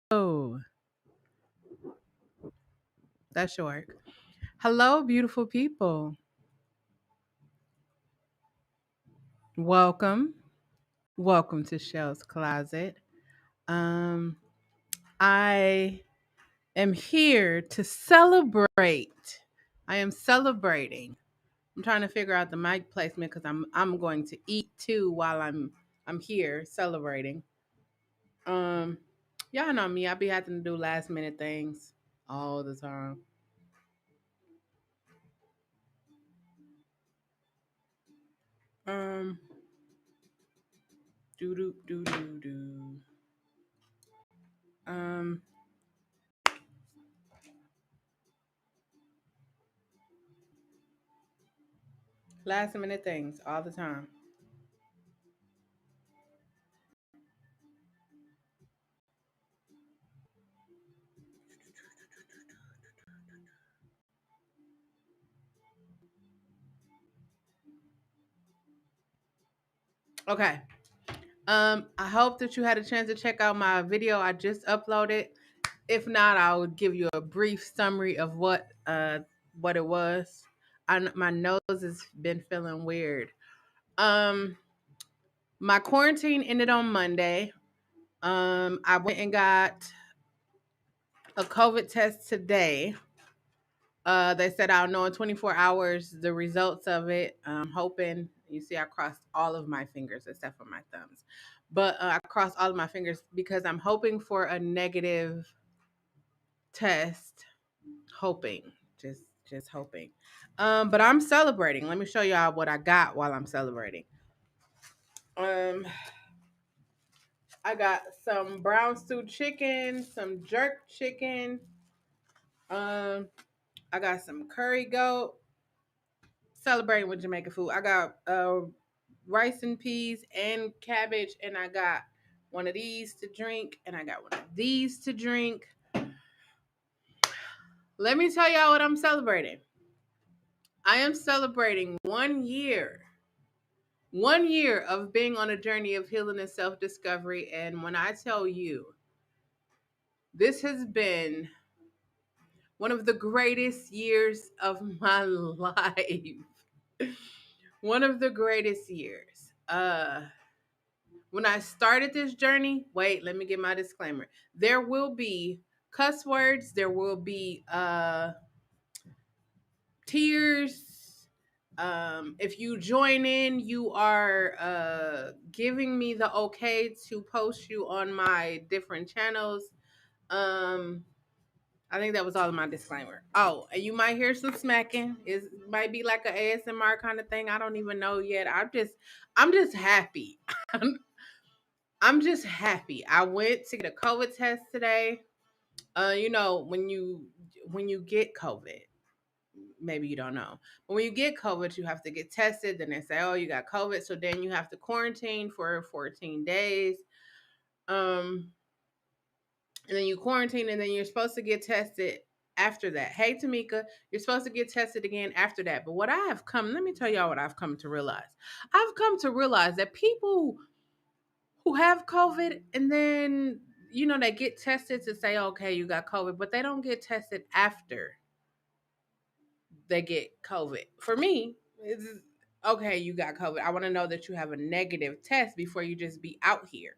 Oh, that should work. Hello, beautiful people. Welcome. Welcome to Shelle's Closet. Um, I am here to celebrate. I am celebrating. I'm trying to figure out the mic placement because I'm going to eat too while I'm here celebrating. Um, y'all know me. I be having to do last minute things all the time. Um, do do do do do. Um, Last minute things all the time. Okay. I hope that you had a chance to check out my video I just uploaded. If not, I will give you a brief summary of what it was. My nose has been feeling weird. Um, my quarantine ended on Monday. I went and got a COVID test today. They said I'll know in 24 hours the results of it. Hoping you see I crossed all of my fingers except for my thumbs, but I crossed all of my fingers because I'm hoping for a negative test. Hoping, just hoping. But I'm celebrating. Let me show y'all what I got while I'm celebrating. Um, I got some brown stew chicken, some jerk chicken. Um, I got some curry goat. Celebrating with Jamaican food. I got rice and peas and cabbage, and I got one of these to drink, and I got one of these to drink. Let me tell y'all what I'm celebrating. I am celebrating 1 year of being on a journey of healing and self discovery. And when I tell you, this has been one of the greatest years of my life. One of the greatest years. When I started this journey, wait, let me get my disclaimer. There will be cuss words, there will be tears. If you join in, you are giving me the okay to post you on my different channels. Um, I think that was all of my disclaimer. Oh, and you might hear some smacking. It might be like a ASMR kind of thing. I don't even know yet. I'm just happy. I'm just happy. I went to get a COVID test today. When you get COVID, maybe you don't know, but when you get COVID, you have to get tested. Then they say, "Oh, you got COVID," so then you have to quarantine for 14 days. Um, and then you quarantine, and then you're supposed to get tested after that. Hey, Tamika, you're supposed to get tested again after that. But let me tell y'all what I've come to realize. I've come to realize that people who have COVID and then they get tested to say, okay, you got COVID, but they don't get tested after they get COVID. For me, it's okay, you got COVID. I want to know that you have a negative test before you just be out here.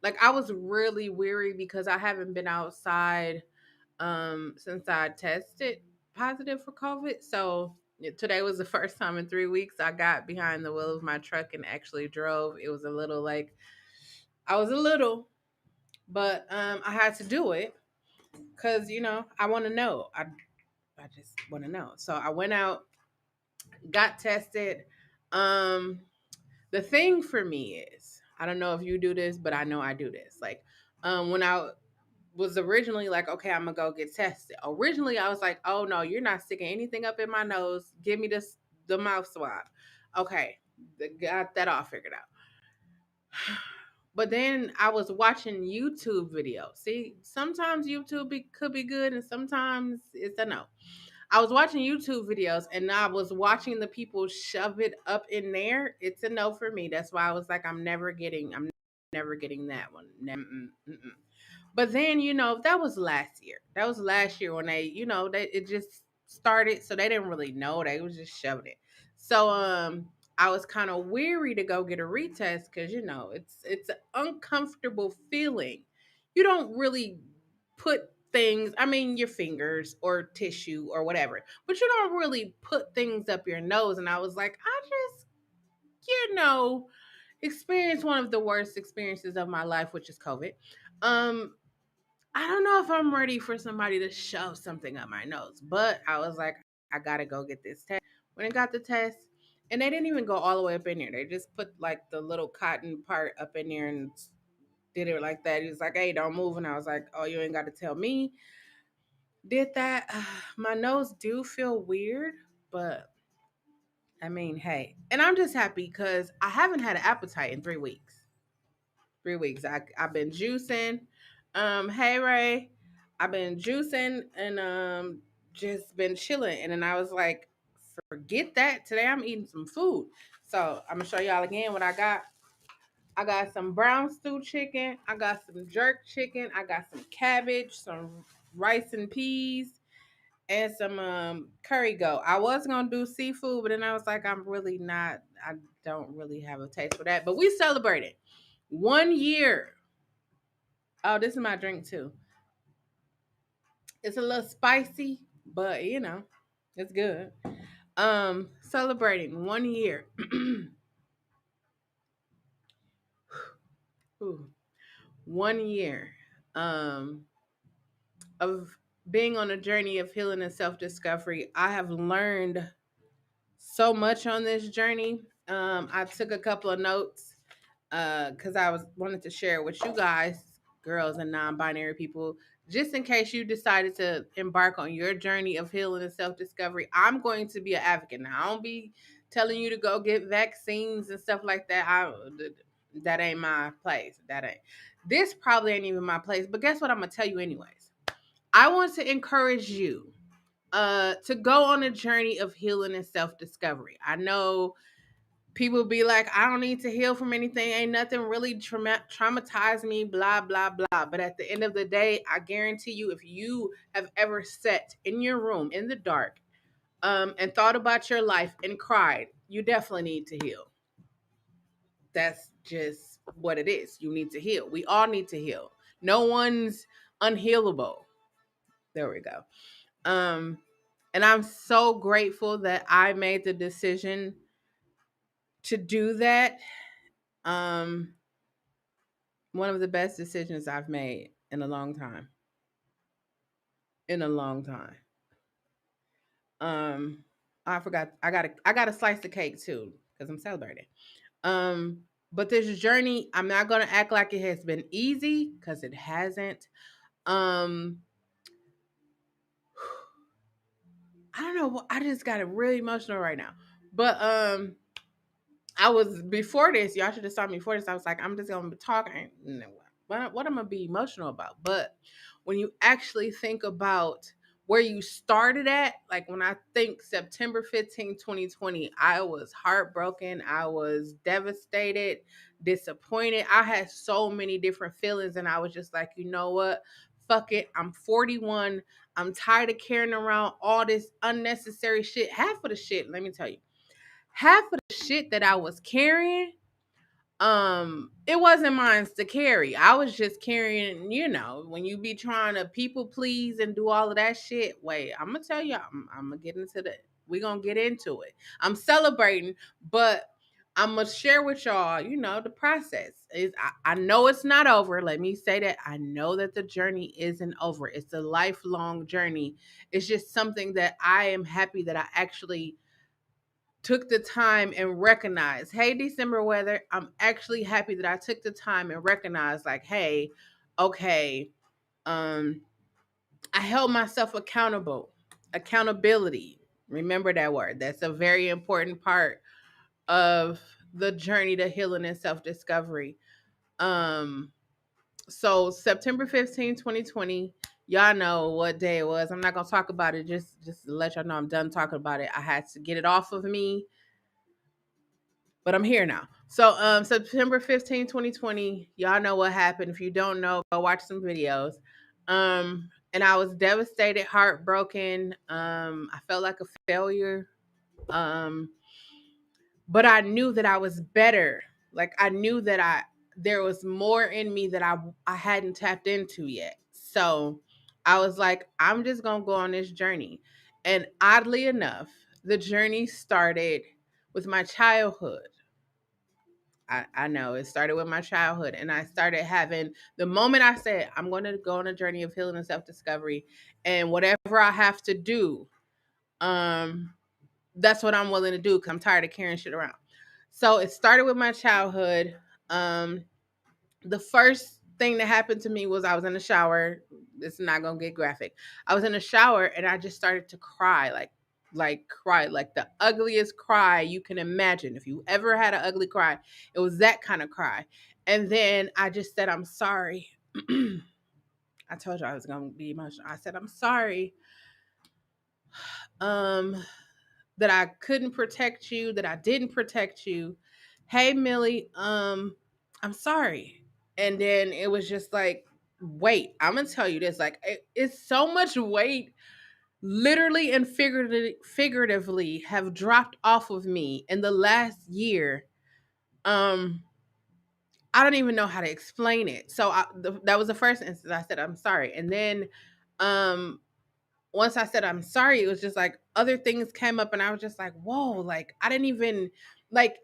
Like I was really weary because I haven't been outside since I tested positive for COVID. So today was the first time in 3 weeks I got behind the wheel of my truck and actually drove. It was a little like I was a little, but I had to do it because I want to know. I just want to know. So I went out, got tested. Um, the thing for me is, I don't know if you do this, but I know I do this. Like, when I was originally like, okay, I'm gonna go get tested. Originally, I was like, oh no, you're not sticking anything up in my nose. Give me the mouth swab. Okay, got that all figured out. But then I was watching YouTube videos. See, sometimes could be good, and sometimes it's a no. I was watching YouTube videos, and I was watching the people shove it up in there. It's a no for me. That's why I was like, I'm never getting that one. Mm-mm, mm-mm. But then, that was last year. That was last year when they it just started, so they didn't really know. They was just shoving it. So I was kind of weary to go get a retest because it's an uncomfortable feeling. You don't really put things, I mean, your fingers or tissue or whatever, but you don't really put things up your nose. And I was like, I just, you know, experienced one of the worst experiences of my life, which is COVID. Um, I don't know if I'm ready for somebody to shove something up my nose, but I was like, I gotta go get this test. When I got the test, and they didn't even go all the way up in there. They just put like the little cotton part up in there and did it like that. He was like, "Hey, don't move," and I was like, "Oh, you ain't got to tell me." Did that? My nose do feel weird, but I mean, hey, and I'm just happy because I haven't had an appetite in 3 weeks. 3 weeks. I've been juicing. Hey Ray, I've been juicing and just been chilling. And then I was like, forget that. Today I'm eating some food. So I'm gonna show y'all again what I got. I got some brown stew chicken. I got some jerk chicken. I got some cabbage, some rice and peas, and some curry goat. I was gonna do seafood, but then I was like, I'm really not. I don't really have a taste for that. But we celebrated 1 year. Oh, this is my drink too. It's a little spicy, but it's good. Celebrating 1 year. Ooh, 1 year um of being on a journey of healing and self-discovery. I have learned so much on this journey. I took a couple of notes because I was wanted to share with you guys, girls and non-binary people, just in case you decided to embark on your journey of healing and self-discovery. I'm going to be an advocate now. I don't be telling you to go get vaccines and stuff like that. That ain't my place. That ain't. This probably ain't even my place. But guess what? I'm gonna tell you anyways. I want to encourage you to go on a journey of healing and self-discovery. I know people be like, I don't need to heal from anything. Ain't nothing really traumatized me, blah, blah, blah. But at the end of the day, I guarantee you, if you have ever sat in your room in the dark and thought about your life and cried, you definitely need to heal. That's just what it is. You need to heal. We all need to heal. No one's unhealable. There we go. Um, and I'm so grateful that I made the decision to do that. Um, One of the best decisions I've made in a long time. In a long time. Um, I forgot. I got a slice of cake too because I'm celebrating. Um, but this journey, I'm not gonna act like it has been easy because it hasn't. Um, I don't know. I just got it really emotional right now. But I was before this. Y'all should have saw me before this. I was like, I'm just gonna be talking. What I'm gonna be emotional about? But when you actually think about where you started at, like when I think September 15th, 2020, I was heartbroken. I was devastated, disappointed. I had so many different feelings, and I was just like, you know what? Fuck it. I'm 41. I'm tired of carrying around all this unnecessary shit. Half of the shit, let me tell you, half of the shit that I was carrying, it wasn't mine to carry. I was just carrying, when you be trying to people please and do all of that shit. Wait, I'm gonna tell you, I'm gonna get into the. We gonna get into it. I'm celebrating, but I'm gonna share with y'all, the process is. I know it's not over. Let me say that I know that the journey isn't over. It's a lifelong journey. It's just something that I am happy that I actually took the time and recognized, hey, December weather, I'm actually happy that I took the time and recognized, like, hey, okay, um, I held myself accountable. Accountability. Remember that word. That's a very important part of the journey to healing and self-discovery. Um, so September 15th, 2020, y'all know what day it was. I'm not gonna talk about it, just to let y'all know I'm done talking about it. I had to get it off of me, but I'm here now. So September 15th, 2020, y'all know what happened. If you don't know, go watch some videos. And I was devastated, heartbroken. I felt like a failure. Um, but I knew that I was better. Like I knew that I there was more in me that I hadn't tapped into yet. So I was like, I'm just gonna go on this journey. And oddly enough, the journey started with my childhood. I know it started with my childhood, and I started having the moment I said, I'm going to go on a journey of healing and self discovery, and whatever I have to do, um, that's what I'm willing to do because I'm tired of carrying shit around. So it started with my childhood. Um, the first thing that happened to me was I was in the shower. This is not gonna get graphic. I was in the shower and I just started to cry, like cry, like the ugliest cry you can imagine. If you ever had an ugly cry, it was that kind of cry. And then I just said, I'm sorry. I told you I was gonna be emotional. I said, I'm sorry. Um, that I couldn't protect you, that I didn't protect you. Hey Millie, I'm sorry. And then it was just like, wait, I'm gonna tell you this. Like it's so much weight literally and figuratively have dropped off of me in the last year. Um, I don't even know how to explain it. So that was the first instance I said I'm sorry. And then um once I said I'm sorry, it was just like other things came up and I was just like, whoa, like like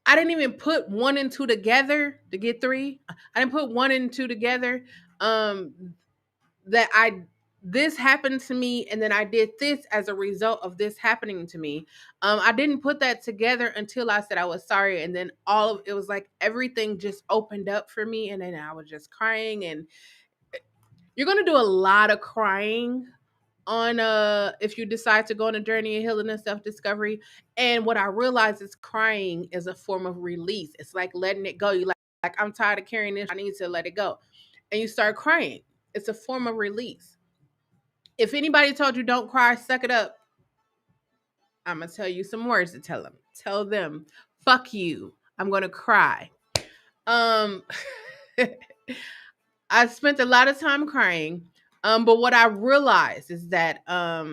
I didn't even put one and two together to get three. I didn't put one and two together. Um that I this happened to me and then I did this as a result of this happening to me. I didn't put that together until I said I was sorry and then all of it was like everything just opened up for me and then I was just crying and you're going to do a lot of crying on if you decide to go on a journey of healing and self-discovery. And what I realized is crying is a form of release. It's like letting it go. You like I'm tired of carrying this, I need to let it go, and you start crying. It's a form of release. If anybody told you don't cry, suck it up, I'm gonna tell you some words to tell them fuck you, I'm gonna cry. um I spent a lot of time crying. But what I realized is that a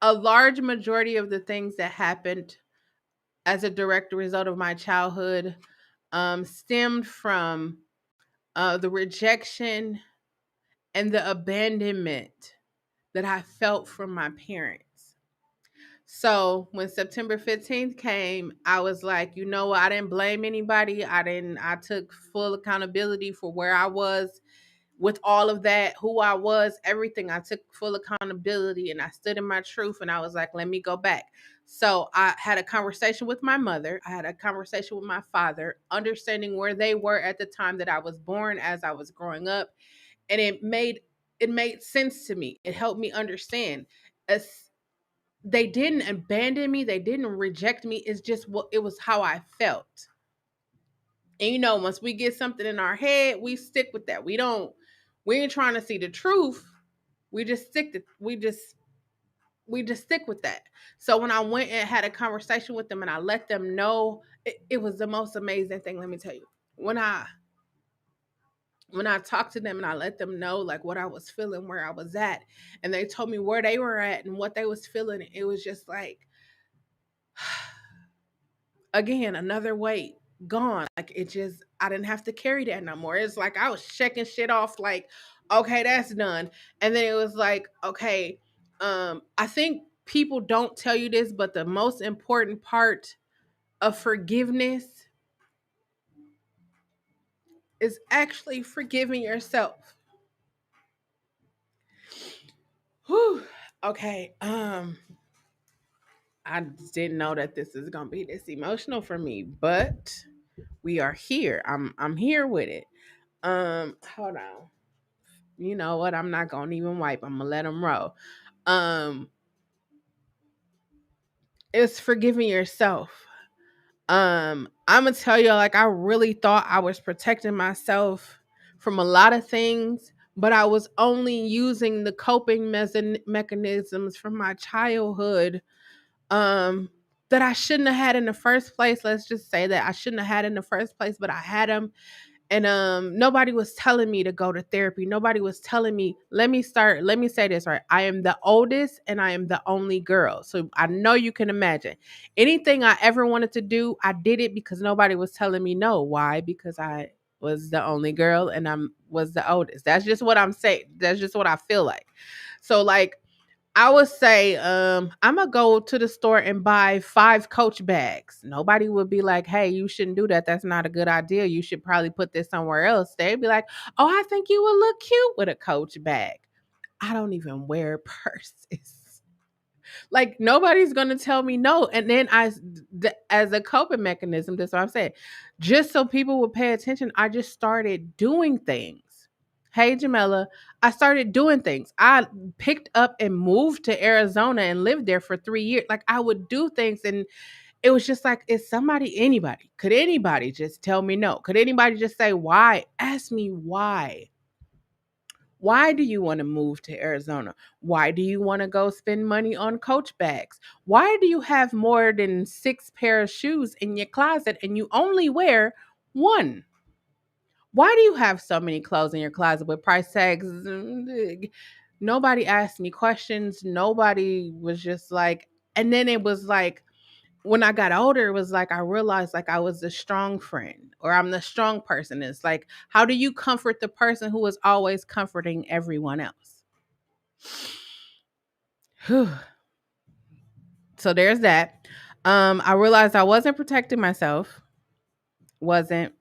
large majority of the things that happened as a direct result of my childhood stemmed from the rejection and the abandonment that I felt from my parents. So when September 15th came, I was like, you know what? I didn't blame anybody. I took full accountability for where I was with all of that, who I was, everything. I took full accountability and I stood in my truth and I was like, let me go back. So I had a conversation with my mother. I had a conversation with my father, understanding where they were at the time that I was born as I was growing up. And it made sense to me. It helped me understand. As they didn't abandon me, they didn't reject me. It's just what it was how I felt. And once we get something in our head, we stick with that. We ain't trying to see the truth. We just stick with that. So when I went and had a conversation with them and I let them know, it was the most amazing thing, let me tell you. When I talked to them and I let them know like what I was feeling, where I was at, and they told me where they were at and what they was feeling, it was just like again, another weight gone. Like it just, I didn't have to carry that no more. It's like I was checking shit off, like, okay, that's done. And then it was like, okay, I think people don't tell you this, but the most important part of forgiveness is actually forgiving yourself. Whew. Okay. I didn't know that this is gonna be this emotional for me, but we are here. I'm here with it. Hold on. You know what? I'm not gonna even wipe. I'm gonna let them roll. Um, it's forgiving yourself. I'm gonna tell you, like I really thought I was protecting myself from a lot of things, but I was only using the coping mechanisms from my childhood. Um, that I shouldn't have had in the first place. Let's just say that I shouldn't have had in the first place, but I had them. And nobody was telling me to go to therapy. Nobody was telling me, let me say this right. I am the oldest and I am the only girl. So I know you can imagine. Anything I ever wanted to do, I did it because nobody was telling me no. Why? Because I was the only girl and I was the oldest. That's just what I'm saying. That's just what I feel like. So like I would say, I'm gonna go to the store and buy 5 Coach bags. Nobody would be like, "Hey, you shouldn't do that. That's not a good idea. You should probably put this somewhere else." They'd be like, "Oh, I think you would look cute with a Coach bag." I don't even wear purses. Like nobody's gonna tell me no. And then as a coping mechanism, that's what I'm saying. Just so people would pay attention, I just started doing things. Hey Jamela, I started doing things. I picked up and moved to Arizona and lived there for 3 years. Like I would do things and it was just like, is somebody, anybody, could anybody just tell me no? Could anybody just say why? Ask me why. Why do you want to move to Arizona? Why do you want to go spend money on Coach bags? Why do you have more than 6 pair of shoes in your closet and you only wear one? Why do you have so many clothes in your closet with price tags? Nobody asked me questions. Nobody was just like, and then it was like, when I got older, it was like I realized like I was the strong friend or I'm the strong person. It's like, how do you comfort the person who is always comforting everyone else? Whew. So there's that. I realized I wasn't protecting myself. Wasn't.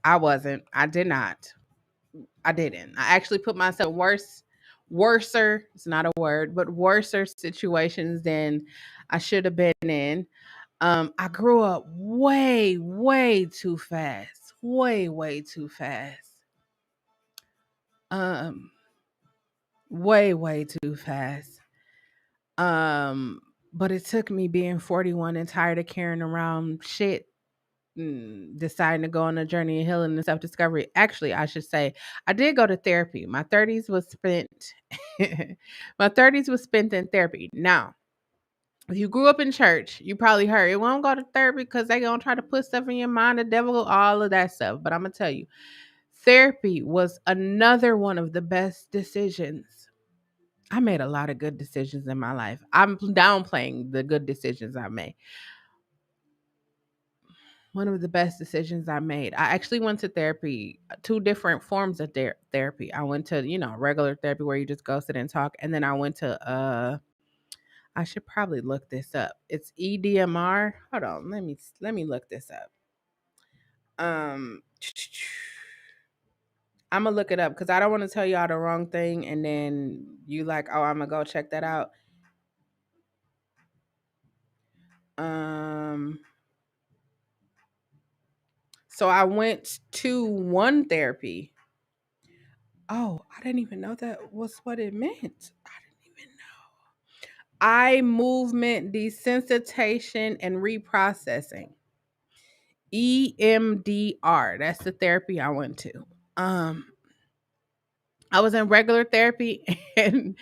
I wasn't. I did not. I didn't. I actually put myself worser, it's not a word, but worser situations than I should have been in. I grew up way too fast. Way too fast. Um, way too fast. But it took me being 41 and tired of carrying around shit, deciding to go on a journey of healing and self discovery. Actually, I should say I did go to therapy. My 30s was spent. My 30s was spent in therapy. Now, if you grew up in church, you probably heard it won't go to therapy because they gonna try to put stuff in your mind, the devil, all of that stuff. But I'm gonna tell you, therapy was another one of the best decisions. I made a lot of good decisions in my life. I'm downplaying the good decisions I made. One of the best decisions I made. I actually went to therapy, 2 different forms of therapy. I went to, regular therapy where you just go sit and talk. And then I went to, I should probably look this up. It's EDMR. Hold on. Let me look this up. Um, I'm gonna look it up because I don't want to tell y'all the wrong thing. And then you like, oh, I'm gonna go check that out. Um, so I went to one therapy. Oh, I didn't even know that was what it meant. I didn't even know. Eye movement desensitization and reprocessing. EMDR. That's the therapy I went to. Um, I was in regular therapy and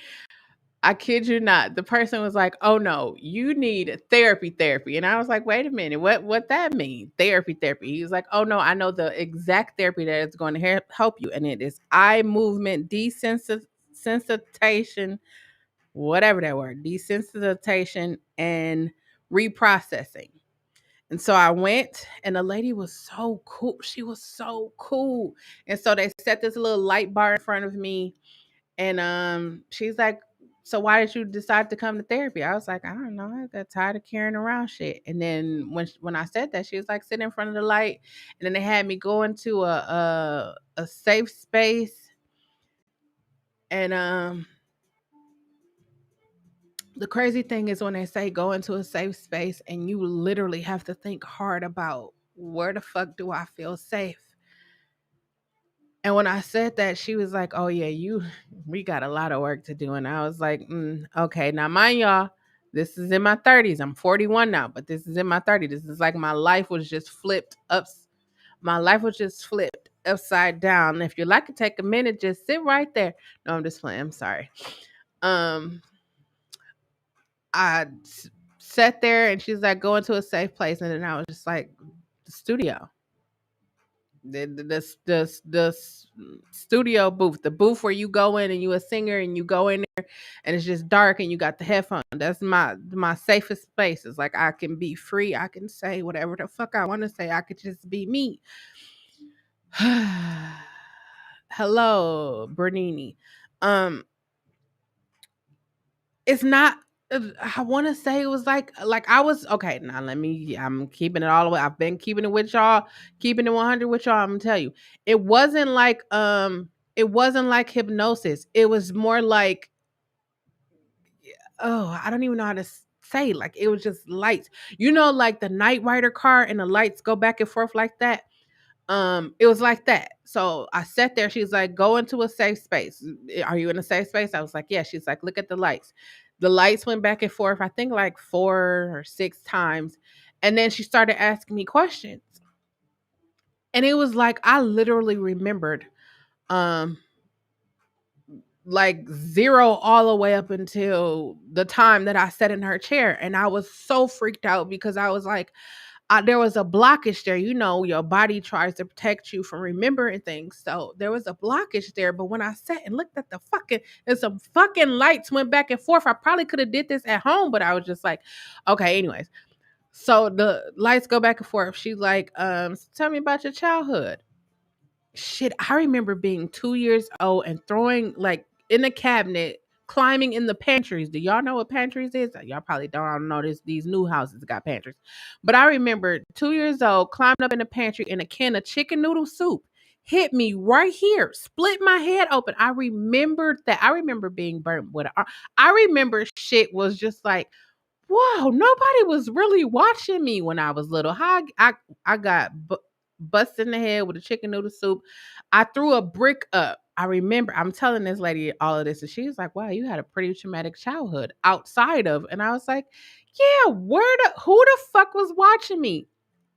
I kid you not, the person was like, "Oh no, you need therapy." And I was like, "Wait a minute, what that mean? Therapy." He was like, "Oh no, I know the exact therapy that is going to help you, and it is eye movement desensitization, whatever that word, desensitization and reprocessing." And so I went, and the lady was so cool. She was so cool. And so they set this little light bar in front of me, and she's like, "So why did you decide to come to therapy?" I was like, "I don't know. I got tired of carrying around shit." And then when I said that, she was like, "Sit in front of the light." And then they had me go into a safe space, and the crazy thing is when they say go into a safe space and you literally have to think hard about where the fuck do I feel safe. And when I said that, she was like, "Oh yeah, we got a lot of work to do." And I was like, "Okay, now mind y'all, this is in my 30s. I'm 41 now, but this is in my 30s. This is like my life was just flipped up. My life was just flipped upside down. If you'd like to take a minute, just sit right there." No, I'm just playing. I'm sorry. Um, I sat there and she's like, go into a safe place. And then I was just like, the studio. The studio booth, the booth where you go in and you a singer and you go in there and it's just dark and you got the headphone. That's my safest space. It's like I can be free. I can say whatever the fuck I want to say. I could just be me. Hello, Bernini. Um, it's not. I want to say it was like I was okay. Now let me. I'm keeping it all the way. I've been keeping it with y'all, keeping it 100 with y'all. I'm gonna tell you, it wasn't like it wasn't like hypnosis. It was more like, oh, I don't even know how to say. Like it was just lights. You know, like the Night Rider car and the lights go back and forth like that. It was like that. So I sat there. She's like, go into a safe space. Are you in a safe space? I was like, yeah. She's like, look at the lights. The lights went back and forth, I think like 4 or 6 times. And then she started asking me questions. And it was like I literally remembered um like zero all the way up until the time that I sat in her chair. And I was so freaked out because I was like, there was a blockage there. You know, your body tries to protect you from remembering things. So there was a blockage there. But when I sat and looked at the fucking, and some fucking lights went back and forth, I probably could have did this at home, but I was just like, okay, anyways. So the lights go back and forth. She's like, tell me about your childhood. Shit, I remember being 2 years old and throwing like in the cabinet, climbing in the pantries. Do y'all know what pantries is? Y'all probably don't. I don't know this. These new houses got pantries, but I remember 2 years old, climbed up in the pantry and a can of chicken noodle soup hit me right here, split my head open. I remembered that. I remember being burnt with I remember shit was just like, whoa, nobody was really watching me when I was little. How I got busted in the head with a chicken noodle soup. I threw a brick up. I remember I'm telling this lady all of this, and she's like, "Wow, you had a pretty traumatic childhood outside of." And I was like, "Yeah, who the fuck was watching me?"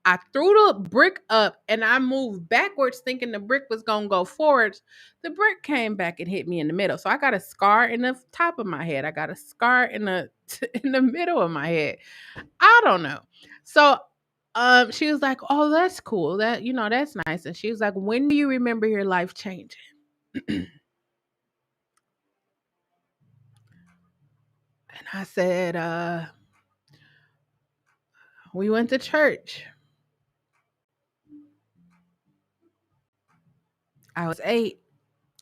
I threw the brick up and I moved backwards thinking the brick was going to go forwards. The brick came back and hit me in the middle. So I got a scar in the top of my head. I got a scar in the in the middle of my head. I don't know. So she was like, "Oh, that's cool. That that's nice." And she was like, "When do you remember your life changing?" And I said, we went to church. I was 8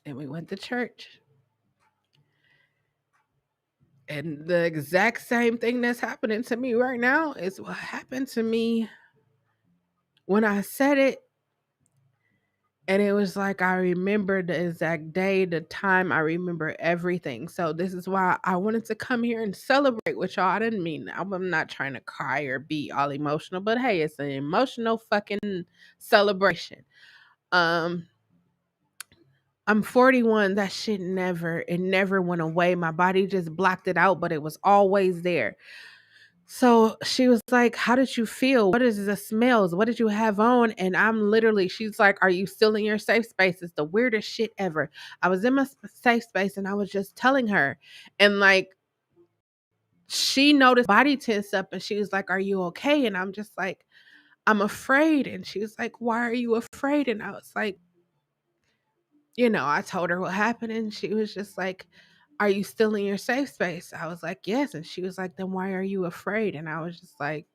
and we went to church. And the exact same thing that's happening to me right now is what happened to me when I said it. And it was like I remember the exact day, the time, I remember everything. So this is why I wanted to come here and celebrate with y'all. I didn't mean I'm not trying to cry or be all emotional, but hey, it's an emotional fucking celebration. Um I'm 41. That shit never went away. My body just blocked it out, but it was always there. So she was like, "How did you feel? What is the smells? What did you have on?" And I'm literally, she's like, "Are you still in your safe space?" It's the weirdest shit ever. I was in my safe space and I was just telling her. And like, she noticed body tense up and she was like, "Are you okay?" And I'm just like, "I'm afraid." And she was like, "Why are you afraid?" And I was like, I told her what happened. And she was just like, "Are you still in your safe space?" I was like, "Yes." And she was like, "Then why are you afraid?" And I was just like,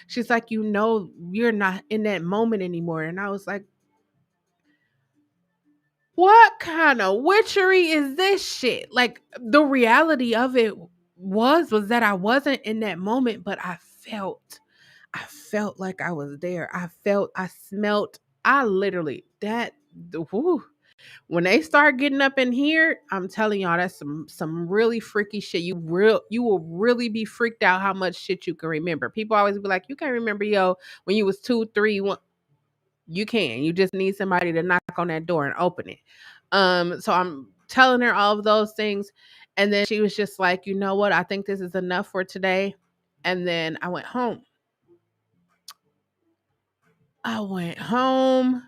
she's like, you're not in that moment anymore. And I was like, what kind of witchery is this shit? Like the reality of it was that I wasn't in that moment, but I felt like I was there. I smelt, I literally whew. When they start getting up in here, I'm telling y'all, that's some really freaky shit. You will really be freaked out how much shit you can remember. People always be like, "You can't remember when you was 2, 3, 1." You can. You just need somebody to knock on that door and open it. So I'm telling her all of those things, and then she was just like, "You know what? I think this is enough for today." And then I went home. I went home.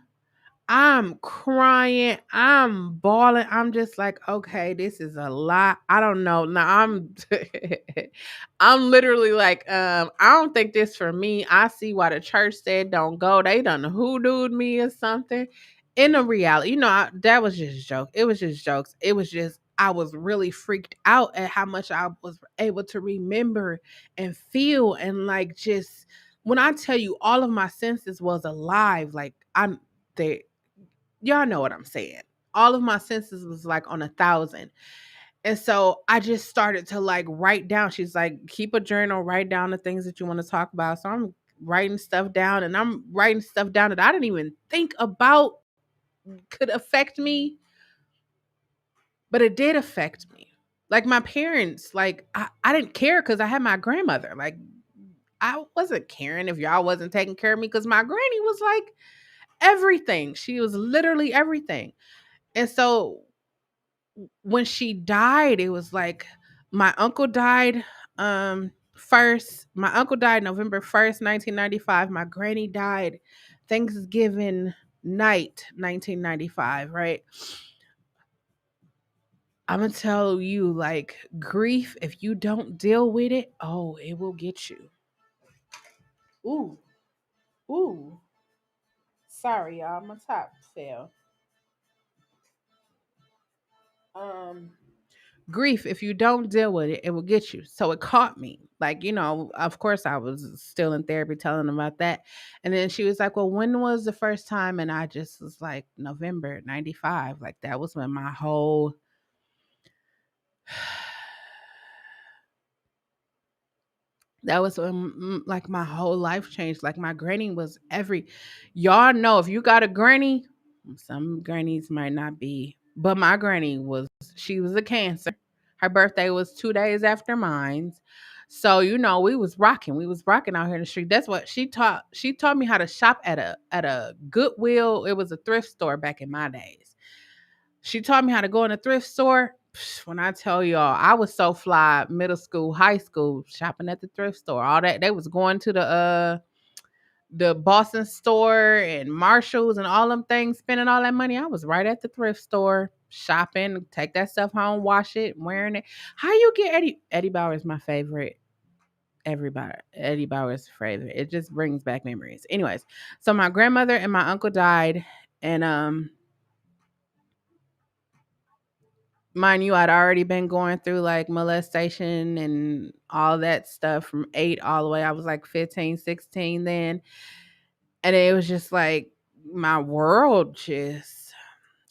I'm crying. I'm bawling. I'm just like, okay, this is a lot. I don't know. Now I'm I'm literally like, I don't think this for me. I see why the church said don't go. They done hoodooed me or something. In the reality, that was just joke. It was just jokes. It was just I was really freaked out at how much I was able to remember and feel and like just when I tell you all of my senses was alive, like I'm they y'all know what I'm saying. All of my senses was like on 1,000. And so I just started to like write down. She's like, keep a journal, write down the things that you want to talk about. So I'm writing stuff down and I'm writing stuff down that I didn't even think about could affect me, but it did affect me. Like my parents, like I didn't care because I had my grandmother. Like I wasn't caring if y'all wasn't taking care of me because my granny was like everything. She was literally everything. And so when she died, it was like my uncle died first. My uncle died November 1st, 1995. My granny died Thanksgiving night, 1995, right? I'm gonna tell you, like, grief, if you don't deal with it, oh, it will get you. Ooh, ooh. Sorry, y'all. My top fell. Um, Grief, if you don't deal with it, it will get you. So it caught me. Like, of course I was still in therapy telling them about that. And then she was like, well, when was the first time? And I just was like, November 95. Like that was when my whole that was when like my whole life changed. Like my granny was y'all know if you got a granny, some grannies might not be, but my granny was she was a cancer. Her birthday was 2 days after mine's. So, we was rocking out here in the street. That's what she taught me how to shop at a Goodwill. It was a thrift store back in my days. She taught me how to go in a thrift store. When I tell y'all, I was so fly, middle school, high school, shopping at the thrift store. All that they was going to the Boston store and Marshalls and all them things, spending all that money. I was right at the thrift store shopping, take that stuff home, wash it, wearing it. How you get Eddie Bauer is my favorite. Everybody, Eddie Bauer's favorite. It just brings back memories. Anyways, so my grandmother and my uncle died, and mind you, I'd already been going through like molestation and all that stuff from 8 all the way. I was like 15, 16 then. And it was just like my world just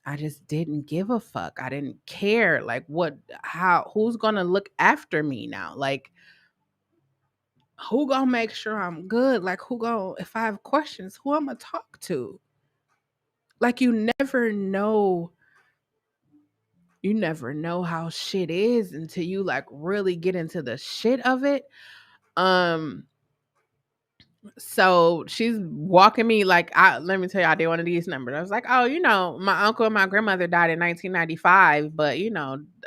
I just didn't give a fuck. I didn't care. Like who's gonna look after me now? Like who gonna make sure I'm good? Like who gonna if I have questions, who I'm gonna talk to? Like you never know how shit is until you like really get into the shit of it. Um so she's walking me like let me tell you, I did one of these numbers. I was like, oh, my uncle and my grandmother died in 1995, but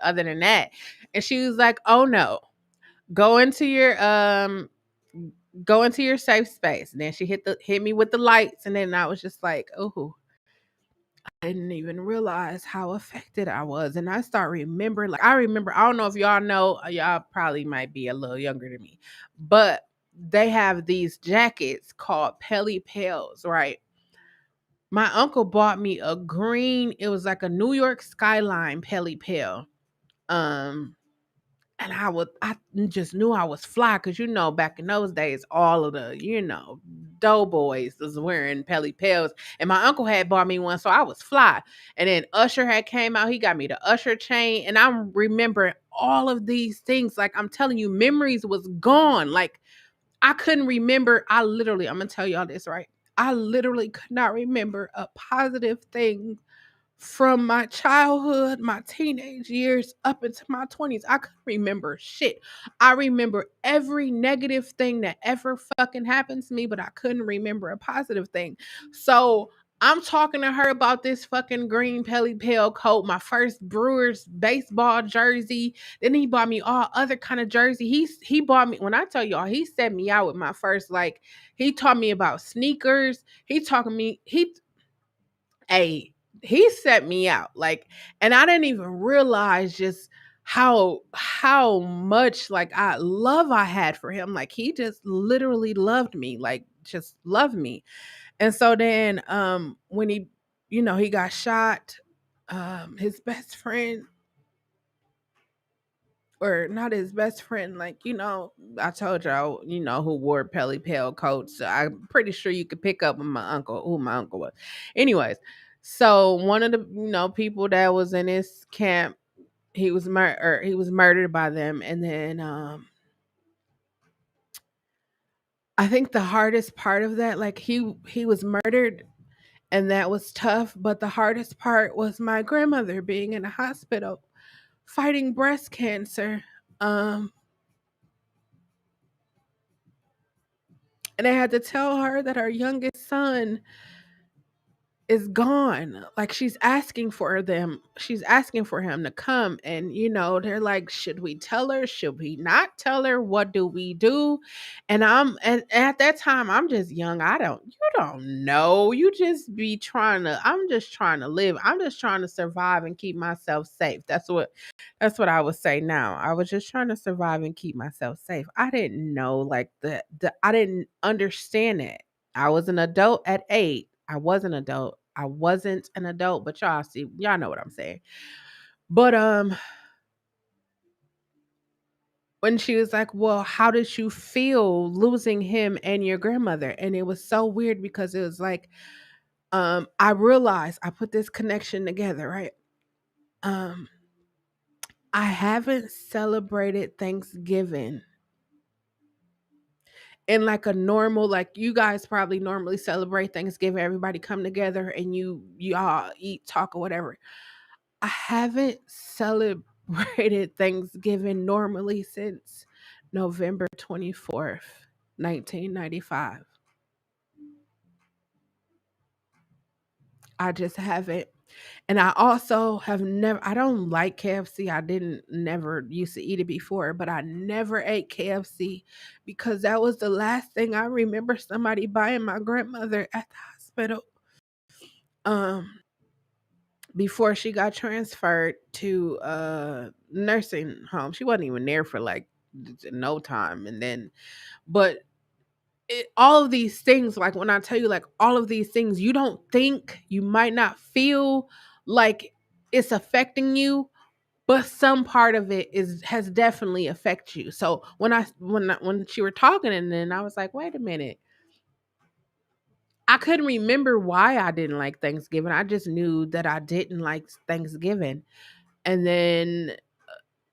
other than that. And she was like, oh no, go into your go into your safe space. And then she hit me with the lights, and then I was just like, oh, I didn't even realize how affected I was. And I start remembering, like, I remember, I don't know if y'all know, y'all probably might be a little younger than me, but they have these jackets called Pelly Pels, right? My uncle bought me a green, it was like a New York skyline Pelly Pel. Um, and I just knew I was fly because back in those days, all of the doughboys was wearing Pelly Pels, and my uncle had bought me one, so I was fly. And then Usher had came out; he got me the Usher chain, and I'm remembering all of these things. Like I'm telling you, memories was gone. Like I couldn't remember. I'm gonna tell y'all this right. I literally could not remember a positive thing from my childhood, my teenage years up into my 20s. I couldn't remember shit. I remember every negative thing that ever fucking happened to me, but I couldn't remember a positive thing. So I'm talking to her about this fucking green Pelly Pale coat, my first Brewers baseball jersey. Then he bought me all other kind of jersey. He bought me, when I tell y'all, he set me out with my first, like, he taught me about sneakers. He talking me, he Hey, he set me out. Like, and I didn't even realize just how much like I had for him. Like he just literally loved me, like just loved me. And so then when he got shot, his best friend, or not his best friend, like, I told y'all, who wore Pelly Pale coats. So I'm pretty sure you could pick up on who my uncle was. Anyways, so one of the, people that was in his camp, he was murdered by them. And then I think the hardest part of that, like he was murdered, and that was tough, but the hardest part was my grandmother being in a hospital fighting breast cancer. Um and I had to tell her that her youngest son is gone. Like she's asking for him to come. And they're like, should we tell her? Should we not tell her? What do we do? And at that time I'm just young. You don't know. You just be trying to I'm just trying to live. I'm just trying to survive and keep myself safe. That's what I would say now. I was just trying to survive and keep myself safe. I didn't know, like, the I didn't understand it. I was an adult at 8. I was an adult. I wasn't an adult, but y'all know what I'm saying. But when she was like, "Well, how did you feel losing him and your grandmother?" And it was so weird because it was like I realized I put this connection together, right? Um I haven't celebrated Thanksgiving in like a normal, like you guys probably normally celebrate Thanksgiving, everybody come together and you all eat, talk or whatever. I haven't celebrated Thanksgiving normally since November 24th, 1995. I just haven't. And I also have never, I don't like KFC. I didn't never used to eat it before, but I never ate KFC because that was the last thing I remember somebody buying my grandmother at the hospital. Um before she got transferred to nursing home. She wasn't even there for like no time. And then but all of these things, like when I tell you, like all of these things, you don't think, you might not feel like it's affecting you, but some part of it has definitely affected you. So when she were talking, and then I was like, wait a minute, I couldn't remember why I didn't like Thanksgiving. I just knew that I didn't like Thanksgiving. And then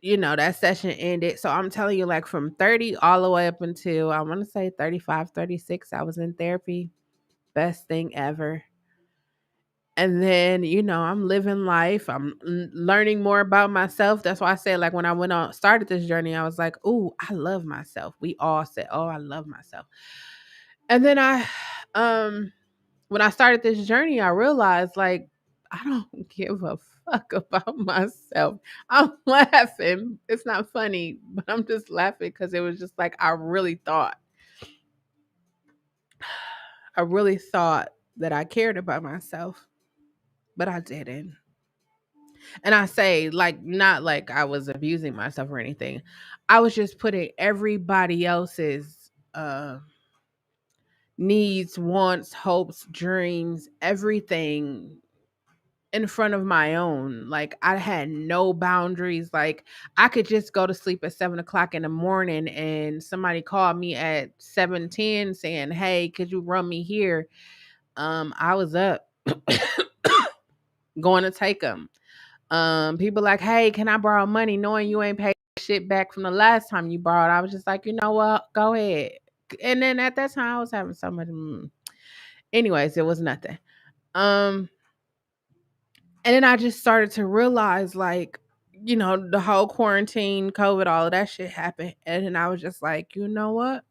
that session ended. So I'm telling you, like from 30 all the way up until I want to say 35, 36, I was in therapy. Best thing ever. And then, I'm living life. I'm learning more about myself. That's why I said, like, when I started this journey, I was like, "Ooh, I love myself." We all said, "Oh, I love myself." And then um, when I started this journey, I realized, like, I don't give a fuck about myself. I'm laughing. It's not funny, but I'm just laughing because it was just like I really thought that I cared about myself, but I didn't. And I say, like, not like I was abusing myself or anything. I was just putting everybody else's needs, wants, hopes, dreams, everything in front of my own. Like I had no boundaries. Like I could just go to sleep at 7 o'clock in the morning and somebody called me at 7:10 saying, "Hey, could you run me here?" I was up going to take them. People like, "Hey, can I borrow money?" Knowing you ain't paid shit back from the last time you borrowed. I was just like, you know what? Go ahead. And then at that time I was having so much anyways, it was nothing. Um and then I just started to realize, like, the whole quarantine, COVID, all of that shit happened. And then I was just like, you know what?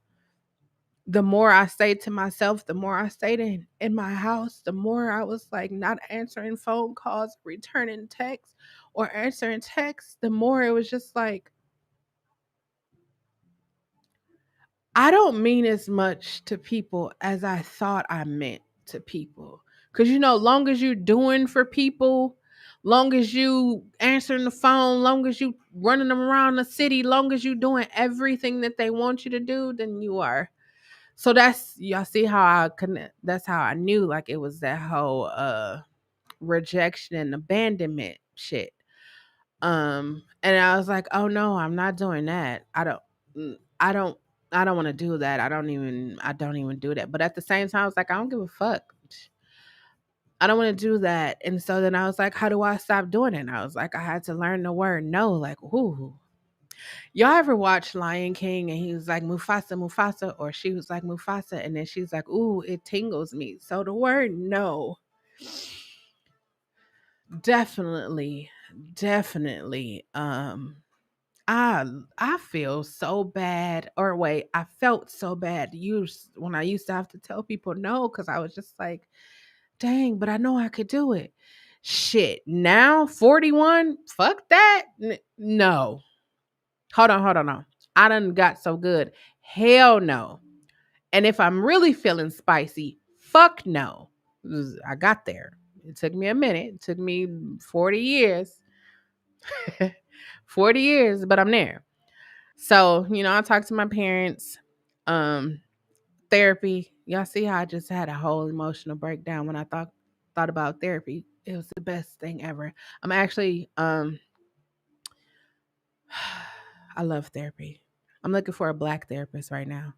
The more I stayed to myself, the more I stayed in my house, the more I was like not answering phone calls, returning texts, or answering texts, the more it was just like, I don't mean as much to people as I thought I meant to people. Cause long as you doing for people, long as you answering the phone, long as you running them around the city, long as you doing everything that they want you to do, then you are. So that's y'all see how I connect. That's how I knew like it was that whole rejection and abandonment shit. And I was like, oh no, I'm not doing that. I don't I don't want to do that. I don't even do that. But at the same time, I was like, I don't give a fuck. I don't want to do that. And so then I was like, how do I stop doing it? And I was like, I had to learn the word no. Like, ooh. Y'all ever watch Lion King and he was like, Mufasa, Mufasa, or she was like, Mufasa, and then she's like, ooh, it tingles me. So the word no, definitely, definitely. I feel so bad, or wait, I felt so bad when I used to have to tell people no, because I was just like, dang, but I know I could do it. Shit. Now 41, fuck that. No. Hold on, no. I done got so good. Hell no. And if I'm really feeling spicy, fuck no. I got there. It took me a minute. It took me 40 years. 40 years, but I'm there. So, I talked to my parents. Um, Therapy. Y'all see how I just had a whole emotional breakdown when I thought about therapy. It was the best thing ever. I'm actually I love therapy. I'm looking for a black therapist right now.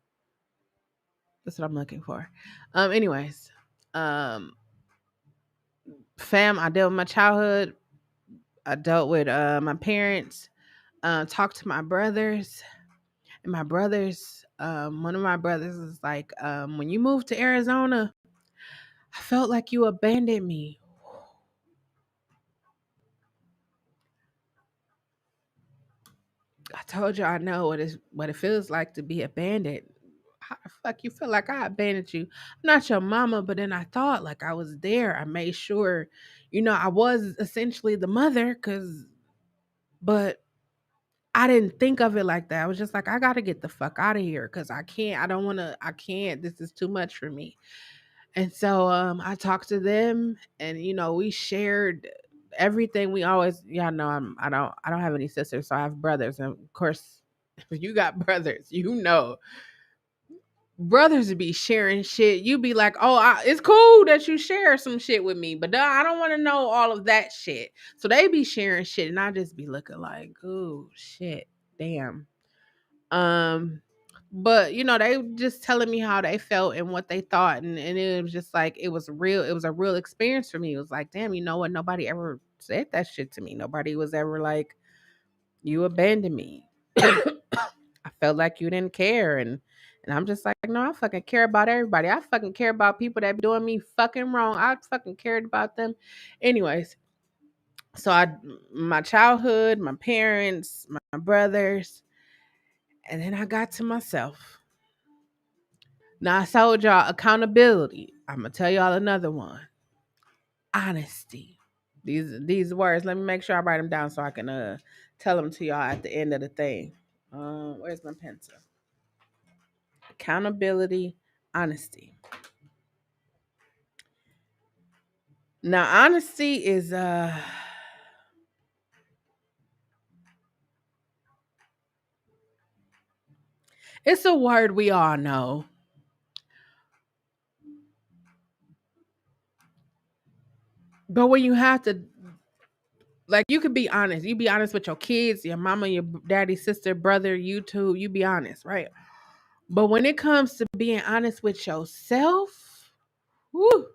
That's what I'm looking for. Anyways, um fam, I dealt with my childhood. I dealt with my parents, talked to my brothers. And my brothers, one of my brothers is like, when you moved to Arizona, I felt like you abandoned me. I told you I know what it feels like to be abandoned. How the fuck you feel like I abandoned you? I'm not your mama, but then I thought like I was there. I made sure, I was essentially the mother, but I didn't think of it like that. I was just like, I gotta get the fuck out of here because I can't. I don't want to. I can't. This is too much for me. And so I talked to them, and we shared everything. We always, y'all know, I don't have any sisters, so I have brothers, and of course, if you got brothers, brothers would be sharing shit. You be like, oh, it's cool that you share some shit with me, but I don't want to know all of that shit. So they be sharing shit, and I just be looking like, oh shit, damn. Um, but they just telling me how they felt and what they thought, and it was just like it was a real experience for me. It was like, damn, you know what? Nobody ever said that shit to me. Nobody was ever like, you abandoned me. I felt like you didn't care, and I'm just like, no, I fucking care about everybody. I fucking care about people that be doing me fucking wrong. I fucking cared about them. Anyways, so my childhood, my parents, my brothers, and then I got to myself. Now I told y'all accountability. I'm gonna tell y'all another one. Honesty. These words. Let me make sure I write them down so I can tell them to y'all at the end of the thing. Where's my pencil? Accountability, honesty. Now honesty is it's a word we all know. But when you have to, like, you could be honest. You be honest with your kids, your mama, your daddy, sister, brother, you two. You be honest, right? But when it comes to being honest with yourself, whew,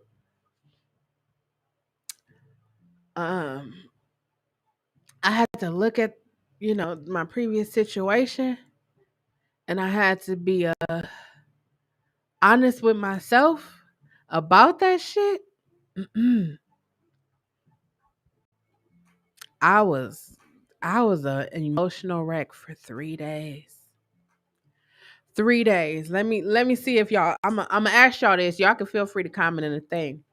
um, I had to look at, my previous situation, and I had to be honest with myself about that shit. I was, I was an emotional wreck for 3 days. 3 days. Let me see if y'all. I'm gonna ask y'all this. Y'all can feel free to comment in the thing.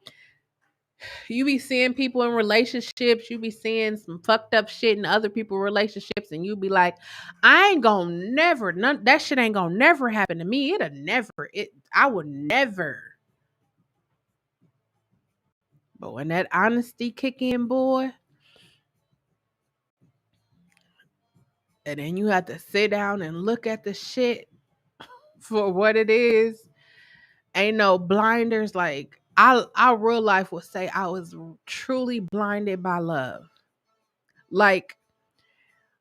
You be seeing people in relationships, you be seeing some fucked up shit in other people's relationships, and you be like, I ain't gonna never, none that shit ain't gonna never happen to me. I would never. But when that honesty kick in, boy, and then you have to sit down and look at the shit for what it is. Ain't no blinders. Like our real life would say I was truly blinded by love. Like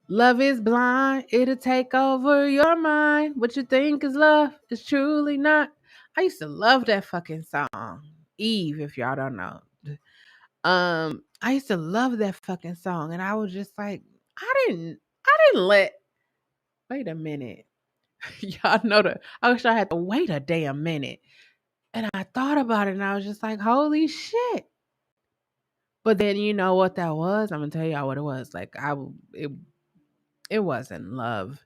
love is blind, it'll take over your mind. What you think is love is truly not. I used to love that fucking song. Eve, if y'all don't know. I used to love that fucking song. And I was just like, I didn't let wait a minute. Y'all know that I wish I had to wait a damn minute. And I thought about it and I was just like, holy shit. But then you know what that was? I'm gonna tell y'all what it was. Like it wasn't love.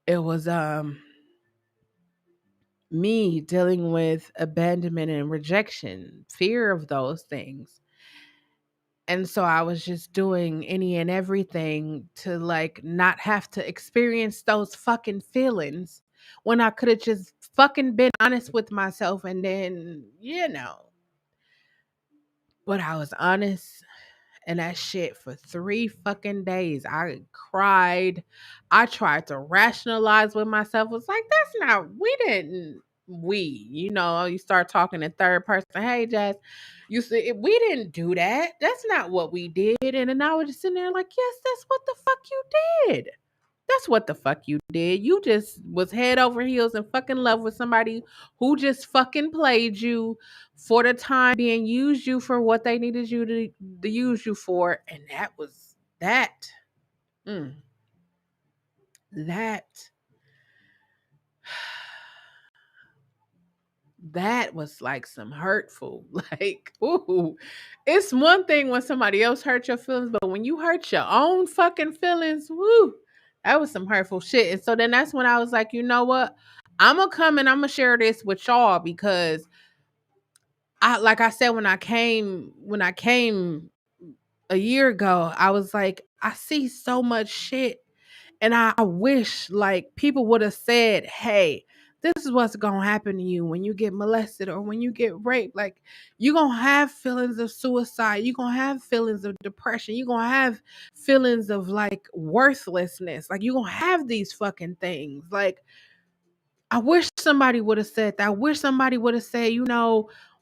It was me dealing with abandonment and rejection, fear of those things. And so I was just doing any and everything to like not have to experience those fucking feelings when I could have just fucking been honest with myself and then, but I was honest and that shit for 3 fucking days. I cried. I tried to rationalize with myself. It's like, that's not, you start talking in third person. Hey, Jazz, you see, we didn't do that. That's not what we did. And then I was just sitting there like, yes, that's what the fuck you did. That's what the fuck you did. You just was head over heels in fucking love with somebody who just fucking played you for the time being, used you for what they needed you to use you for. And that was that. Mm, that. That was like some hurtful. Like, ooh. It's one thing when somebody else hurt your feelings, but when you hurt your own fucking feelings, woo, that was some hurtful shit. And so then that's when I was like, you know what? I'm gonna come and I'm gonna share this with y'all because I like I said when I came a year ago, I was like, I see so much shit and I wish like people would have said, hey, this is what's gonna happen to you when you get molested or when you get raped. Like you're gonna have feelings of suicide, you're gonna have feelings of depression, you're gonna have feelings of like worthlessness. Like you're gonna have these fucking things. Like I wish somebody would have said that. I wish somebody would have said,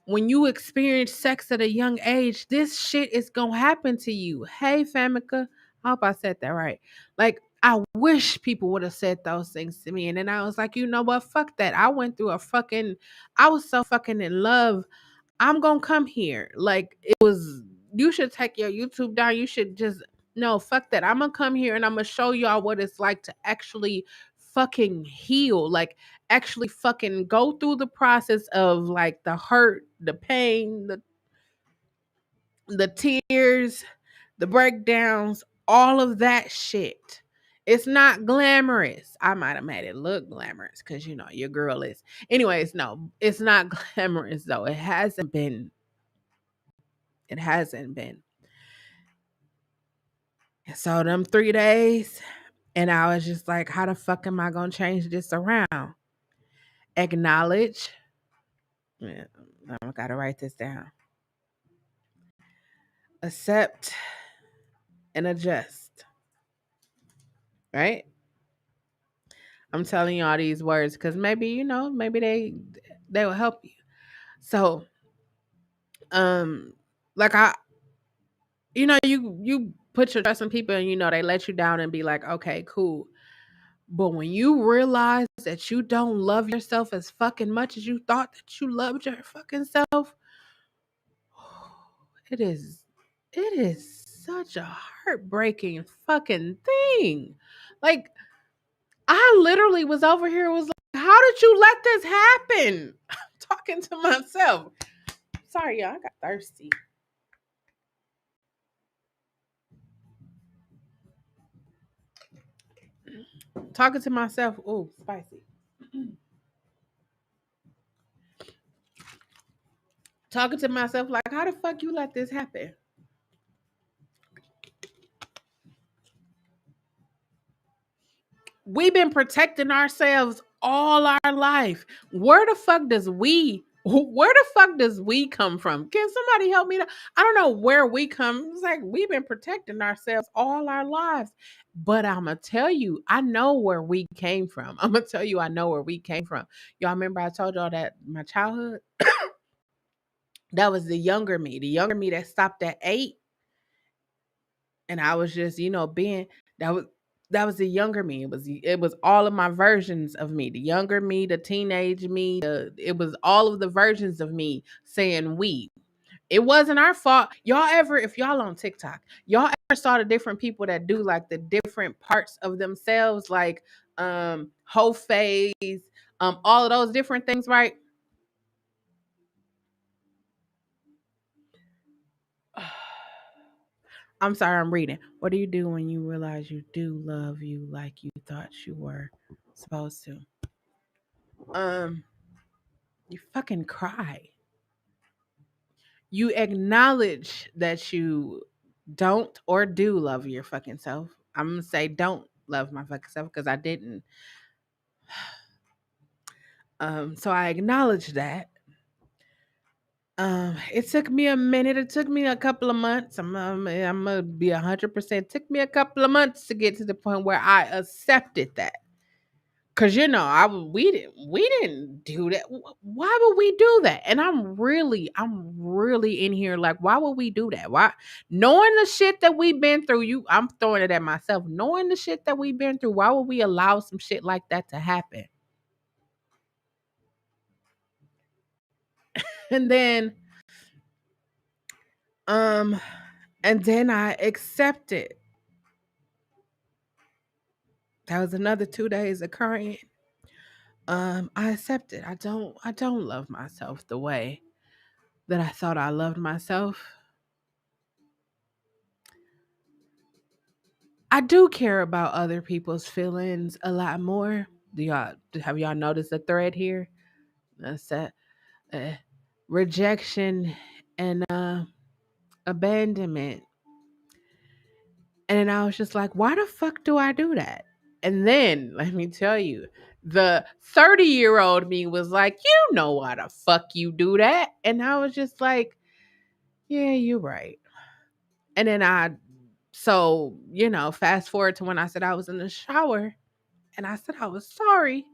when you experience sex at a young age, this shit is gonna happen to you. Hey, Famika. I hope I said that right. Like, I wish people would have said those things to me. And then I was like, you know what? Fuck that. I was so fucking in love. I'm gonna come here. Like it was you should take your YouTube down. You should just no, fuck that. I'm gonna come here and I'm gonna show y'all what it's like to actually fucking heal. Like actually fucking go through the process of like the hurt, the pain, the tears, the breakdowns, all of that shit. It's not glamorous. I might have made it look glamorous because your girl is. Anyways, no, it's not glamorous though. It hasn't been. It hasn't been. So them 3 days, and I was just like, how the fuck am I gonna change this around? Acknowledge. Yeah, I gotta write this down. Accept and adjust. Right? I'm telling you all these words because maybe maybe they will help you. So, like you put your trust in people and they let you down and be like, okay, cool. But when you realize that you don't love yourself as fucking much as you thought that you loved your fucking self, it is such a heartbreaking fucking thing. Like I literally was over here was like, how did you let this happen? I'm talking to myself. Sorry, y'all, I got thirsty. Talking to myself. Oh, spicy. Talking to myself like, how the fuck you let this happen? We've been protecting ourselves all our life. Where the fuck does we Where the fuck does we come from? Can somebody help me? I don't know where we come. It's like we've been protecting ourselves all our lives. But I'm gonna tell you, I know where we came from. I'm gonna tell you, I know where we came from. Y'all remember I told y'all that my childhood, that was the younger me that stopped at 8, and I was just, being that was that was the younger me. It was all of my versions of me. The younger me, the teenage me, it was all of the versions of me saying we. It wasn't our fault. Y'all ever, if y'all on TikTok, y'all ever saw the different people that do like the different parts of themselves, like whole face, all of those different things, right? I'm sorry, I'm reading. What do you do when you realize you do love you like you thought you were supposed to? Um, you fucking cry. You acknowledge that you don't or do love your fucking self. I'm gonna say don't love my fucking self because I didn't. So I acknowledge that. It took me a minute. It took me a couple of months. I'm gonna be 100%. It took me a couple of months to get to the point where I accepted that. Cause we didn't do that. Why would we do that? And I'm really in here like, why would we do that? Why, knowing the shit that we've been through? I'm throwing it at myself. Knowing the shit that we've been through, why would we allow some shit like that to happen? And then, um, and then I accepted. That was another 2 days of crying. I accepted. I don't love myself the way that I thought I loved myself. I do care about other people's feelings a lot more. Have y'all noticed the thread here? That's that uh, rejection and abandonment. And then I was just like, why the fuck do I do that? And then let me tell you, the 30-year-old me was like, you know why the fuck you do that? And I was just like, yeah, you're right. And then fast forward to when I said I was in the shower and I said I was sorry.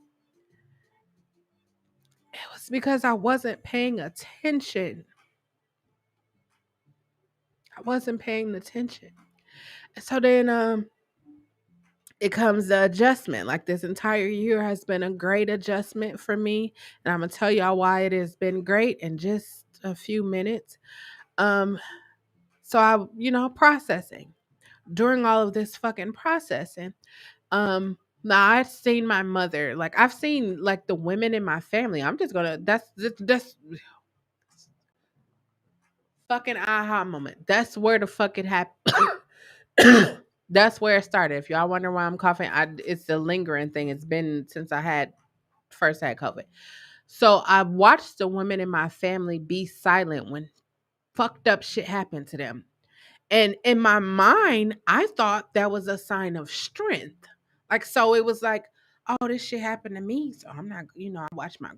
It was because I wasn't paying attention. I wasn't paying attention. And so then it comes the adjustment. Like this entire year has been a great adjustment for me. And I'm gonna tell y'all why it has been great in just a few minutes. Um, so processing. During all of this fucking processing, now I've seen my mother, like I've seen like the women in my family. I'm just gonna that's fucking aha moment. That's where the fuck it happened. That's where it started. If y'all wonder why I'm coughing, it's the lingering thing. It's been since I had first had COVID. So I watched the women in my family be silent when fucked up shit happened to them. And in my mind, I thought that was a sign of strength. Like, so it was like, oh, this shit happened to me. So I'm not, I watched my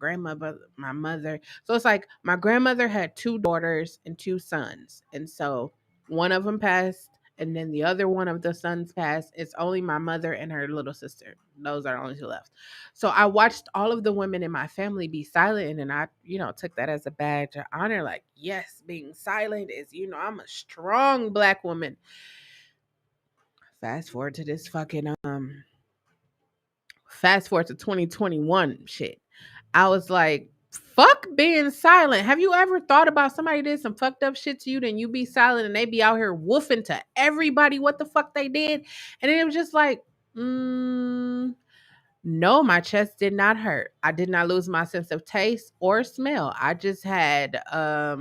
mother. So it's like my grandmother had two daughters and two sons. And so one of them passed, and then the other one of the sons passed. It's only my mother and her little sister. Those are the only two left. So I watched all of the women in my family be silent, and then I, took that as a badge of honor. Like, yes, being silent is, I'm a strong black woman. Fast forward to this fucking fast forward to 2021 shit. I was like, fuck being silent. Have you ever thought about somebody did some fucked up shit to you, then you be silent and they be out here woofing to everybody what the fuck they did? And then it was just like, no, my chest did not hurt. I did not lose my sense of taste or smell. I just had I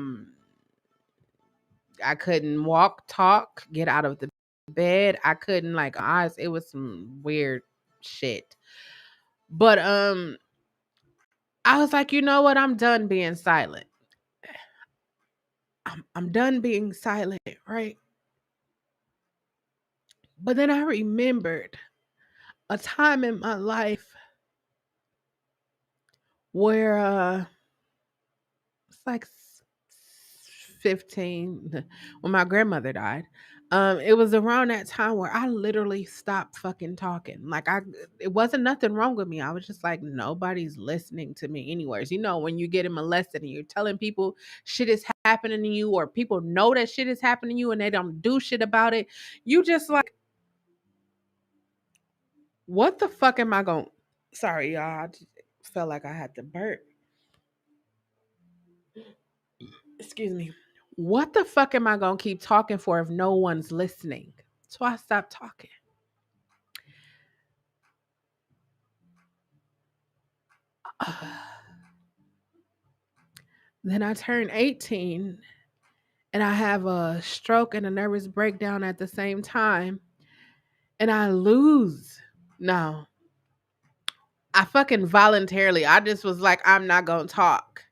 couldn't walk, talk, get out of the bed. I couldn't like eyes. It was some weird shit. But I was like, you know what? I'm done being silent. I'm done being silent, right? But then I remembered a time in my life where like 15 when my grandmother died. It was around that time where I literally stopped fucking talking. Like it wasn't nothing wrong with me. I was just like, nobody's listening to me anyways. You know, when you get molested and you're telling people shit is happening to you, or people know that shit is happening to you and they don't do shit about it, you just like, what the fuck am I going? Sorry, y'all. I just felt like I had to burp. Excuse me. What the fuck am I gonna keep talking for if no one's listening? So I stopped talking. Then I turned 18 and I have a stroke and a nervous breakdown at the same time. And I lose. No, I fucking voluntarily, I just was like, I'm not gonna talk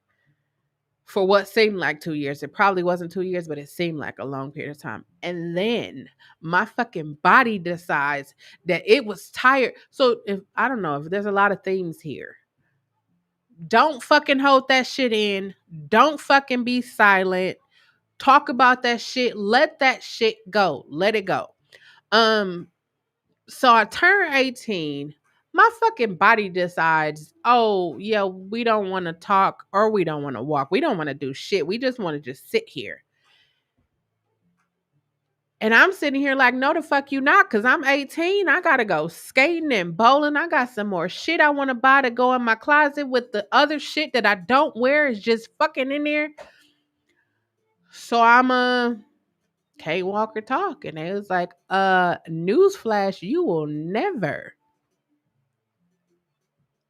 for what seemed like 2 years. It probably wasn't 2 years, but it seemed like a long period of time. And then my fucking body decides that it was tired. So if I don't know if there's a lot of themes here. Don't fucking hold that shit in. Don't fucking be silent. Talk about that shit. Let that shit go. Let it go. Um, so I turn 18. My fucking body decides, oh, yeah, we don't want to talk or we don't want to walk. We don't want to do shit. We just want to just sit here. And I'm sitting here like, no, the fuck you not, because I'm 18. I got to go skating and bowling. I got some more shit I want to buy to go in my closet with the other shit that I don't wear is just fucking in there. So I'm can't walk or talk. And it was like, newsflash, you will never,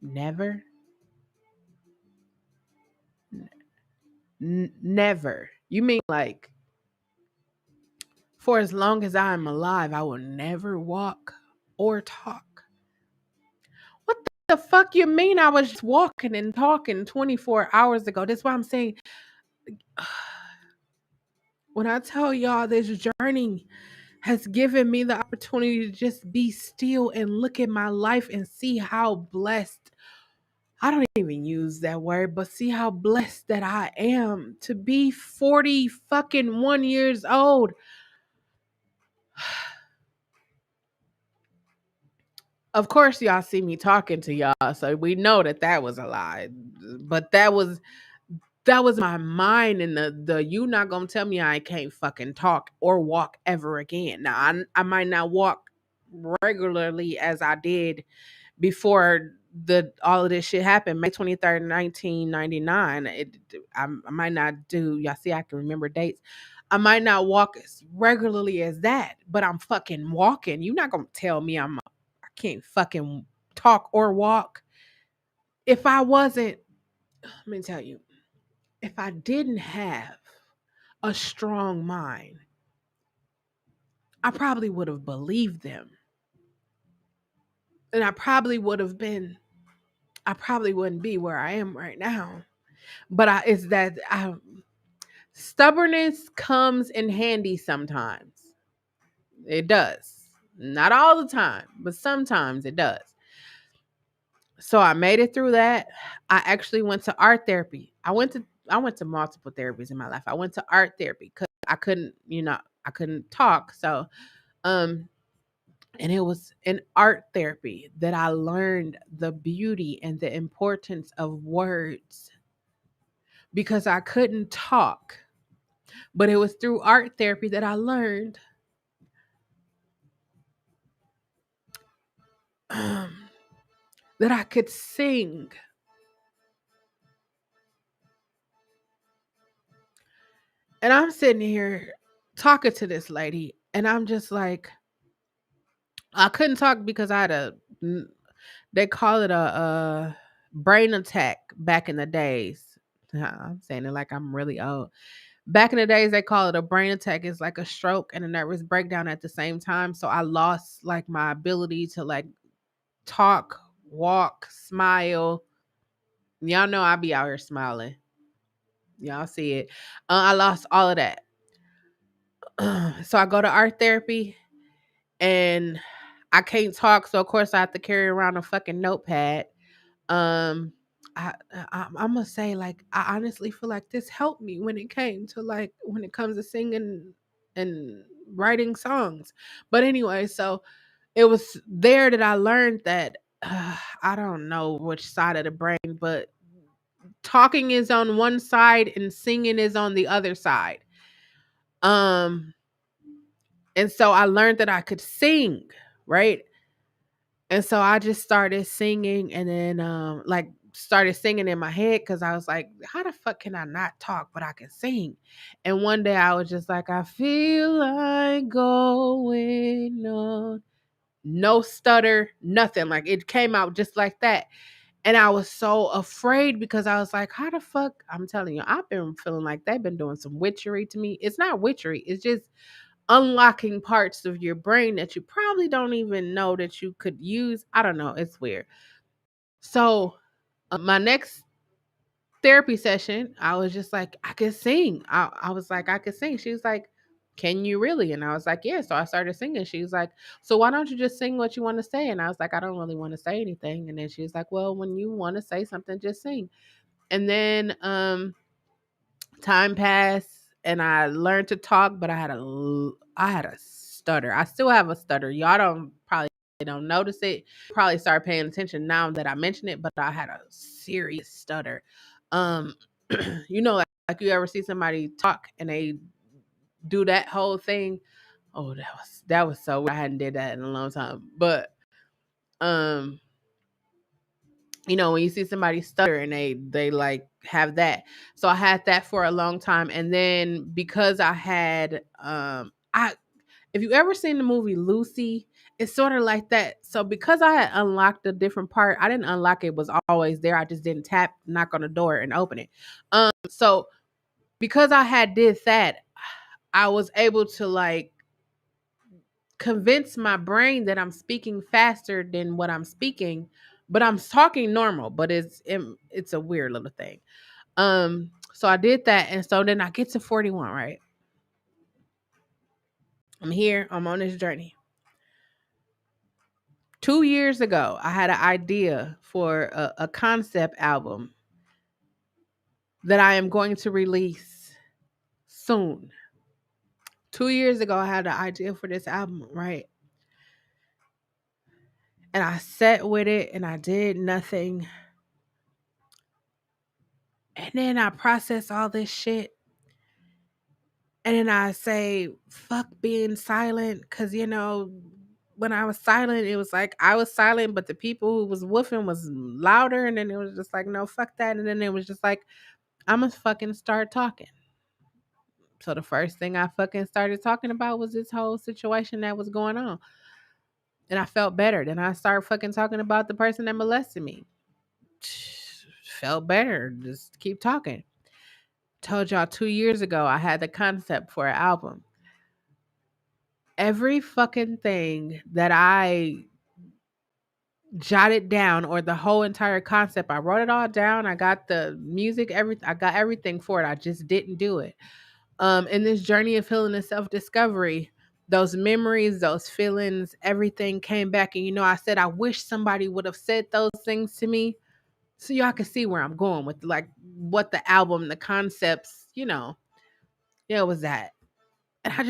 never, never. You mean like for as long as I'm alive, I will never walk or talk? What the fuck you mean I was just walking and talking 24 hours ago? That's why I'm saying when I tell y'all this journey has given me the opportunity to just be still and look at my life and see how blessed, I don't even use that word, but see how blessed that I am to be 40 fucking 1 years old. Of course, y'all see me talking to y'all, so we know that that was a lie. But that was my mind, and the you not gonna tell me I can't fucking talk or walk ever again. Now I might not walk regularly as I did before the all of this shit happened. May 23rd, 1999. I might not do. Y'all see, I can remember dates. I might not walk as regularly as that, but I'm fucking walking. You're not gonna tell me I can't fucking talk or walk. If I wasn't, let me tell you, if I didn't have a strong mind, I probably would have believed them. And I probably would have been, I probably wouldn't be where I am right now. But it's that stubbornness comes in handy sometimes. It does. Not all the time, but sometimes it does. So I made it through that. I actually went to art therapy. I went to multiple therapies in my life. I went to art therapy because I couldn't talk. So um and it was in art therapy that I learned the beauty and the importance of words because I couldn't talk. But it was through art therapy that I learned that I could sing. And I'm sitting here talking to this lady, and I'm just like, I couldn't talk because I had they call it a brain attack back in the days. I'm saying it like I'm really old. Back in the days, they call it a brain attack. It's like a stroke and a nervous breakdown at the same time. So I lost like my ability to like talk, walk, smile. Y'all know I be out here smiling. Y'all see it. I lost all of that. So I go to art therapy and I can't talk. So of course I have to carry around a fucking notepad. Um, I'm gonna say, like, I honestly feel like this helped me when it came to, like, when it comes to singing and writing songs. But anyway, so it was there that I learned that I don't know which side of the brain, but talking is on one side and singing is on the other side. Um, and so I learned that I could sing, right? And so I just started singing and then like started singing in my head because I was like, how the fuck can I not talk but I can sing? And one day I was just like, I feel like going on. No stutter, nothing. Like it came out just like that. And I was so afraid because I was like, how the fuck? I'm telling you, I've been feeling like they've been doing some witchery to me. It's not witchery, it's just unlocking parts of your brain that you probably don't even know that you could use. I don't know. It's weird. So, my next therapy session, I was just like, I could sing. I was like, I could sing. She was like, can you really? And I was like, yeah. So I started singing. She was like, so why don't you just sing what you want to say? And I was like, I don't really want to say anything. And then she was like, well, when you want to say something, just sing. And then time passed and I learned to talk, but I had a stutter. I still have a stutter. Y'all don't probably don't notice it. Probably start paying attention now that I mention it, but I had a serious stutter. Um, like you ever see somebody talk and they do that whole thing. Oh, that was so weird. I hadn't did that in a long time. But um when you see somebody stutter and they like have that. So I had that for a long time. And then because I had I if you ever seen the movie Lucy, it's sort of like that. So because I had unlocked a different part, I didn't unlock it, it was always there. I just didn't knock on the door and open it. So because I had did that, I was able to like convince my brain that I'm speaking faster than what I'm speaking, but I'm talking normal, but it's a weird little thing. So I did that, and so then I get to 41, right? I'm here, I'm on this journey. 2 years ago, I had an idea for a concept album that I am going to release soon. 2 years ago, I had an idea for this album, right? And I sat with it and I did nothing. And then I process all this shit. And then I say, fuck being silent. Cause when I was silent, it was like I was silent, but the people who was woofing was louder. And then it was just like, no, fuck that. And then it was just like, I'm gonna fucking start talking. So the first thing I fucking started talking about was this whole situation that was going on. And I felt better. Then I started fucking talking about the person that molested me. Felt better. Just keep talking. Told y'all 2 years ago I had the concept for an album. Every fucking thing that I jotted down or the whole entire concept, I wrote it all down. I got the music, I got everything for it. I just didn't do it. In this journey of healing and self-discovery, those memories, those feelings, everything came back. And I said I wish somebody would have said those things to me so y'all can see where I'm going with like what the album, the concepts, it was that. And I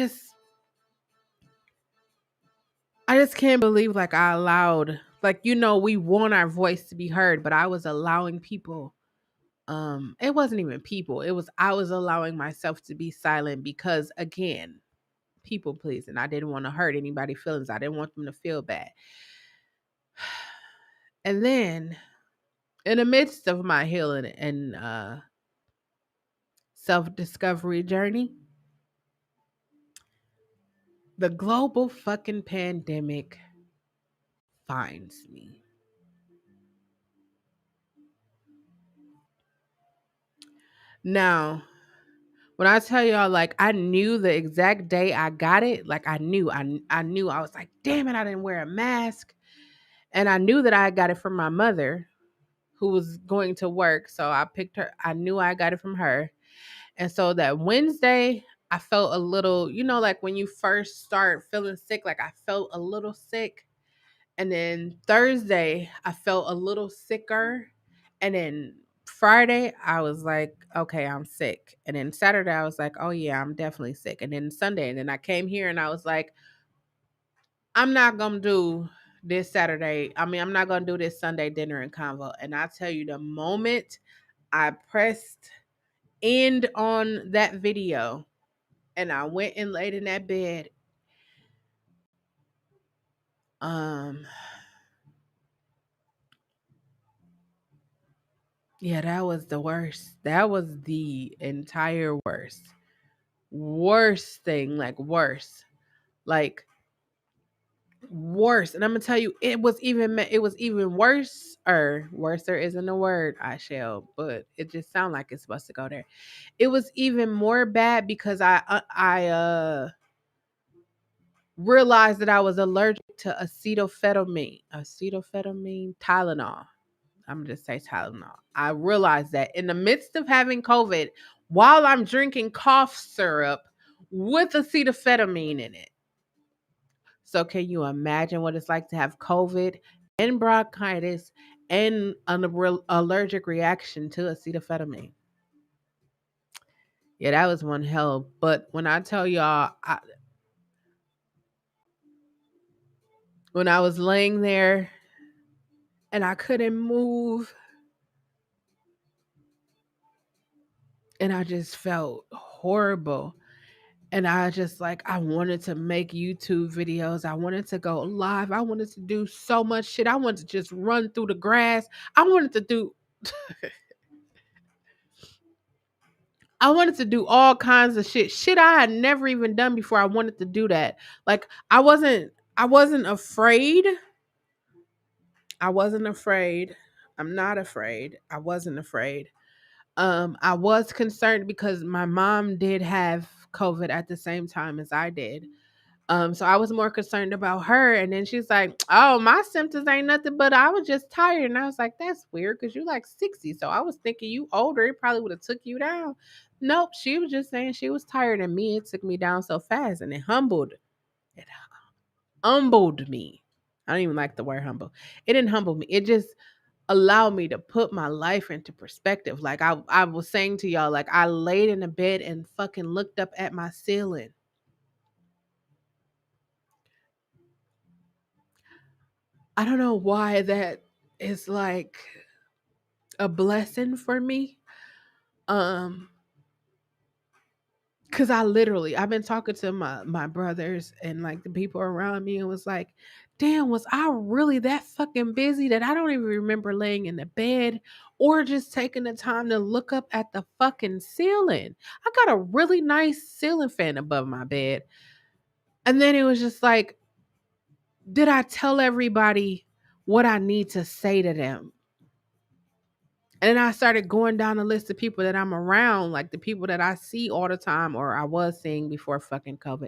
just can't believe like I allowed like we want our voice to be heard, but I was allowing people it wasn't even people. It was I was allowing myself to be silent because again, people pleasing. I didn't want to hurt anybody's feelings. I didn't want them to feel bad. And then in the midst of my healing and self-discovery journey, the global fucking pandemic finds me. Now, when I tell y'all, like, I knew the exact day I got it, like, I knew, I was like, damn it, I didn't wear a mask. And I knew that I got it from my mother who was going to work. So I picked her, I knew I got it from her. And so that Wednesday, I felt a little, like when you first start feeling sick, like I felt a little sick. And then Thursday, I felt a little sicker. And then Friday, I was like, okay, I'm sick. And then Saturday, I was like, oh yeah, I'm definitely sick. And then Sunday, and then I came here and I was like, I'm not gonna do this Saturday. I mean, I'm not gonna do this Sunday dinner and convo. And I tell you, the moment I pressed end on that video and I went and laid in that bed, um, yeah, that was the worst. That was the entire worst. Worst thing, like worse. Like worse. And I'm gonna tell you, it was even worse. Or worser isn't a word, I shall, but it just sounds like it's supposed to go there. It was even more bad because I realized that I was allergic to acetophetamine, Tylenol. I'm gonna just say Tylenol. I realized that in the midst of having COVID, while I'm drinking cough syrup with acetophetamine in it. So can you imagine what it's like to have COVID and bronchitis and an allergic reaction to acetophetamine? Yeah, that was one hell. But when I tell y'all, when I was laying there and I couldn't move and I just felt horrible. And I just like, I wanted to make YouTube videos. I wanted to go live. I wanted to do so much shit. I wanted to just run through the grass. I wanted to do I wanted to do all kinds of shit. Shit I had never even done before. I wanted to do that. Like I wasn't afraid. I wasn't afraid. I'm not afraid. I wasn't afraid. I was concerned because my mom did have COVID at the same time as I did. So I was more concerned about her. And then she's like, "Oh, my symptoms ain't nothing but I was just tired." And I was like, "That's weird because you like 60." So I was thinking you older, it probably would have took you down. Nope, she was just saying she was tired, and me, it took me down so fast, and it humbled me. I don't even like the word humble. It didn't humble me. It just allowed me to put my life into perspective. Like I was saying to y'all, like I laid in the bed and fucking looked up at my ceiling. I don't know why that is like a blessing for me. Um, cause I've been talking to my brothers and like the people around me and was like, damn, was I really that fucking busy that I don't even remember laying in the bed or just taking the time to look up at the fucking ceiling. I got a really nice ceiling fan above my bed. And then it was just like, did I tell everybody what I need to say to them? And then I started going down the list of people that I'm around, like the people that I see all the time, or I was seeing before fucking COVID,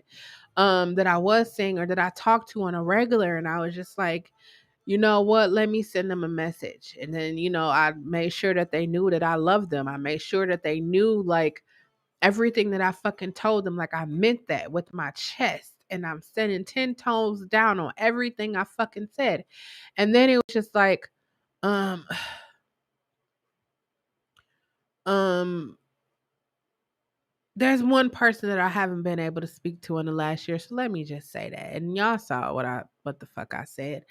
that I was seeing or that I talked to on a regular. And I was just like, you know what? Let me send them a message. And then, I made sure that they knew that I loved them. I made sure that they knew like everything that I fucking told them. Like I meant that with my chest. And I'm sending 10 tones down on everything I fucking said. And then it was just like, um, um, there's one person that I haven't been able to speak to in the last year, so let me just say that. And y'all saw what the fuck I said.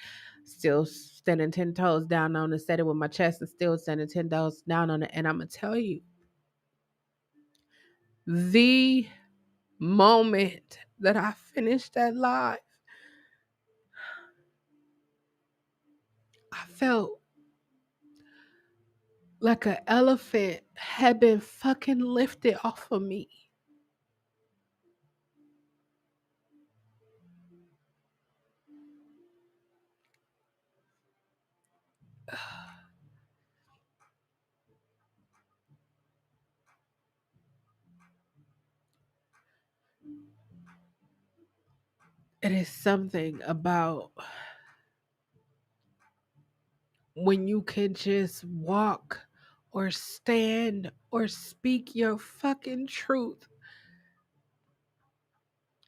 Still standing 10 toes down on it, said it with my chest and still standing 10 toes down on it. And I'm gonna tell you, the moment that I finished that live, I felt like an elephant had been fucking lifted off of me. It is something about when you can just walk or stand or speak your fucking truth.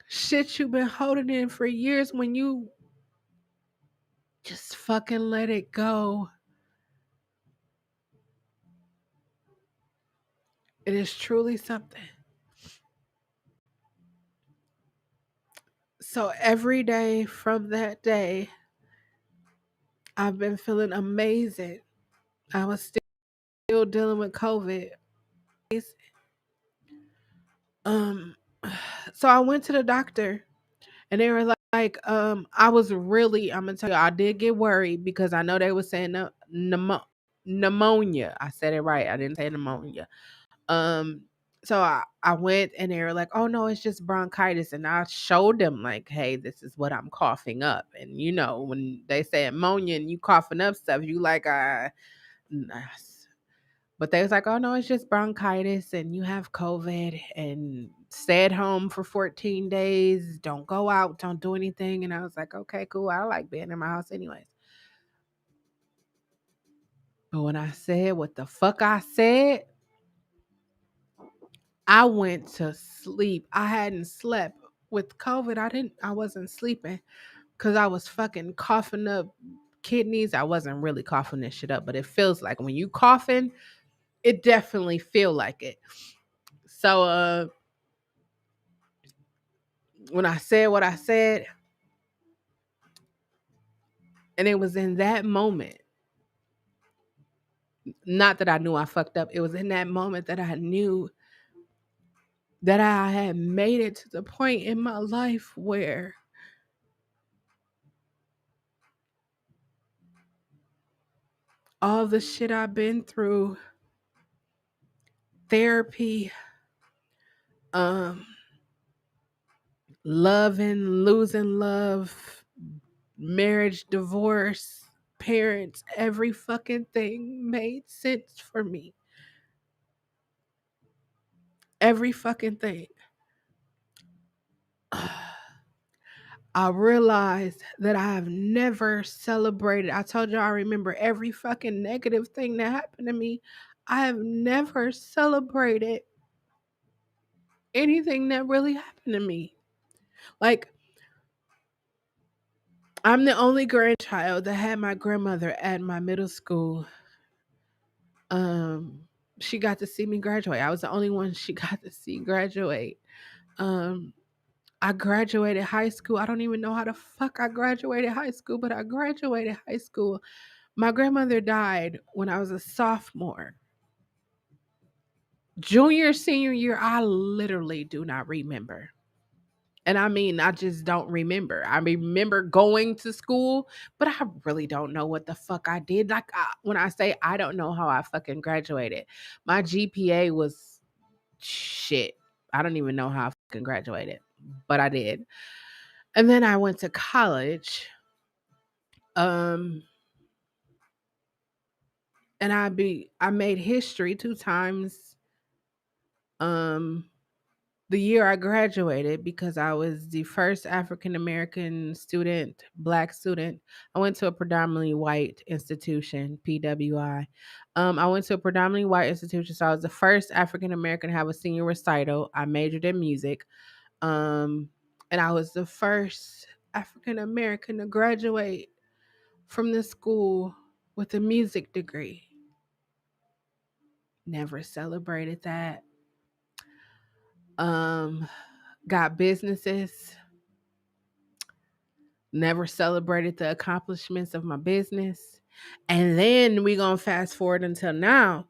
Shit you've been holding in for years, when you just fucking let it go. It is truly something. So every day from that day, I've been feeling amazing. I was still dealing with COVID. Um, so I went to the doctor and they were like, I was really, I'm gonna tell you, I did get worried because I know they were saying pneumonia. I said it right. I didn't say pneumonia. Um, so I went and they were like, oh no, it's just bronchitis. And I showed them like, hey, this is what I'm coughing up. And you know, when they say ammonia and you coughing up stuff, you like, nah. But they was like, oh no, it's just bronchitis and you have COVID and stay at home for 14 days. Don't go out, don't do anything. And I was like, okay, cool. I like being in my house anyways. But when I said what the fuck I said, I went to sleep. I hadn't slept with COVID. I wasn't sleeping because I was fucking coughing up kidneys. I wasn't really coughing this shit up, but it feels like when you coughing, it definitely feel like it. So when I said what I said, and it was in that moment, not that I knew I fucked up, it was in that moment that I knew that I had made it to the point in my life where all the shit I've been through, therapy, um, loving, losing love, marriage, divorce, parents, every fucking thing made sense for me. Every fucking thing. I realized that I have never celebrated. I told you I remember every fucking negative thing that happened to me. I have never celebrated anything that really happened to me. Like, I'm the only grandchild that had my grandmother at my middle school. Um, she got to see me graduate. I was the only one she got to see graduate. Um, I graduated high school. I don't even know how the fuck I graduated high school, but I graduated high school. My grandmother died when I was a sophomore. Junior, senior year, I literally do not remember. And I mean, I just don't remember. I remember going to school, but I really don't know what the fuck I did. Like, when I say I don't know how I fucking graduated, my GPA was shit. I don't even know how I fucking graduated, but I did. And then I went to college. Um, and I made history two times. Um, the year I graduated because I was the first African American student, black student. I went to a predominantly white institution, PWI. I went to a predominantly white institution, so I was the first African American to have a senior recital. I majored in music, um, and I was the first African American to graduate from the school with a music degree. Never celebrated that. Um, got businesses. Never celebrated the accomplishments of my business. And then we gonna fast forward until now,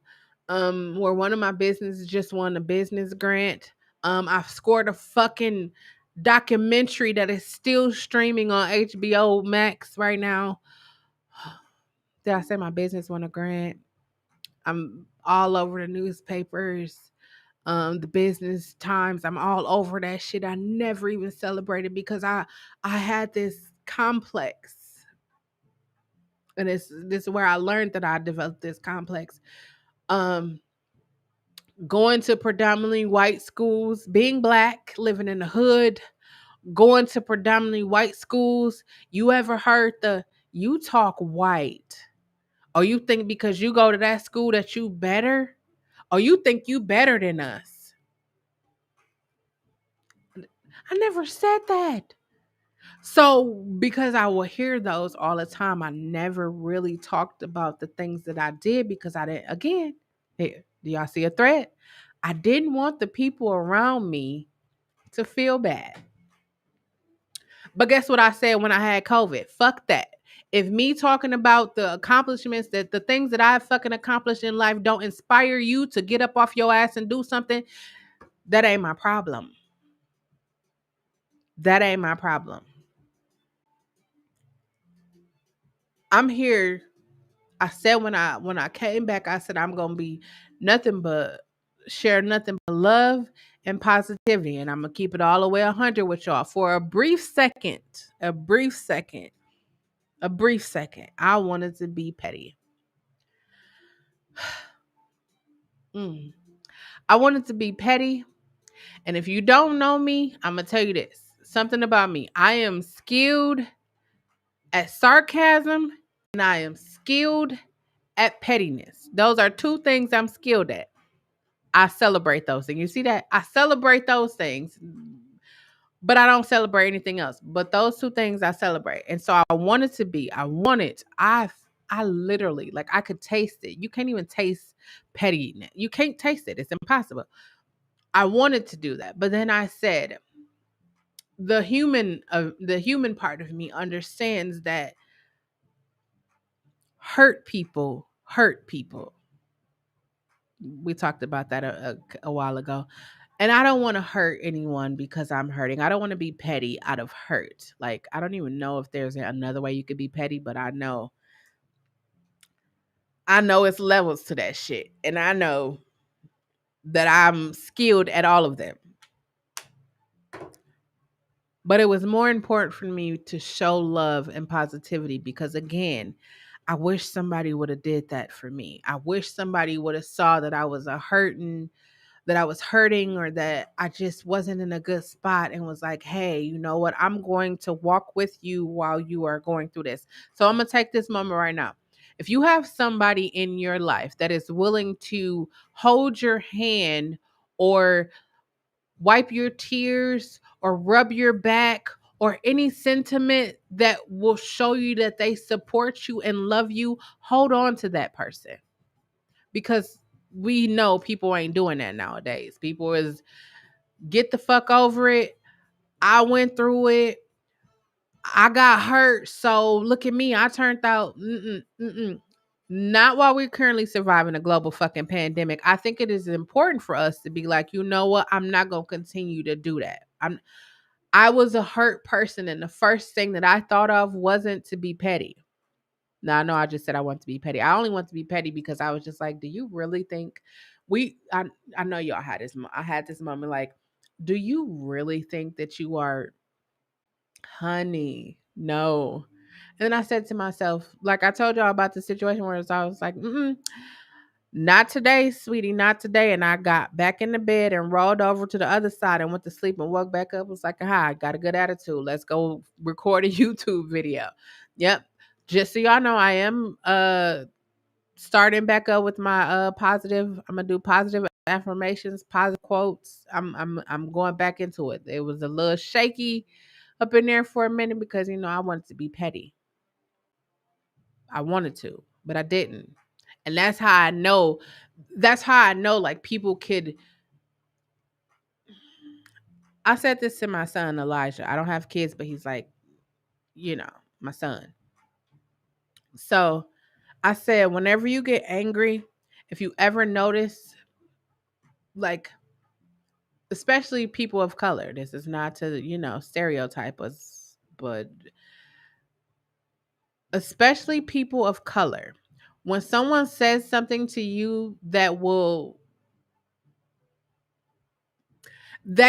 where one of my businesses just won a business grant. I've scored a fucking documentary that is still streaming on HBO Max right now. Did I say my business won a grant? I'm all over the newspapers, the business times. I'm all over that shit. I never even celebrated because I had this complex. And this is where I learned that I developed this complex. Um, going to predominantly white schools, being black, living in the hood, going to predominantly white schools. You ever heard the you talk white? Or you think because you go to that school that you better? Or you think you better than us? I never said that. So because I will hear those all the time, I never really talked about the things that I did because I didn't again, here, do y'all see a thread? I didn't want the people around me to feel bad. But guess what I said when I had COVID? Fuck that. If me talking about the accomplishments, that the things that I fucking accomplished in life don't inspire you to get up off your ass and do something, that ain't my problem. That ain't my problem. I'm here. I said when I came back, I said I'm gonna be nothing but share nothing but love and positivity. And I'm gonna keep it all the way 100 with y'all. For a brief second, a brief second, a brief second, I wanted to be petty. Mm. I wanted to be petty. And if you don't know me, I'm gonna tell you this. Something about me. I am skilled at sarcasm and I am skilled at pettiness. Those are two things I'm skilled at. I celebrate those things. You see that? I celebrate those things, but I don't celebrate anything else. But those two things I celebrate. And so I literally, like, I could taste it. You can't even taste pettiness. You can't taste it. It's impossible. I wanted to do that. But then I said, the human part of me understands that hurt people. We talked about that a while ago. And I don't want to hurt anyone because I'm hurting. I don't want to be petty out of hurt. Like, I don't even know if there's another way you could be petty, but I know it's levels to that shit. And I know that I'm skilled at all of them. But it was more important for me to show love and positivity because, again, I wish somebody would have did that for me. I wish somebody would have saw that I was hurting, or that I just wasn't in a good spot and was like, hey, you know what? I'm going to walk with you while you are going through this. So I'm going to take this moment right now. If you have somebody in your life that is willing to hold your hand or wipe your tears or rub your back or any sentiment that will show you that they support you and love you, hold on to that person. Because we know people ain't doing that nowadays. People is get the fuck over it. I went through it. I got hurt. So look at me. I turned out. Not while we're currently surviving a global fucking pandemic. I think it is important for us to be like, you know what? I'm not going to continue to do that. I was a hurt person, and the first thing that I thought of wasn't to be petty. Now, I know I just said I want to be petty. I only want to be petty because I was just like, do you really think we I know y'all had this I had this moment like, do you really think that you are honey? No. And then I said to myself, like I told y'all about the situation where I was like, not today, sweetie, not today. And I got back in the bed and rolled over to the other side and went to sleep and woke back up. Was like, hi, I got a good attitude. Let's go record a YouTube video. Yep. Just so y'all know, I am starting back up with my positive. I'm gonna do positive affirmations, positive quotes. I'm going back into it. It was a little shaky up in there for a minute because I wanted to be petty. I wanted to, but I didn't. And that's how I know. That's how I know like people could. I said this to my son Elijah. I don't have kids, but he's like, my son. So I said, whenever you get angry, if you ever notice, like, especially people of color, this is not to, stereotype us, but especially people of color, when someone says something to you that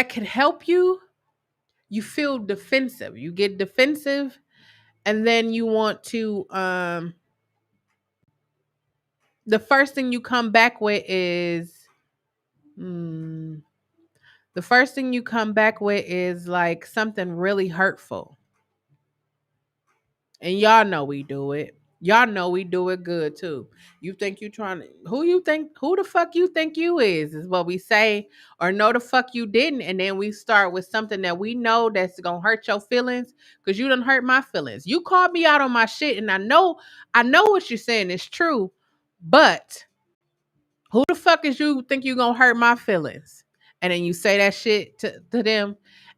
could help you, you feel defensive. You get defensive, and then you want to the first thing you come back with is mm, the first thing you come back with is like something really hurtful. And y'all know we do it. Y'all know we do it good too. You think you trying to who the fuck you think you is what we say, or no the fuck you didn't, and then we start with something that we know that's gonna hurt your feelings because you done hurt my feelings. You called me out on my shit, and I know what you're saying is true, but Who the fuck is you think you gonna hurt my feelings? And then you say that shit to them.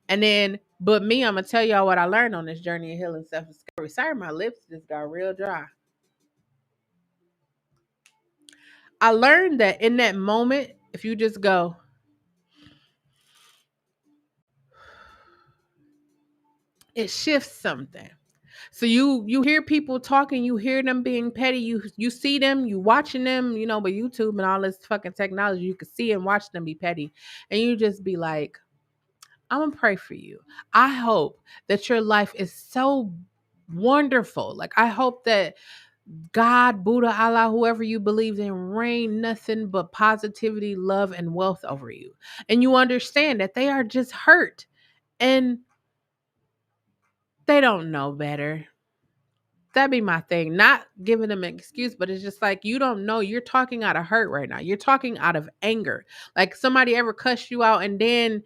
And then, but me, I'm gonna tell y'all what I learned on this journey of healing self-discovery. Sorry, my lips just got real dry. I learned that in that moment, if you just go, it shifts something. So you hear people talking, you hear them being petty, you see them, you watching them, with YouTube and all this fucking technology, you can see and watch them be petty. And you just be like, I'm gonna pray for you. I hope that your life is so wonderful. Like I hope that God, Buddha, Allah, whoever you believe in, rain nothing but positivity, love, and wealth over you. And you understand that they are just hurt and they don't know better. That'd be my thing. Not giving them an excuse, but it's just like you don't know. You're talking out of hurt right now. You're talking out of anger. Like somebody ever cussed you out and then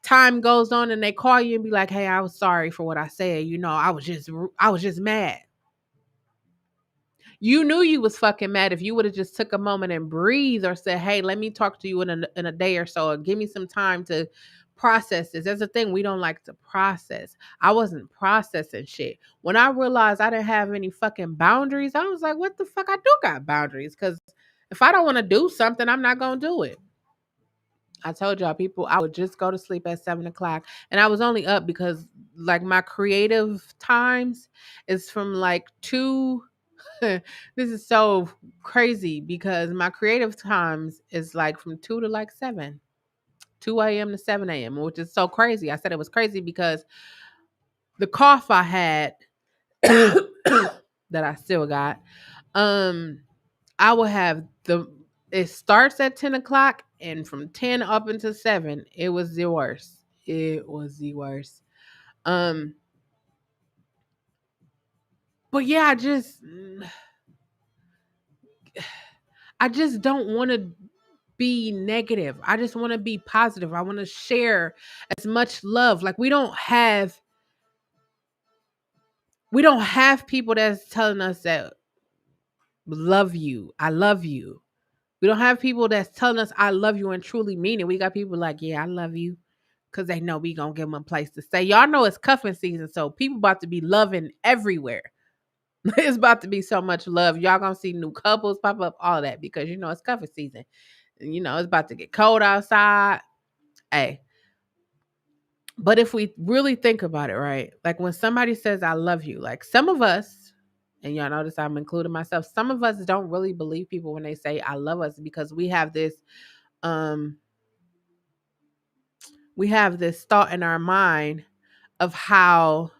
time goes on and they call you and be like, "Hey, I was sorry for what I said. I was just mad." You knew you was fucking mad if you would have just took a moment and breathe or said, "Hey, let me talk to you in a day or so, or give me some time to process this." That's the thing, we don't like to process. I wasn't processing shit. When I realized I didn't have any fucking boundaries, I was like, "What the fuck? I do got boundaries because if I don't want to do something, I'm not gonna do it." I told y'all people I would just go to sleep at 7 o'clock. And I was only up because like my creative times is from like two. This is so crazy because my creative times is like from 2 to like 7. 2 a.m. to 7 a.m., which is so crazy. I said it was crazy because the cough I had that I still got, um, I will have it starts at 10 o'clock and from 10 up until 7, it was the worst. It was the worst. Um, but yeah, I just don't want to be negative. I just want to be positive. I want to share as much love. Like we don't have people that's telling us that love you. I love you. We don't have people that's telling us I love you and truly mean it. We got people like, yeah, I love you because they know we gonna give them a place to stay. Y'all know it's cuffing season, so people about to be loving everywhere. It's about to be so much love. Y'all gonna see new couples pop up, all that because it's cuffing season. It's about to get cold outside. Hey, but if we really think about it, right? Like when somebody says I love you, like some of us, and y'all notice I'm including myself, some of us don't really believe people when they say I love us because um we have this thought in our mind of how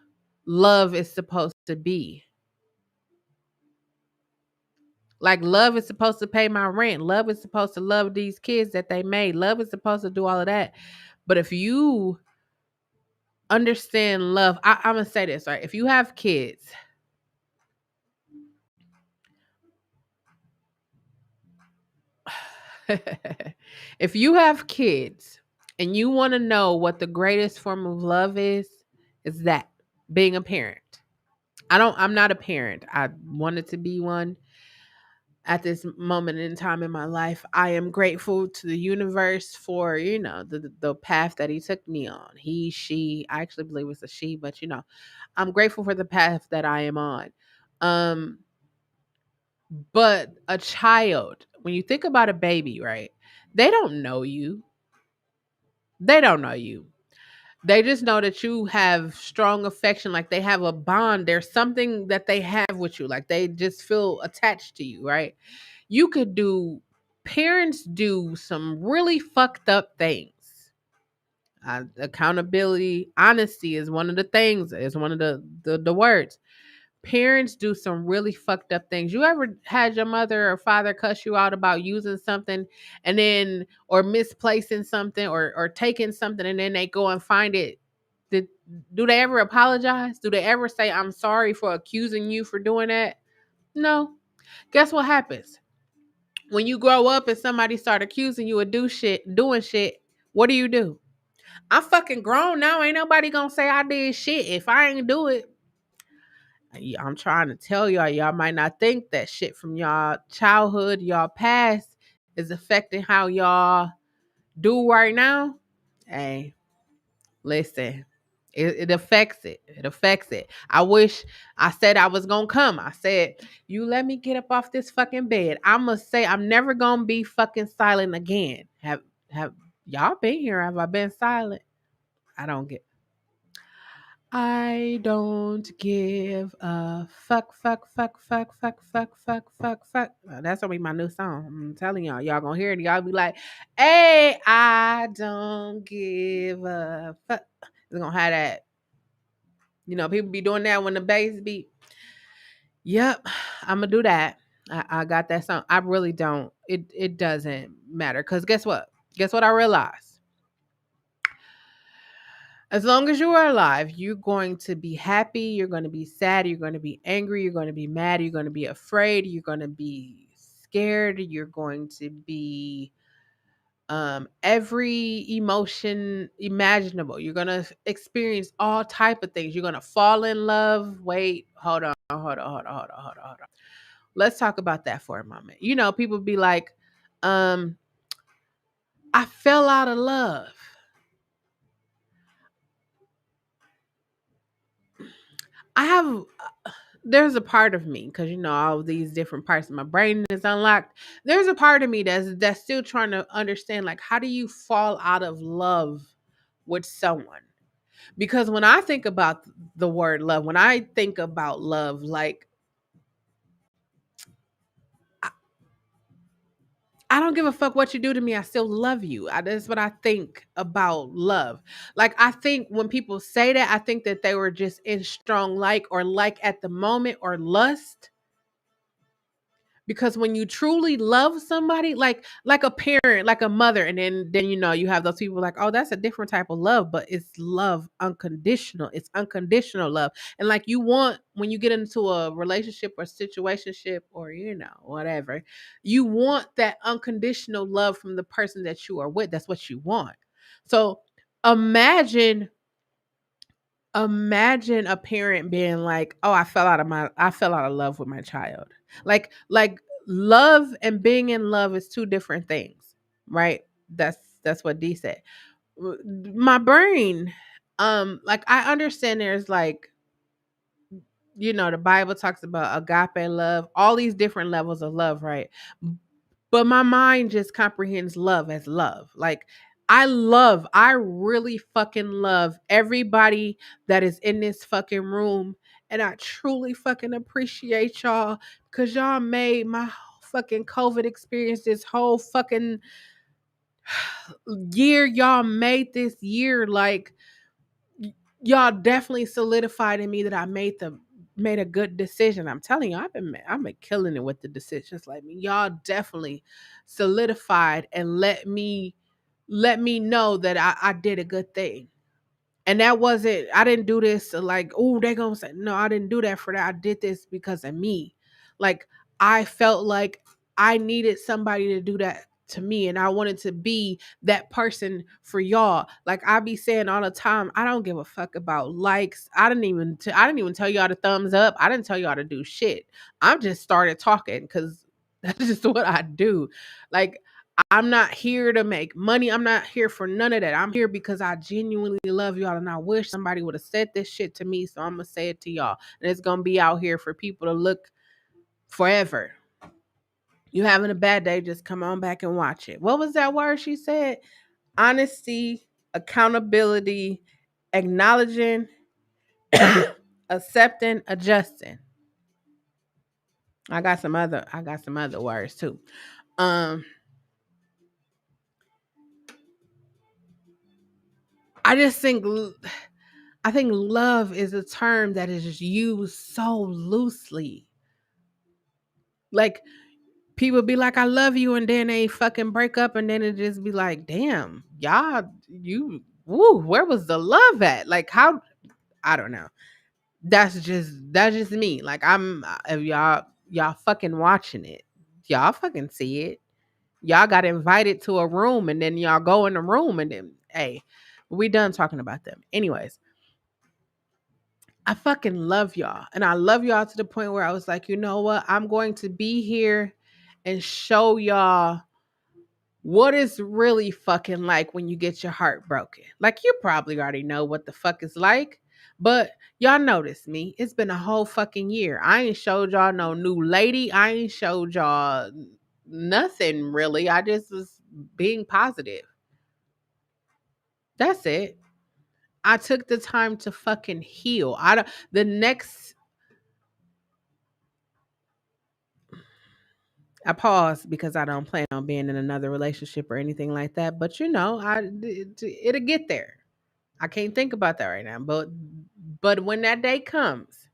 love is supposed to be. Like love is supposed to pay my rent. Love is supposed to love these kids that they made. Love is supposed to do all of that. But if you understand love, I'm gonna say this, right? If you have kids, if you have kids and you want to know what the greatest form of love is that being a parent. I'm not a parent. I wanted to be one at this moment in time in my life. I am grateful to the universe for, the path that he took me on. He, she, I actually believe it's a she, but I'm grateful for the path that I am on. Um, but a child, when you think about a baby, right? They don't know you. They don't know you. They just know that you have strong affection, like they have a bond. There's something that they have with you, like they just feel attached to you, right? You could do Parents do some really fucked up things. Accountability, honesty is one of the things, is one of the words. Parents do some really fucked up things. You ever had your mother or father cuss you out about using something and then or misplacing something or taking something and then they go and find it? Did, do they ever apologize? Do they ever say, "I'm sorry for accusing you for doing that"? No. Guess what happens? When you grow up and somebody start accusing you of doing shit, what do? I'm fucking grown now. Ain't nobody gonna say I did shit if I ain't do it. I'm trying to tell y'all might not think that shit from y'all childhood, y'all past is affecting how y'all do right now, hey, listen, it affects it. It affects it. I wish I said I was gonna come. I said, you let me get up off this fucking bed. I'ma say I'm never gonna be fucking silent again. Have y'all been here? Have I been silent? I don't get I don't give a fuck, fuck, fuck, fuck, fuck, fuck, fuck, fuck, fuck. That's gonna be my new song. I'm telling y'all, y'all gonna hear it. Y'all be like, "Hey, I don't give a fuck." It's gonna have that. People be doing that when the bass beat. Yep, I'm gonna do that. I got that song. I really don't. It doesn't matter. Cause guess what? Guess what I realized? As long as you are alive, you're going to be happy, you're going to be sad, you're going to be angry, you're going to be mad, you're going to be afraid, you're going to be scared, you're going to be every emotion imaginable. You're going to experience all type of things. You're going to fall in love. Wait, hold on. Let's talk about that for a moment. People be like, I fell out of love. I have there's a part of me, because all of these different parts of my brain is unlocked. There's a part of me that's still trying to understand, like, how do you fall out of love with someone? Because when I think about the word love, when I think about love, like, I, I don't give a fuck what you do to me, I still love you. That's what I think about love. Like, I think when people say that, I think that they were just in strong like at the moment, or lust. Because when you truly love somebody, like a parent, like a mother, and then you have those people like, oh, that's a different type of love, but it's love unconditional. It's unconditional love. And like, you want, when you get into a relationship or situationship, or whatever, you want that unconditional love from the person that you are with. That's what you want. So imagine imagine a parent being like, "Oh, I fell out of love with my child." Like love and being in love is two different things, right? That's what D said. My brain, like, I understand there's, like, the Bible talks about agape love, all these different levels of love, right? But my mind just comprehends love as love. Like, I really fucking love everybody that is in this fucking room. And I truly fucking appreciate y'all, because y'all made my whole fucking COVID experience, this whole fucking year. Y'all made this year, like, y'all definitely solidified in me that I made a good decision. I'm telling you, I've been killing it with the decisions. Like, y'all definitely solidified and let me know that I did a good thing. And that wasn't, I didn't do this to, like, oh, they gonna say, no, I didn't do that for that. I did this because of me. Like, I felt like I needed somebody to do that to me, and I wanted to be that person for y'all. Like, I be saying all the time, I don't give a fuck about likes. I didn't even tell y'all to thumbs up. I didn't tell y'all to do shit. I just started talking because that's just what I do. Like, I'm not here to make money. I'm not here for none of that. I'm here because I genuinely love y'all, and I wish somebody would have said this shit to me. So I'm gonna say it to y'all. And it's gonna be out here for people to look forever. You having a bad day, just come on back and watch it. What was that word she said? Honesty, accountability, acknowledging, accepting, adjusting. I got some other words too. Um, I just think I think love is a term that is just used so loosely. Like, people be like, I love you, and then they fucking break up, and then it just be like, damn, y'all, where was the love at? Like, how, I don't know. That's just me. Like, if y'all fucking watching it, y'all fucking see it. Y'all got invited to a room, and then y'all go in the room, and then, hey, we done talking about them. Anyways, I fucking love y'all. And I love y'all to the point where I was like, you know what? I'm going to be here and show y'all what is really fucking like when you get your heart broken. Like, you probably already know what the fuck it's like, but y'all notice me. It's been a whole fucking year. I ain't showed y'all no new lady. I ain't showed y'all nothing really. I just was being positive. That's it. I took the time to fucking heal. I don't the next I paused because I don't plan on being in another relationship or anything like that. But it'll get there. I can't think about that right now. But when that day comes,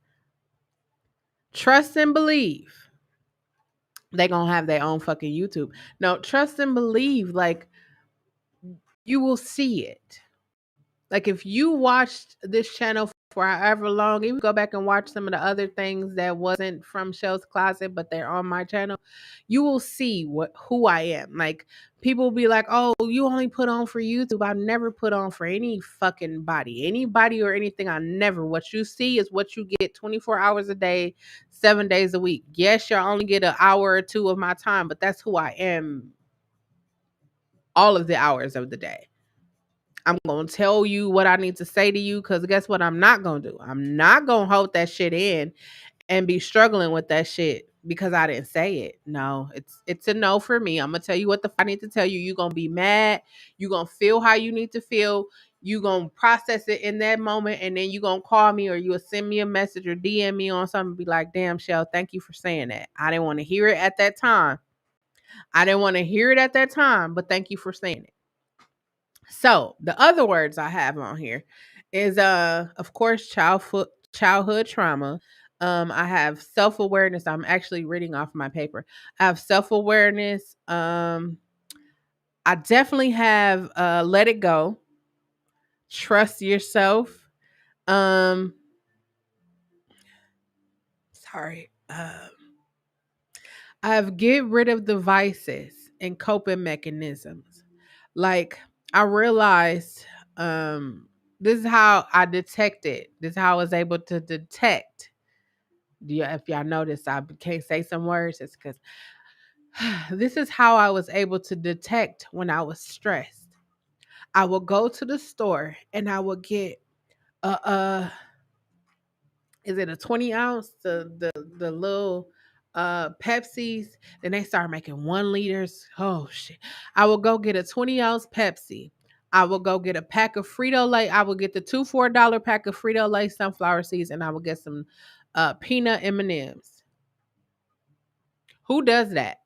trust and believe they gonna have their own fucking YouTube. No, trust and believe, like, you will see it. Like, if you watched this channel for however long, even go back and watch some of the other things that wasn't from Shelle's Closet, but they're on my channel, you will see who I am. Like, people will be like, "Oh, you only put on for YouTube." I never put on for any fucking body, anybody or anything. I never. What you see is what you get 24 hours a day, 7 days a week. Yes, you'll only get an hour or two of my time, but that's who I am all of the hours of the day. I'm gonna tell you what I need to say to you, because guess what? I'm not gonna do. I'm not gonna hold that shit in and be struggling with that shit because I didn't say it. No, it's a no for me. I'm gonna tell you what the I need to tell you. You're gonna be mad. You're gonna feel how you need to feel. You gonna process it in that moment, and then you gonna call me, or you'll send me a message or DM me on something. Be like, damn, Shell, thank you for saying that. I didn't want to hear it at that time. I didn't want to hear it at that time, but thank you for saying it. So the other words I have on here is of course childhood trauma. I have self-awareness. I'm actually reading off my paper. I have self-awareness. I definitely have let it go. Trust yourself. Um sorry. I have get rid of devices and coping mechanisms. Like, I realized this is how I detected. This is how I was able to detect. If y'all notice, I can't say some words. It's because this is how I was able to detect when I was stressed. I would go to the store and I would get a is it a 20 ounce, the little Pepsis. Then they start making 1 liters. Oh shit. I will go get a 20-ounce Pepsi. I will go get a pack of Frito Lay. I will get the two $4 pack of Frito Lay sunflower seeds, and I will get some peanut M&Ms. Who does that?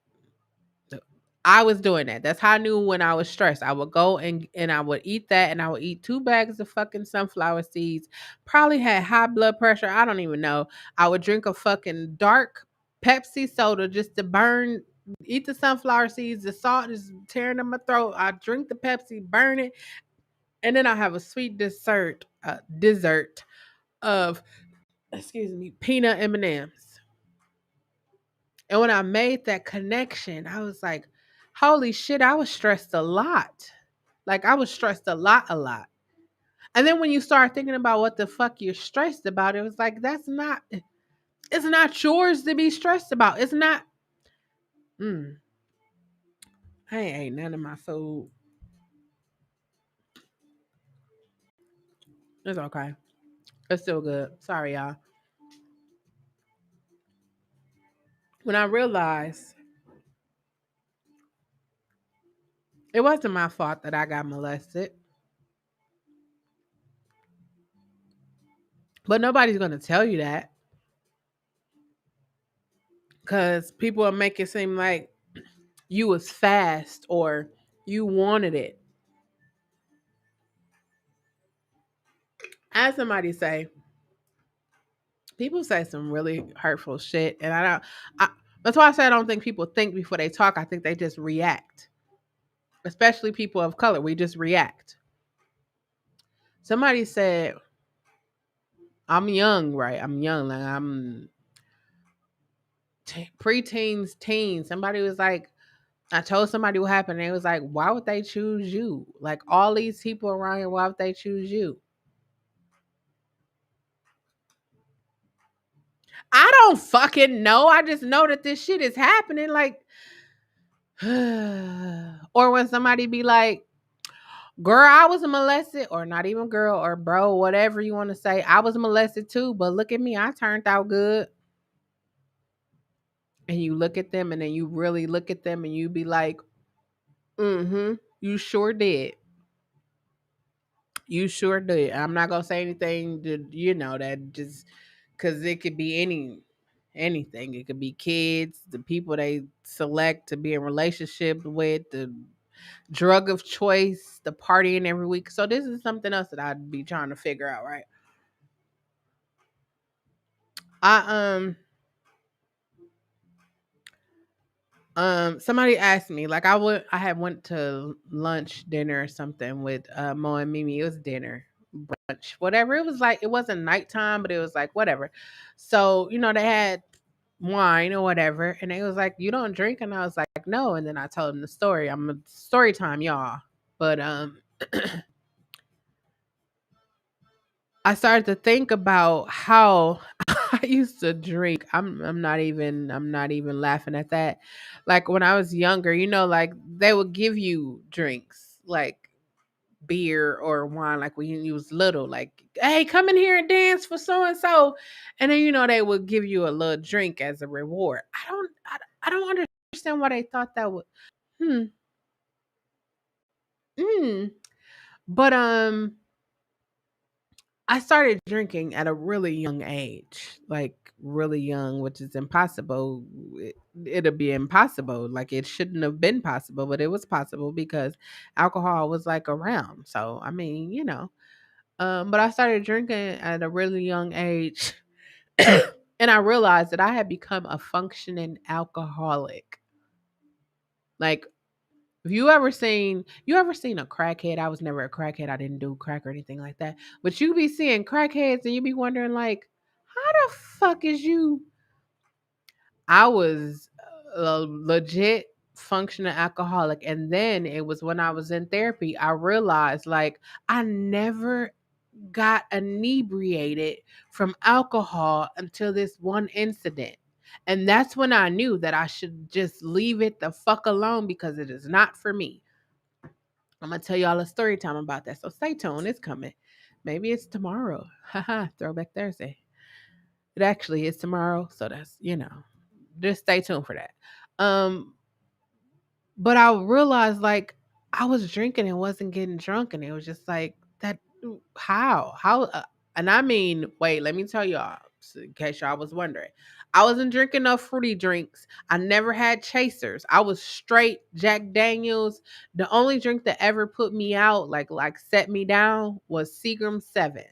I was doing that. That's how I knew when I was stressed. I would go and I would eat that, and I would eat 2 bags of fucking sunflower seeds. Probably had high blood pressure. I don't even know. I would drink a fucking dark Pepsi soda just to burn, eat the sunflower seeds. The salt is tearing in my throat. I drink the Pepsi, burn it, and then I have a sweet dessert of, excuse me, peanut M&Ms. And when I made that connection, I was like, holy shit, I was stressed a lot. Like, I was stressed a lot, a lot. And then when you start thinking about what the fuck you're stressed about, it was like, it's not yours to be stressed about. It's not, mm, I ain't ate none of my food. It's okay. It's still good. Sorry, y'all. When I realized it wasn't my fault that I got molested, but nobody's going to tell you that, because people will make it seem like you was fast or you wanted it. I had somebody say, people say some really hurtful shit, and I that's why I say I don't think people think before they talk. I think they just react. Especially people of color, we just react. Somebody said, I'm young, right? I'm young, like I'm preteens, teens. Somebody was like, I told somebody what happened. And they was like, why would they choose you? Like, all these people around here, why would they choose you? I don't fucking know. I just know that this shit is happening. Like, Or when somebody be like, girl, I was molested, or not even girl, or bro, whatever you want to say. I was molested too, but look at me. I turned out good. And you look at them and then you really look at them and you be like, mm-hmm, you sure did. You sure did. I'm not gonna say anything to that just because it could be anything. It could be kids, the people they select to be in relationship with, the drug of choice, the partying every week. So this is something else that I'd be trying to figure out, right? I somebody asked me, like I had went to lunch, dinner or something with Mo and Mimi. It was dinner, brunch, whatever. It was like it wasn't nighttime, but it was like whatever. So, they had wine or whatever, and they was like, "You don't drink?" And I was like, "No." And then I told them the story. I'm a story time, y'all. But I started to think about how I used to drink. I'm not even laughing at that. Like when I was younger, like they would give you drinks, like beer or wine, like when you was little, like, hey, come in here and dance for so and so. And then they would give you a little drink as a reward. I don't understand why they thought that would hmm. Mm. But I started drinking at a really young age, like really young, which is impossible. It'll be impossible. Like it shouldn't have been possible, but it was possible because alcohol was like around. So I mean, but I started drinking at a really young age, and I realized that I had become a functioning alcoholic. Like, if you ever seen a crackhead? I was never a crackhead. I didn't do crack or anything like that. But you be seeing crackheads and you be wondering like, how the fuck is you? I was a legit functional alcoholic, and then it was when I was in therapy I realized like I never got inebriated from alcohol until this one incident. And that's when I knew that I should just leave it the fuck alone because it is not for me. I'm gonna tell y'all a story time about that. So stay tuned. It's coming. Maybe it's tomorrow. Haha, throwback Thursday. It actually is tomorrow. So that's, just stay tuned for that. Um, but I realized like I was drinking and wasn't getting drunk, and it was just like that. How? And I mean, wait, let me tell y'all, so in case y'all was wondering. I wasn't drinking no fruity drinks. I never had chasers. I was straight Jack Daniels. The only drink that ever put me out, like set me down, was Seagram 7.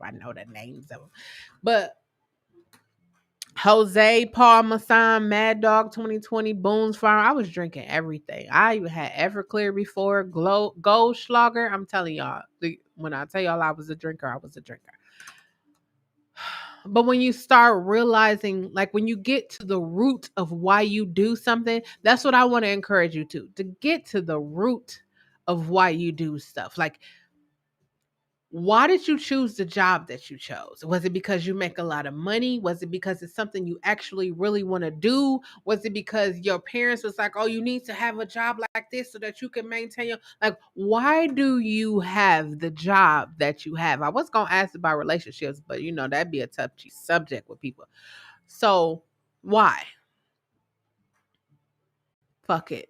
I know the names of them. But Jose, Parmesan, Mad Dog 2020, Boone's Farm. I was drinking everything. I even had Everclear before, Goldschlager. I'm telling y'all, when I tell y'all I was a drinker, I was a drinker. But when you start realizing, like when you get to the root of why you do something, that's what I want to encourage you to get to the root of why you do stuff. Like, why did you choose the job that you chose? Was it because you make a lot of money? Was it because it's something you actually really want to do? Was it because your parents was like, "Oh, you need to have a job like this so that you can maintain your like why do you have the job that you have?" I was going to ask about relationships, but that'd be a touchy subject with people. So, why? Fuck it.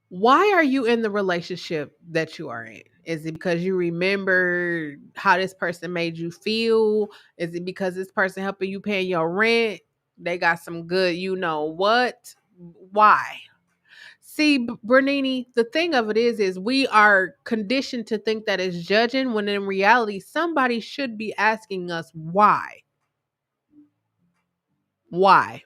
Why are you in the relationship that you are in? Is it because you remember how this person made you feel? Is it because this person helping you pay your rent? They got some good, what? Why? See, Bernini, the thing of it is we are conditioned to think that it's judging when in reality somebody should be asking us why. Why?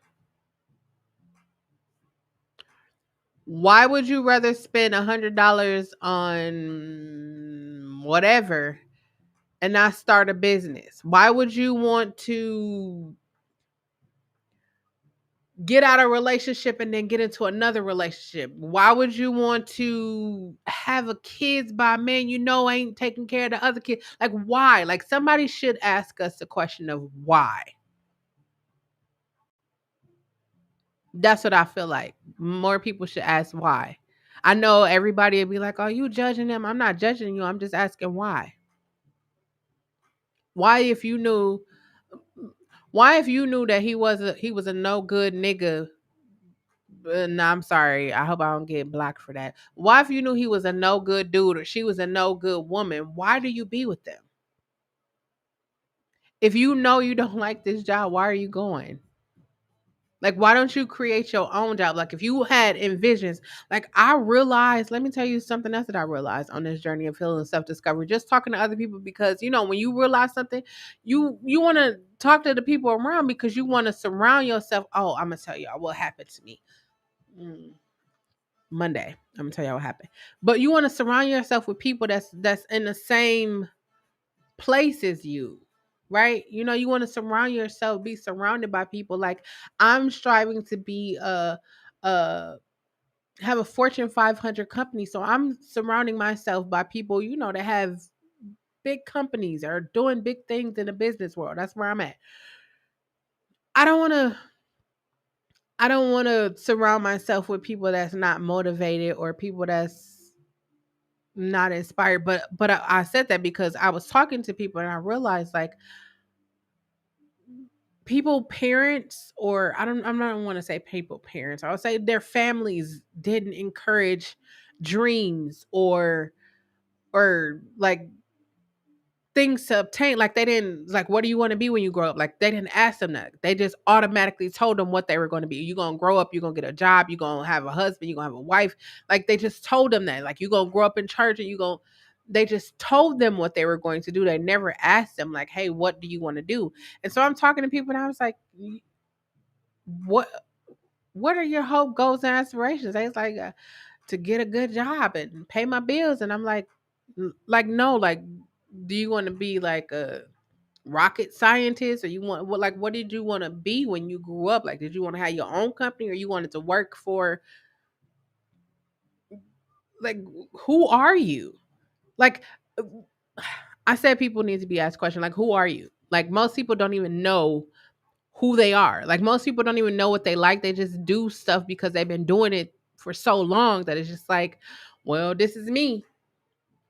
Why would you rather spend $100 on whatever and not start a business? Why would you want to get out of a relationship and then get into another relationship? Why would you want to have a kids by a man ain't taking care of the other kid? Like why? Like somebody should ask us the question of why. That's what I feel like. More people should ask why. I know everybody would be like, "Oh, you judging them?" I'm not judging you. I'm just asking why. Why, if you knew, why if you knew that he was a no good nigga. No, I'm sorry. I hope I don't get blocked for that. Why, if you knew he was a no good dude or she was a no good woman, why do you be with them? If you know you don't like this job, why are you going? Like, why don't you create your own job? Like, if you had envisions, like I realized, let me tell you something else that I realized on this journey of healing and self discovery, just talking to other people, because when you realize something, you want to talk to the people around because you want to surround yourself. Oh, I'm gonna tell y'all what happened to me. Mm, Monday. I'm gonna tell y'all what happened. But you want to surround yourself with people that's in the same place as you, right? You want to surround yourself, be surrounded by people. Like, I'm striving to be a have a Fortune 500 company, so I'm surrounding myself by people that have big companies or doing big things in the business world. That's where I'm at. I don't want to. I don't want to surround myself with people that's not motivated or people that's not inspired. But I said that because I was talking to people and I realized, like, people parents, or I'm not want to say people parents, I would say their families didn't encourage dreams or like things to obtain. Like, they didn't, like, what do you want to be when you grow up? Like, they didn't ask them that. They just automatically told them what they were going to be. You're going to grow up, you're going to get a job, you're going to have a husband, you're going to have a wife. Like, they just told them that. Like, you're going to grow up in church and they just told them what they were going to do. They never asked them, like, hey, what do you want to do? And so I'm talking to people and I was like, what what are your hope, goals, and aspirations? They was like, to get a good job and pay my bills. And I'm like, like, no, like, do you want to be like a rocket scientist, or you want what did you want to be when you grew up? Like, did you want to have your own company, or you wanted to work for, like, who are you? Like, I said people need to be asked questions like, who are you? Like, most people don't even know who they are. Like, most people don't even know what they like. They just do stuff because they've been doing it for so long that it's just like, well, this is me.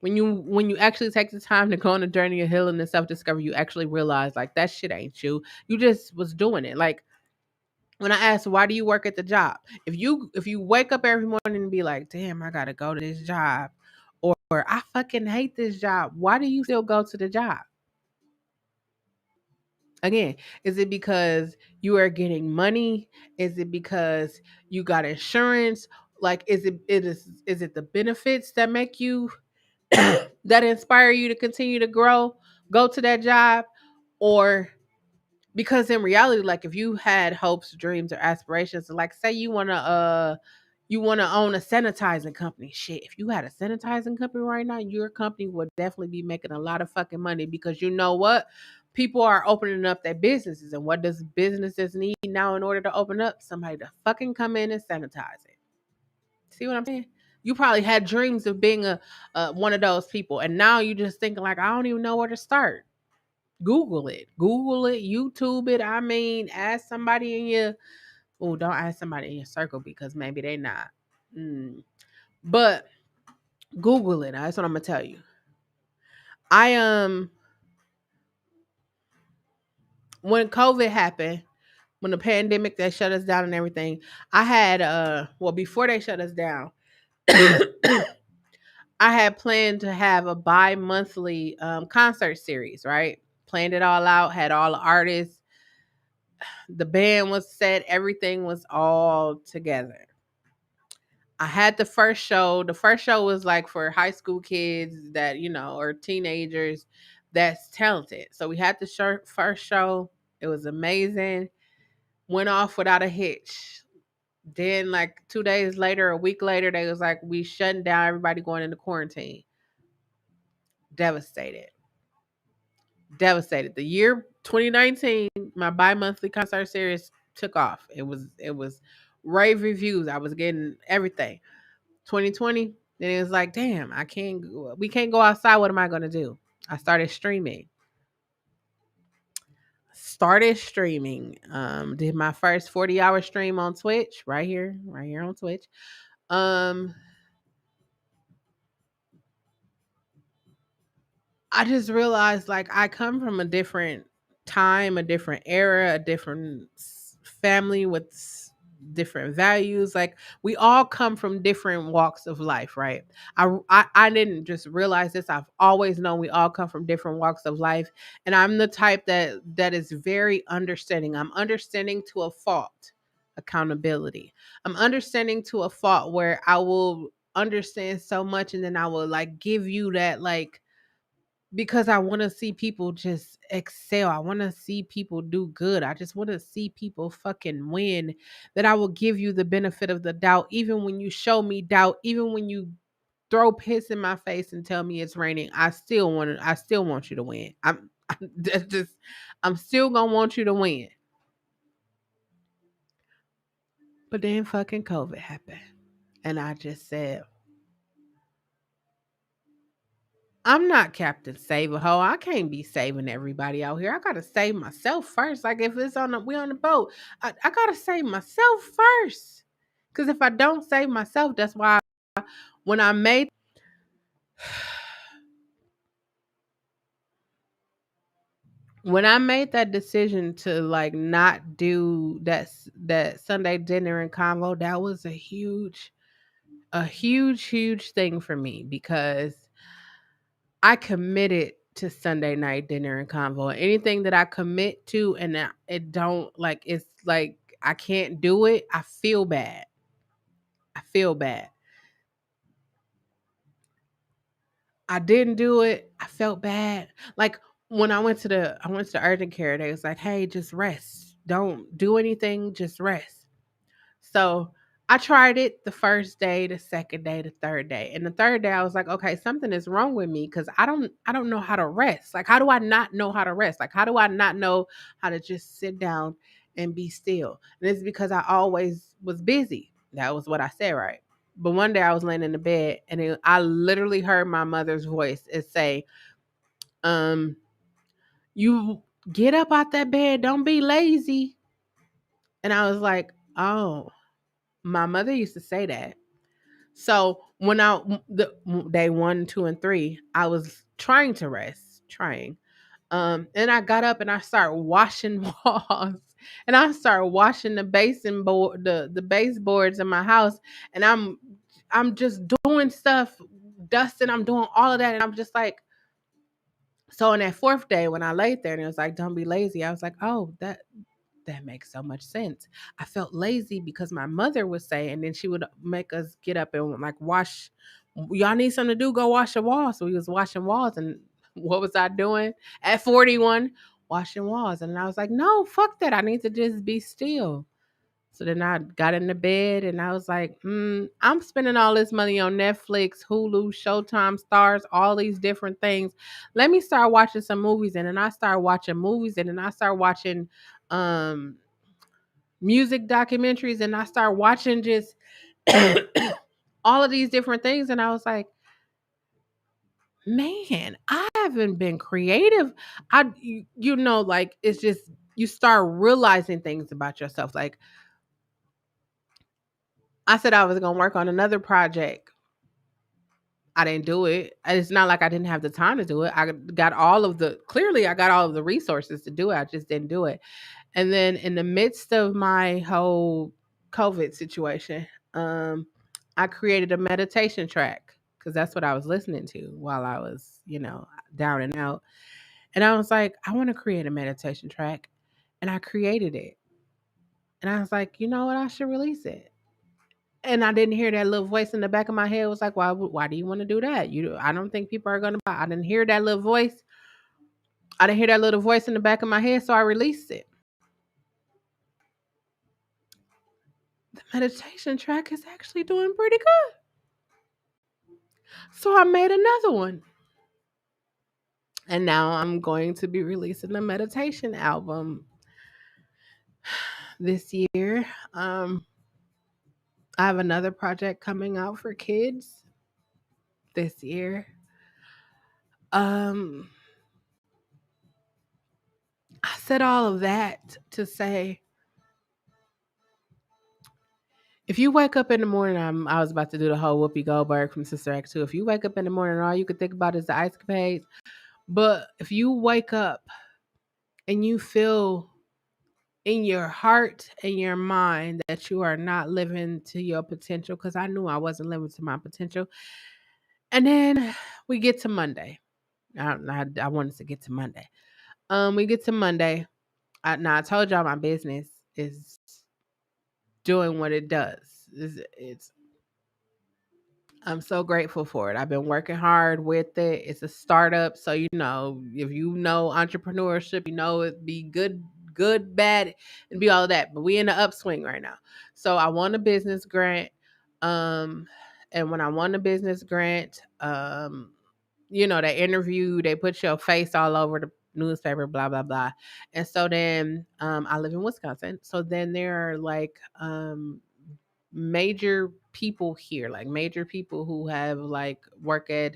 When you actually take the time to go on a journey of healing and self discovery, you actually realize, like, that shit ain't you. You just was doing it. Like, when I asked, why do you work at the job? If you wake up every morning and be like, damn, I gotta go to this job, or I fucking hate this job, why do you still go to the job? Again, is it because you are getting money? Is it because you got insurance? Like, is it the benefits that make you that inspire you to continue to grow, go to that job? Or because in reality, like, if you had hopes, dreams, or aspirations, like, say you want to own a sanitizing company. Shit, if you had a sanitizing company right now, your company would definitely be making a lot of fucking money, because you know what? People are opening up their businesses, and what does businesses need now in order to open up? Somebody to fucking come in and sanitize it. See what I'm saying? You probably had dreams of being a one of those people, and now you just thinking like, I don't even know where to start. Google it, YouTube it. I mean, ask somebody in your don't ask somebody in your circle, because maybe they not. But Google it. That's what I'm gonna tell you. I When COVID happened, when the pandemic that shut us down and everything, I had before they shut us down, I had planned to have a bi-monthly concert series, right? Planned it all out, had all the artists, the band was set, everything was all together. I had the first show. The first show was like for high school kids that, or teenagers that's talented. So we had the first show. It was amazing. Went off without a hitch. Then, like 2 days later, a week later, they was like, we shutting down, everybody going into quarantine. Devastated. Devastated. The year 2019, my bi-monthly concert series took off. It was rave reviews. I was getting everything. 2020, then it was like, damn, we can't go outside. What am I going to do? I started streaming. started streaming. Did my first 40-hour stream on Twitch right here on Twitch. Um, I just realized like I come from a different time, a different era, a different family with different values. Like we all come from different walks of life, right? I didn't just realize this. I've always known we all come from different walks of life, and I'm the type that is very understanding. I'm understanding to a fault. Accountability. I'm understanding to a fault where I will understand so much, and then I will like give you that like because I want to see people just excel. I want to see people do good. I just want to see people fucking win. That I will give you the benefit of the doubt, even when you show me doubt, even when you throw piss in my face and tell me it's raining. I still want you to win. That's just, I'm still gonna want you to win. But then fucking COVID happened, and I just said, I'm not Captain Save a Ho. I can't be saving everybody out here. I gotta save myself first. Like if it's on the we on the boat, I gotta save myself first. Cause if I don't save myself, that's why when I made when I made that decision to like not do that Sunday dinner and convo, that was a huge thing for me because I committed to Sunday night dinner and convo. Anything that I commit to and that it don't like it's like I can't do it, I feel bad. I feel bad. I didn't do it. I felt bad. Like when I went to the urgent care, they was like, "Hey, just rest. Don't do anything, just rest." So I tried it the first day, the second day, the third day. And the third day I was like, okay, something is wrong with me because I don't know how to rest. Like how do I not know how to rest? Like how do I not know how to just sit down and be still? And it's because I always was busy. That was what I said, right? But one day I was laying in the bed and I literally heard my mother's voice and say, um, you get up out that bed, don't be lazy. And I was like, oh, my mother used to say that. So when day 1, 2, and 3, I was trying to rest, trying. And I got up and I started washing walls, and I started washing the basin board, the baseboards in my house, and I'm just doing stuff, dusting. I'm doing all of that, and I'm just like, so on that fourth day when I laid there and it was like, don't be lazy, I was like, oh, that makes so much sense. I felt lazy because my mother would say, and then she would make us get up and like wash. Y'all need something to do? Go wash the walls. So we was washing walls, and what was I doing at 41? Washing walls, and I was like, no, fuck that. I need to just be still. So then I got in the bed and I was like, I'm spending all this money on Netflix, Hulu, Showtime, Stars, all these different things. Let me start watching some movies. And then I started watching movies, and then I started watching um music documentaries, and I started watching just all of these different things. And I was like, man, I haven't been creative. You know, like it's just you start realizing things about yourself. Like I said I was gonna work on another project. I didn't do it. And it's not like I didn't have the time to do it. I got all of the resources to do it. I just didn't do it. And then in the midst of my whole COVID situation, I created a meditation track because that's what I was listening to while I was, down and out. And I was like, I want to create a meditation track. And I created it. And I was like, you know what? I should release it. And I didn't hear that little voice in the back of my head was like, why do you want to do that? I don't think people are going to buy. I didn't hear that little voice. I didn't hear that little voice in the back of my head. So I released it. The meditation track is actually doing pretty good. So I made another one. And now I'm going to be releasing a meditation album this year. I have another project coming out for kids this year. Um, I said all of that to say, if you wake up in the morning, I was about to do the whole Whoopi Goldberg from Sister Act 2. If you wake up in the morning and all you could think about is the ice capades, but if you wake up and you feel in your heart and your mind that you are not living to your potential, because I knew I wasn't living to my potential. And then we get to Monday. I wanted to get to Monday. We get to Monday. Now I told y'all my business is doing what it does. It's I'm so grateful for it. I've been working hard with it. It's a startup, so if you know entrepreneurship, it be good, bad, and be all of that. But we in the upswing right now. So I won a business grant. Um, and when I won the business grant, they interview, they put your face all over the newspaper, blah blah blah. And so then I live in Wisconsin. So then there are like major people here, like major people who have like work at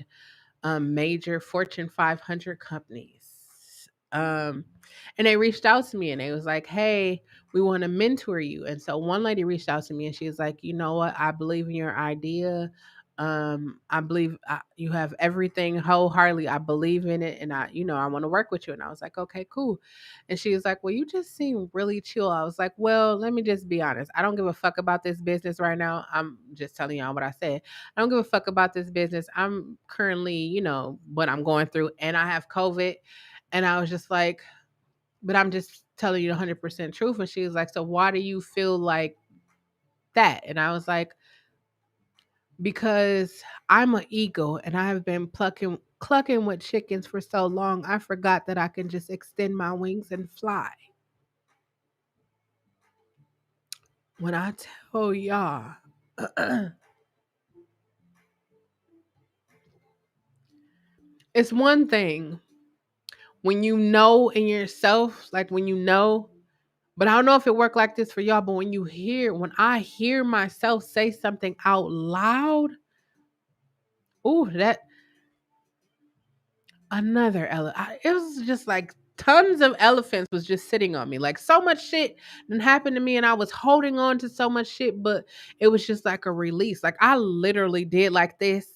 major Fortune 500 companies. And they reached out to me and they was like, "Hey, we want to mentor you." And so one lady reached out to me and she was like, "You know what? I believe in your idea. I believe you have everything wholeheartedly. I believe in it, and I want to work with you." And I was like, "Okay, cool." And she was like, "Well, you just seem really chill." I was like, "Well, let me just be honest. I don't give a fuck about this business right now. I'm just telling y'all what I said. I don't give a fuck about this business. I'm currently, what I'm going through, and I have COVID." And I was just like, "But I'm just telling you the 100% truth." And she was like, "So why do you feel like that?" And I was like, "Because I'm an eagle and I have been clucking with chickens for so long, I forgot that I can just extend my wings and fly." When I tell y'all, it's one thing when you know in yourself, like when but I don't know if it worked like this for y'all, but when I hear myself say something out loud, ooh, that it was just like tons of elephants was just sitting on me. Like so much shit didn't happen to me and I was holding on to so much shit, but it was just like a release. Like I literally did like this.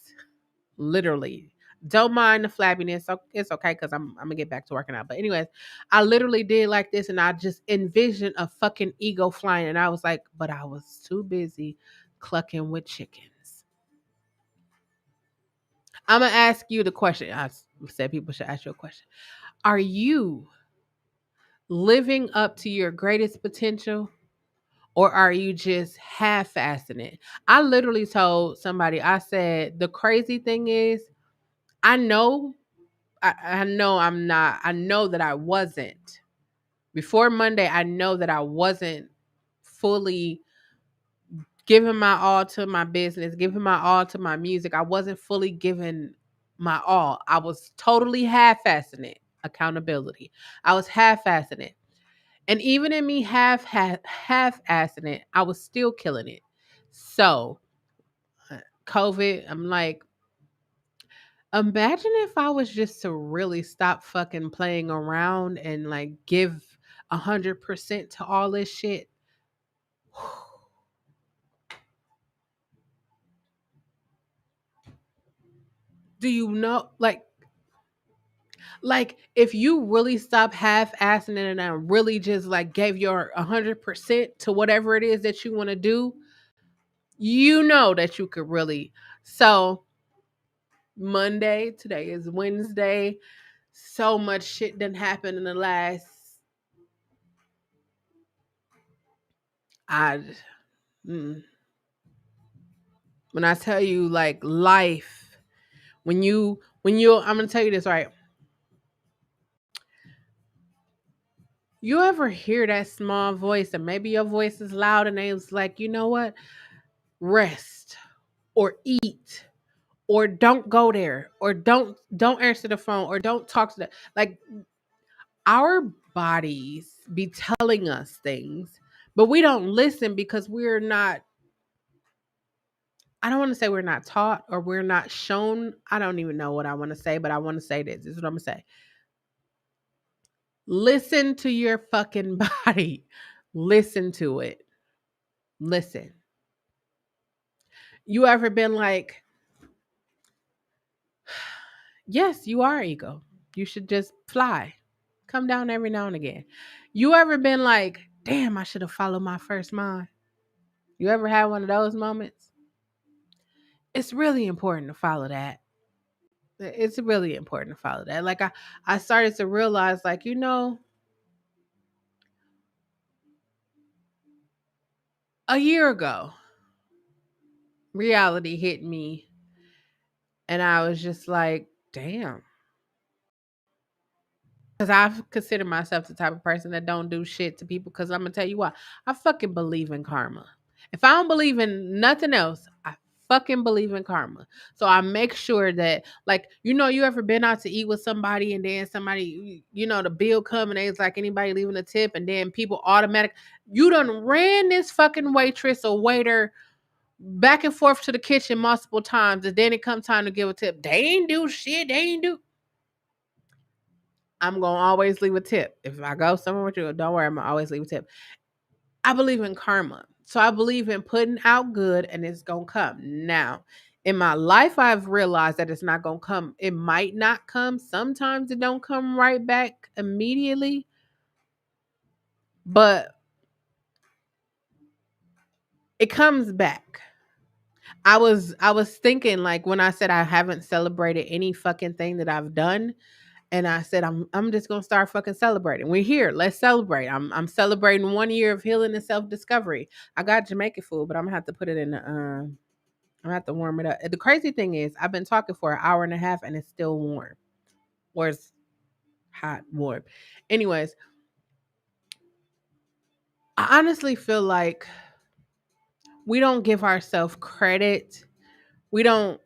Literally. Don't mind the flabbiness. So it's okay because I'm gonna get back to working out. But anyways, I literally did like this and I just envisioned a fucking ego flying and I was like, but I was too busy clucking with chickens. I'm gonna ask you the question. I said people should ask you a question. Are you living up to your greatest potential or are you just half-assing it? I literally told somebody, I said, the crazy thing is, I know, I know I'm not, I know that I wasn't. Before Monday, I know that I wasn't fully giving my all to my business, giving my all to my music. I wasn't fully giving my all. I was totally half-assing it. Accountability. I was half-assing it. And even in me half-assing it, I was still killing it. So, COVID, I'm like, imagine if I was just to really stop fucking playing around and like give 100% to all this shit. Do you know, like if you really stop half-assing it and I really just like gave your 100% to whatever it is that you want to do, you know that you could really. So Monday, today is Wednesday. So much shit done happened in the last. I mm, when I tell you like life, I'm gonna tell you this right. You ever hear that small voice, and maybe your voice is loud, and it's like, you know what? Rest or eat or don't go there or don't answer the phone or don't talk to the like our bodies be telling us things, but we don't listen because we're not. I don't want to say we're not taught or we're not shown. I don't even know what I want to say, but I want to say this. This is what I'm gonna say. Listen to your fucking body. Listen to it. Listen. You ever been like, yes, you are ego. You should just fly. Come down every now and again. You ever been like, damn, I should have followed my first mind? You ever had one of those moments? It's really important to follow that. It's really important to follow that. Like I started to realize, like, a year ago, reality hit me and I was just like, damn. Because I consider myself the type of person that don't do shit to people. Because I'm gonna tell you why. I fucking believe in karma. If I don't believe in nothing else, I fucking believe in karma. So I make sure that, like, you ever been out to eat with somebody and then somebody, the bill come and it's like anybody leaving a tip and then people automatic. You done ran this fucking waitress or waiter back and forth to the kitchen multiple times, and then it come time to give a tip. They ain't do shit. They ain't do. I'm gonna always leave a tip. If I go somewhere with you, don't worry, I'm gonna always leave a tip. I believe in karma. So I believe in putting out good and it's gonna come. Now, in my life, I've realized that it's not gonna come. It might not come. Sometimes it don't come right back immediately. But it comes back. I was thinking, like, when I said I haven't celebrated any fucking thing that I've done. And I said, I'm just gonna start fucking celebrating. We're here. Let's celebrate. I'm celebrating 1 year of healing and self discovery. I got Jamaican food, but I'm gonna have to put it in the I'm gonna have to warm it up. The crazy thing is, I've been talking for an hour and a half and it's still warm. Or it's hot, warm. Anyways, I honestly feel like we don't give ourselves credit. We don't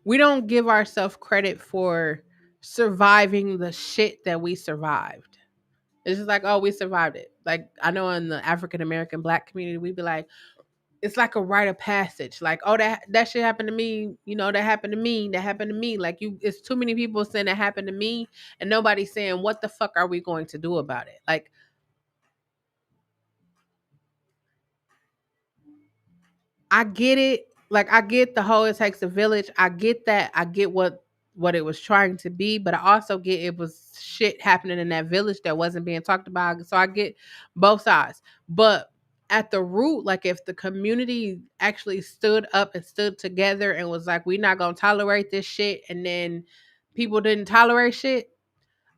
we don't give ourselves credit for surviving the shit that we survived. It's just like, oh, we survived it. Like, I know in the African American Black community, we'd be like, it's like a rite of passage. Like, oh, that shit happened to me. That happened to me. That happened to me. Like, it's too many people saying that happened to me, and nobody's saying what the fuck are we going to do about it. Like, I get it. Like, I get the whole it takes a village. I get that. I get what it was trying to be, but I also get it was shit happening in that village that wasn't being talked about. So I get both sides. But at the root, like, if the community actually stood up and stood together and was like, we're not gonna tolerate this shit, and then people didn't tolerate shit,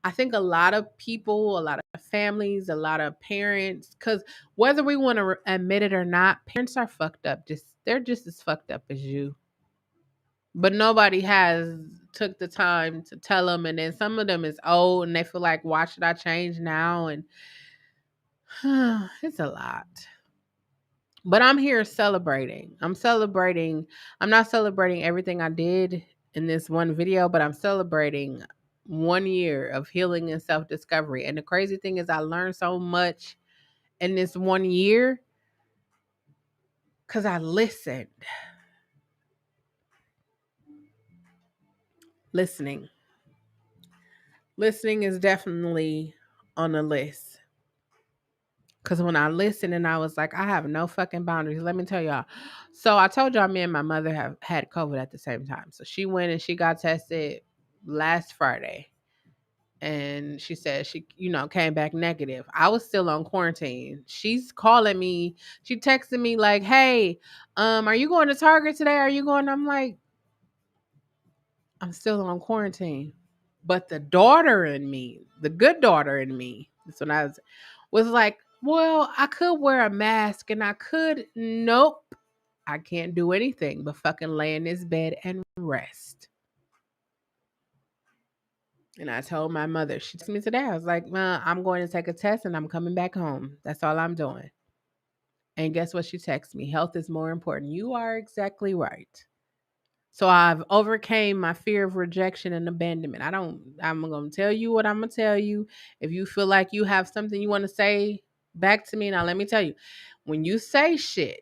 I think a lot of people, a lot of families, a lot of parents, because whether we want to admit it or not, parents are fucked up. They're just as fucked up as you, but nobody has took the time to tell them. And then some of them is old, and they feel like, why should I change now? And it's a lot. But I'm here celebrating. I'm celebrating. I'm not celebrating everything I did in this one video, but I'm celebrating 1 year of healing and self discovery. And the crazy thing is, I learned so much in this 1 year because I listened. Listening. Listening is definitely on the list. Because when I listened and I was like, I have no fucking boundaries. Let me tell y'all. So I told y'all me and my mother have had COVID at the same time. So she went and she got tested last Friday. And she said she, came back negative. I was still on quarantine. She's calling me. She texted me like, hey, are you going to Target today? Are you going? I'm like, I'm still on quarantine. But the daughter in me, the good daughter in me, that's when was like, well, I could wear a mask and I could. Nope. I can't do anything but fucking lay in this bed and rest. And I told my mother, she texted me today. I was like, I'm going to take a test and I'm coming back home. That's all I'm doing. And guess what? She texted me. Health is more important. You are exactly right. So I've overcame my fear of rejection and abandonment. I'm going to tell you what I'm going to tell you. If you feel like you have something you want to say back to me, now let me tell you, when you say shit,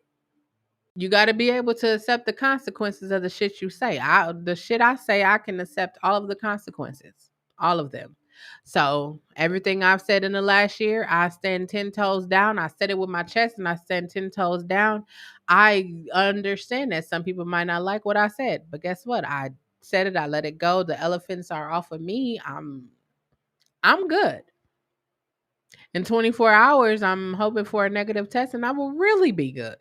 You got to be able to accept the consequences of the shit you say. The shit I say, I can accept all of the consequences, all of them. So everything I've said in the last year, I stand 10 toes down. I said it with my chest, and I stand 10 toes down. I understand that some people might not like what I said, but guess what? I said it. I let it go. The elephants are off of me. I'm good. In 24 hours, I'm hoping for a negative test, and I will really be good.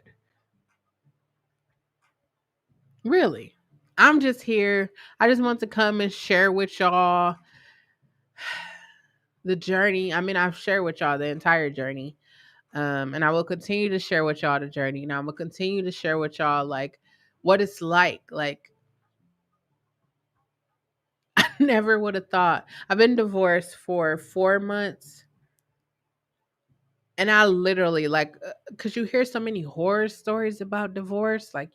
Really. I'm just here. I just want to come and share with y'all the journey. I mean, I've shared with y'all the entire journey. And I will continue to share with y'all the journey. And I will continue to share with y'all like what it's like. Like I never would have thought. I've been divorced for 4 months. And I literally like cause you hear so many horror stories about divorce. Like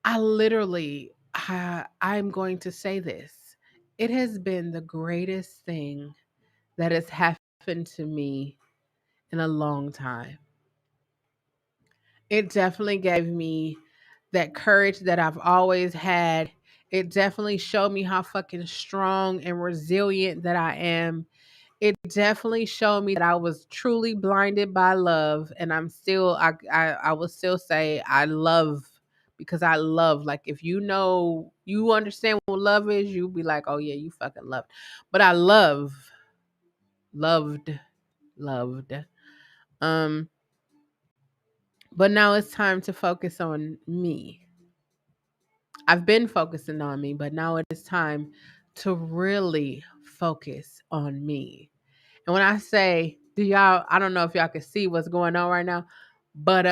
I literally I'm going to say this. It has been the greatest thing that has happened to me in a long time. It definitely gave me that courage that I've always had. It definitely showed me how fucking strong and resilient that I am. It definitely showed me that I was truly blinded by love, and I'm still I will still say I love because I love. Like if you know you understand what love is, you'll be like, "Oh yeah, you fucking love." But I loved loved. Um but now it's time to focus on me. I've been focusing on me, but now it is time to really focus on me. And when I say, do y'all I don't know if y'all can see what's going on right now, but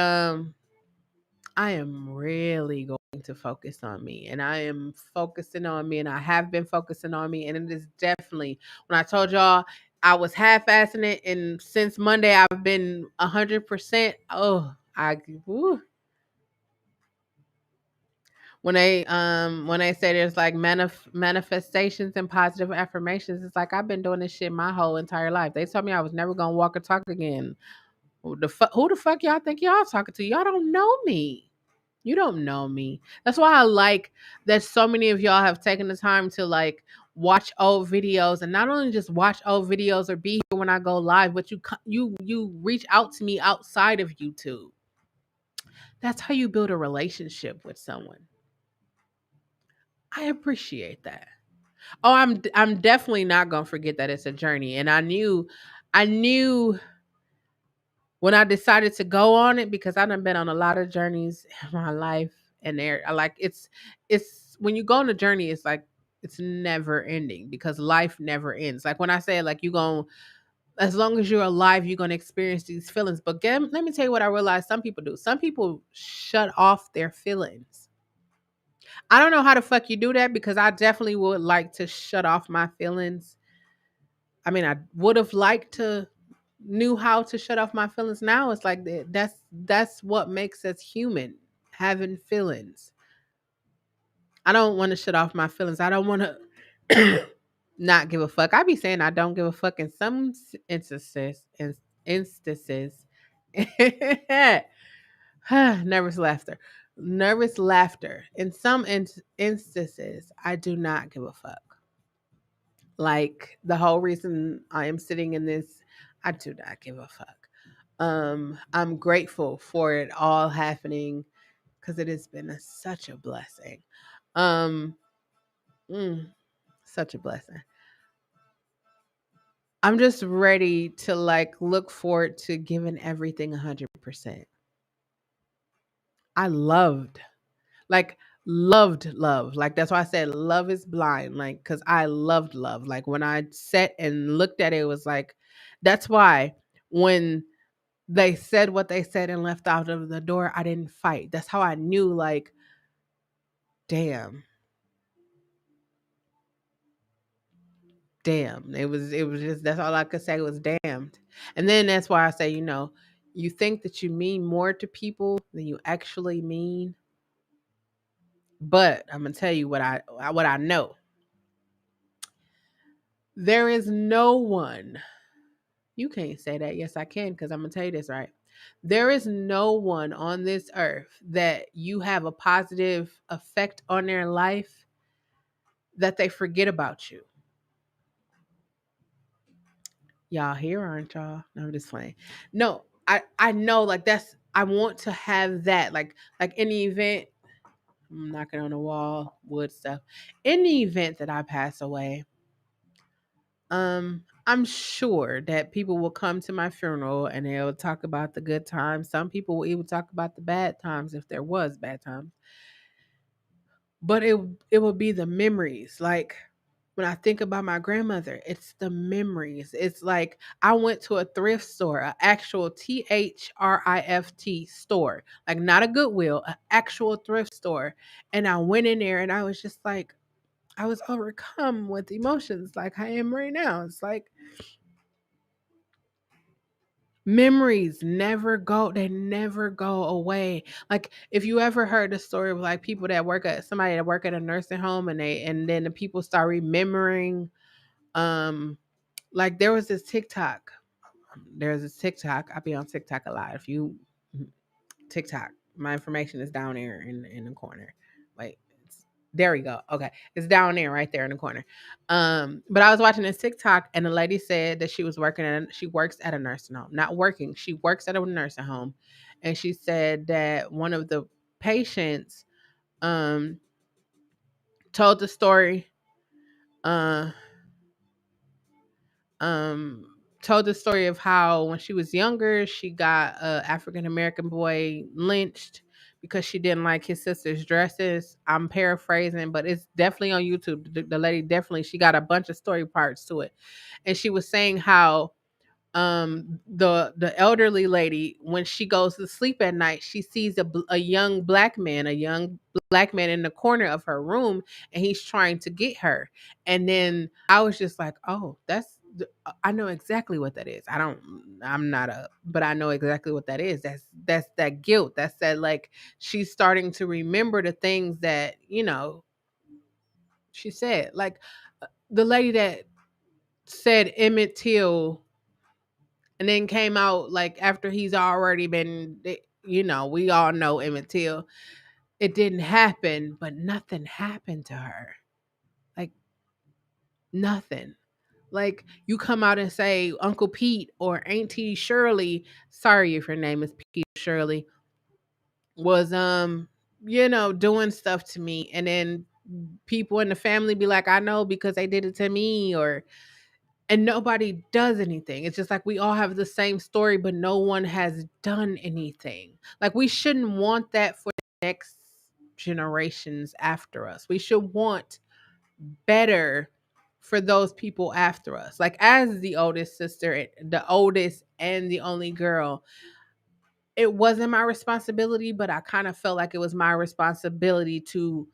I am really going to focus on me, and I am focusing on me, and I have been focusing on me. And it is definitely when I told y'all I was half-assing it, and since Monday I've been 100%. Oh, woo. When they say there's like manifestations and positive affirmations, it's like I've been doing this shit my whole entire life. They told me I was never gonna walk or talk again. Who the fuck y'all think y'all talking to? Y'all don't know me. You don't know me. That's why I like that so many of y'all have taken the time to like watch old videos, and not only just watch old videos or be here when I go live, but you reach out to me outside of YouTube. That's how you build a relationship with someone. I appreciate that. Oh, I'm definitely not gonna forget that it's a journey, and I knew when I decided to go on it because I done been on a lot of journeys in my life, and I like it's when you go on a journey, it's like it's never ending because life never ends. Like when I say like you going as long as you're alive, you're gonna experience these feelings. But let me tell you what I realized some people do. Some people shut off their feelings. I don't know how the fuck you do that because I definitely would like to shut off my feelings. I mean, I would have liked to knew how to shut off my feelings. Now it's like that's what makes us human, having feelings. I don't want to shut off my feelings. I don't want to not give a fuck. I be saying I don't give a fuck in some instances. Nervous laughter. Nervous laughter. In some instances, I do not give a fuck. Like the whole reason I am sitting in this, I do not give a fuck. I'm grateful for it all happening because it has been such a blessing. Um, mm, Such a blessing. I'm just ready to like look forward to giving everything 100%. I like loved love. Like that's why I said love is blind. Like because I loved love. Like when I sat and looked at it, it was like that's why when they said what they said and left out of the door, I didn't fight. That's how I knew like damn, damn. It was just that's all I could say was damned. And then that's why I say, you think that you mean more to people than you actually mean. But I'm gonna tell you what I know. There is no one You can't say that. Yes, I can, because I'm gonna tell you this, right? There is no one on this earth that you have a positive effect on their life that they forget about you. Y'all here, aren't y'all? No, I'm just playing. No, I know, like, that's, I want to have that, like in the event I'm knocking on the wall, wood stuff. In the event that I pass away, I'm sure that people will come to my funeral and they'll talk about the good times. Some people will even talk about the bad times if there was bad times. But it will be the memories. Like, when I think about my grandmother, it's the memories. It's like I went to a thrift store, an actual THRIFT store, like not a Goodwill, an actual thrift store. And I went in there and I was just like, I was overcome with emotions like I am right now. It's like memories never go, they never go away. Like, if you ever heard the story of like people that work at, somebody that work at a nursing home, and then the people start remembering, um like there's this TikTok. I be on TikTok a lot. If you TikTok, my information is down there in the corner. Wait, there we go. Okay, it's down there, right there in the corner. But I was watching this TikTok, and the lady said that she works at a nursing home. Not working, she works at a nursing home, and she said that one of the patients um told the story. Uh, um Told the story of how when she was younger she got a African American boy lynched because she didn't like his sister's dresses. I'm paraphrasing, but it's definitely on YouTube. The lady definitely, she got a bunch of story parts to it, and she was saying how the elderly lady, when she goes to sleep at night, she sees a young black man, in the corner of her room, and he's trying to get her. And then I was just like, oh, I know exactly what that is. I'm not a, but I know exactly what that is. That's that guilt. That's that, like, she's starting to remember the things that, she said. Like, the lady that said Emmett Till, and then came out like after he's already been, we all know Emmett Till. It didn't happen, but nothing happened to her. Like, nothing. Like, you come out and say Uncle Pete or Auntie Shirley, sorry if your name is Pete Shirley, was doing stuff to me, and then people in the family be like, I know because they did it to me, or and nobody does anything. It's just like we all have the same story, but no one has done anything. Like, we shouldn't want that for the next generations after us. We should want better for those people after us. Like, as the oldest sister, the oldest and the only girl, it wasn't my responsibility, but I kind of felt like it was my responsibility to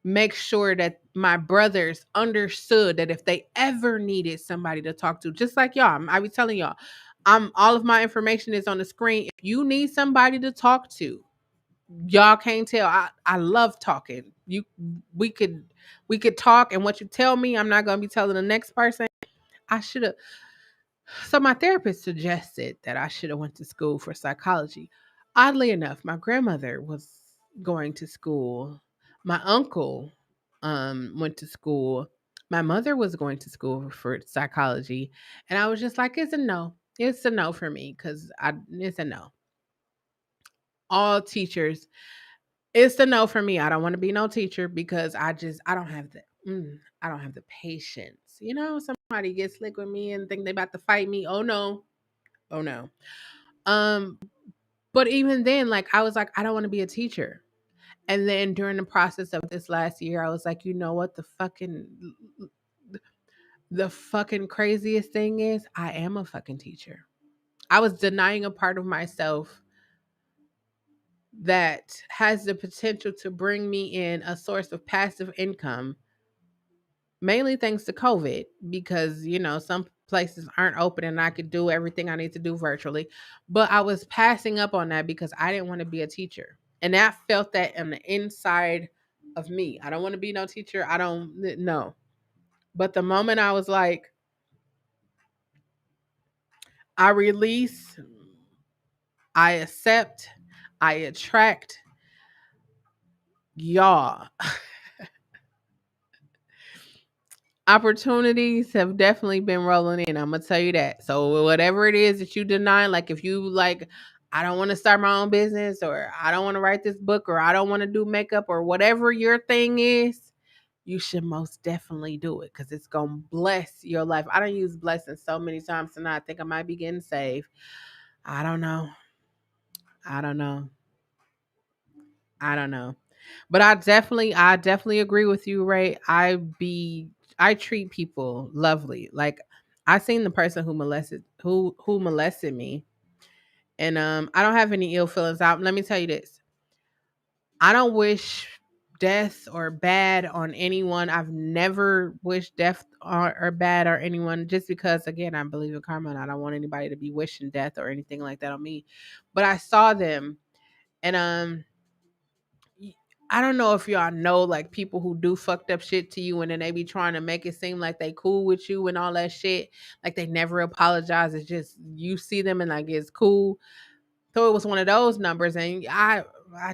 make sure that my brothers understood that if they ever needed somebody to talk to, just like y'all, I be telling y'all, I'm all of my information is on the screen. If you need somebody to talk to, y'all can't tell. I love talking. We could talk, and what you tell me, I'm not gonna be telling the next person. I should have. So my therapist suggested that I should have went to school for psychology. Oddly enough, my grandmother was going to school. My uncle went to school. My mother was going to school for psychology, and I was just like, it's a no. It's a no for me, cuz it's a no. All teachers, it's a no for me. I don't want to be no teacher because I don't have I don't have the patience. Somebody gets slick with me and think they about to fight me. Oh no. Oh no. Um, but even then, like, I was like, I don't want to be a teacher. And then during the process of this last year, I was like, you know what? The fucking craziest thing is I am a fucking teacher. I was denying a part of myself that has the potential to bring me in a source of passive income, mainly thanks to COVID, because some places aren't open and I could do everything I need to do virtually. But I was passing up on that because I didn't want to be a teacher. And I felt that on the inside of me. I don't want to be no teacher. I don't know. But the moment I was like, I release, I accept, I attract y'all. Opportunities have definitely been rolling in. I'm gonna tell you that. So whatever it is that you deny, like if you like, I don't want to start my own business, or I don't want to write this book, or I don't want to do makeup, or whatever your thing is, you should most definitely do it because it's gonna bless your life. I don't use blessings so many times tonight. I think I might be getting saved. I don't know. I don't know. I don't know. But I definitely agree with you, Ray. I treat people lovely. Like I seen the person who molested me, and I don't have any ill feelings out. Let me tell you this. I don't wish death or bad on anyone. I've never wished death or bad or anyone, just because again I believe in karma and I don't want anybody to be wishing death or anything like that on me. But I saw them, and y- I don't know if y'all know like people who do fucked up shit to you and then they be trying to make it seem like they cool with you and all that shit. Like they never apologize. It's just you see them and like it's cool. So it was one of those numbers, and I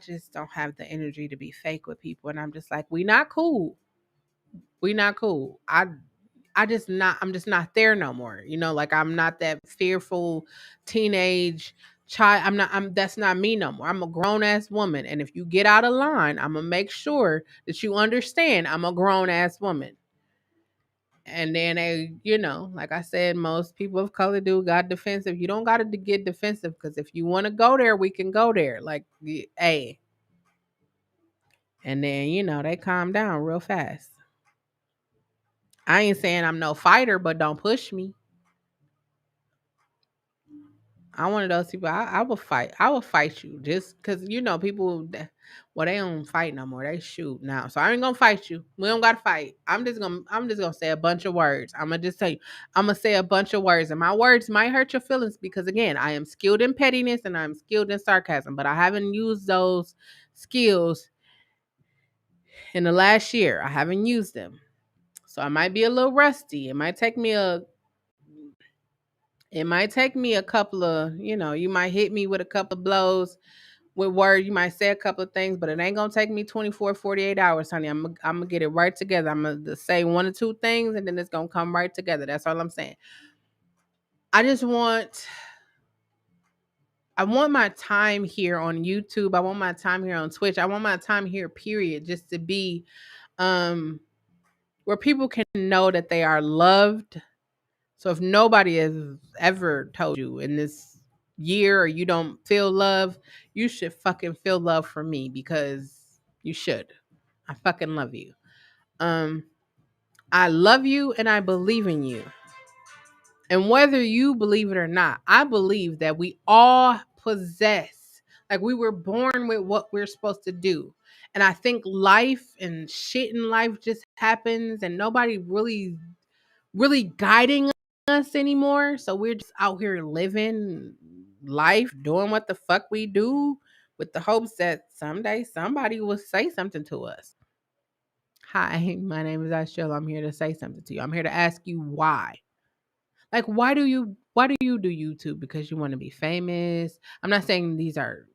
just don't have the energy to be fake with people, and I'm just like, we not cool. We not cool. I'm just not there no more. Like I'm not that fearful teenage child. I'm That's not me no more. I'm a grown ass woman. And if you get out of line, I'm gonna make sure that you understand I'm a grown ass woman. And then like I said, most people of color do got defensive. You don't gotta get defensive because if you wanna go there, we can go there. Like hey. And then, they calm down real fast. I ain't saying I'm no fighter, but don't push me. I'm one of those people. I will fight. I will fight you just because people. Well, they don't fight no more. They shoot now. So I ain't gonna fight you. We don't gotta fight. I'm just gonna say a bunch of words. I'm gonna just tell you. I'm gonna say a bunch of words, and my words might hurt your feelings because again, I am skilled in pettiness and I'm skilled in sarcasm, but I haven't used those skills in the last year. I haven't used them, so I might be a little rusty. It might take me a couple of, you might hit me with a couple of blows with words. You might say a couple of things, but it ain't going to take me 24, 48 hours, honey. I'm going to get it right together. I'm going to say one or two things and then it's going to come right together. That's all I'm saying. I just I want my time here on YouTube. I want my time here on Twitch. I want my time here, period, just to be um where people can know that they are loved. So if nobody has ever told you in this year or you don't feel love, you should fucking feel love from me because you should. I fucking love you. Um I love you and I believe in you. And whether you believe it or not, I believe that we all possess, like we were born with what we're supposed to do. And I think life and shit in life just happens and nobody really guiding us anymore. So we're just out here living life, doing what the fuck we do with the hopes that someday somebody will say something to us. Hi, my name is Chelle. I'm here to say something to you. I'm here to ask you why. Like why do you do YouTube? Because you want to be famous? I'm not saying these are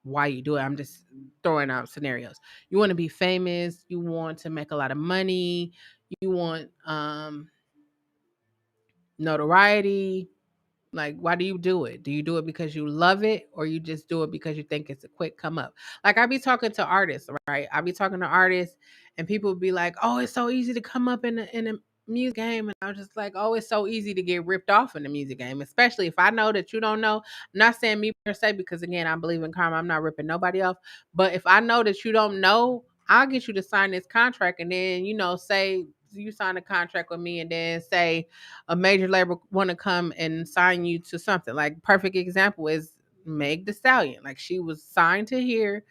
why you do it. I'm just throwing out scenarios. You want to be famous, you want to make a lot of money, you want notoriety. Like, why do you do it? Do you do it because you love it or you just do it because you think it's a quick come up? Like, I be talking to artists, right? I be talking to artists and people be like, oh, it's so easy to come up in a music game. And I was just like, oh, it's so easy to get ripped off in the music game, especially if I know that you don't know. I'm not saying me per se, because again, I believe in karma. I'm not ripping nobody off. But if I know that you don't know, I'll get you to sign this contract and then, say you sign a contract with me and then say, a major label want to come and sign you to something. Like perfect example is Meg the Stallion. Like she was signed to here.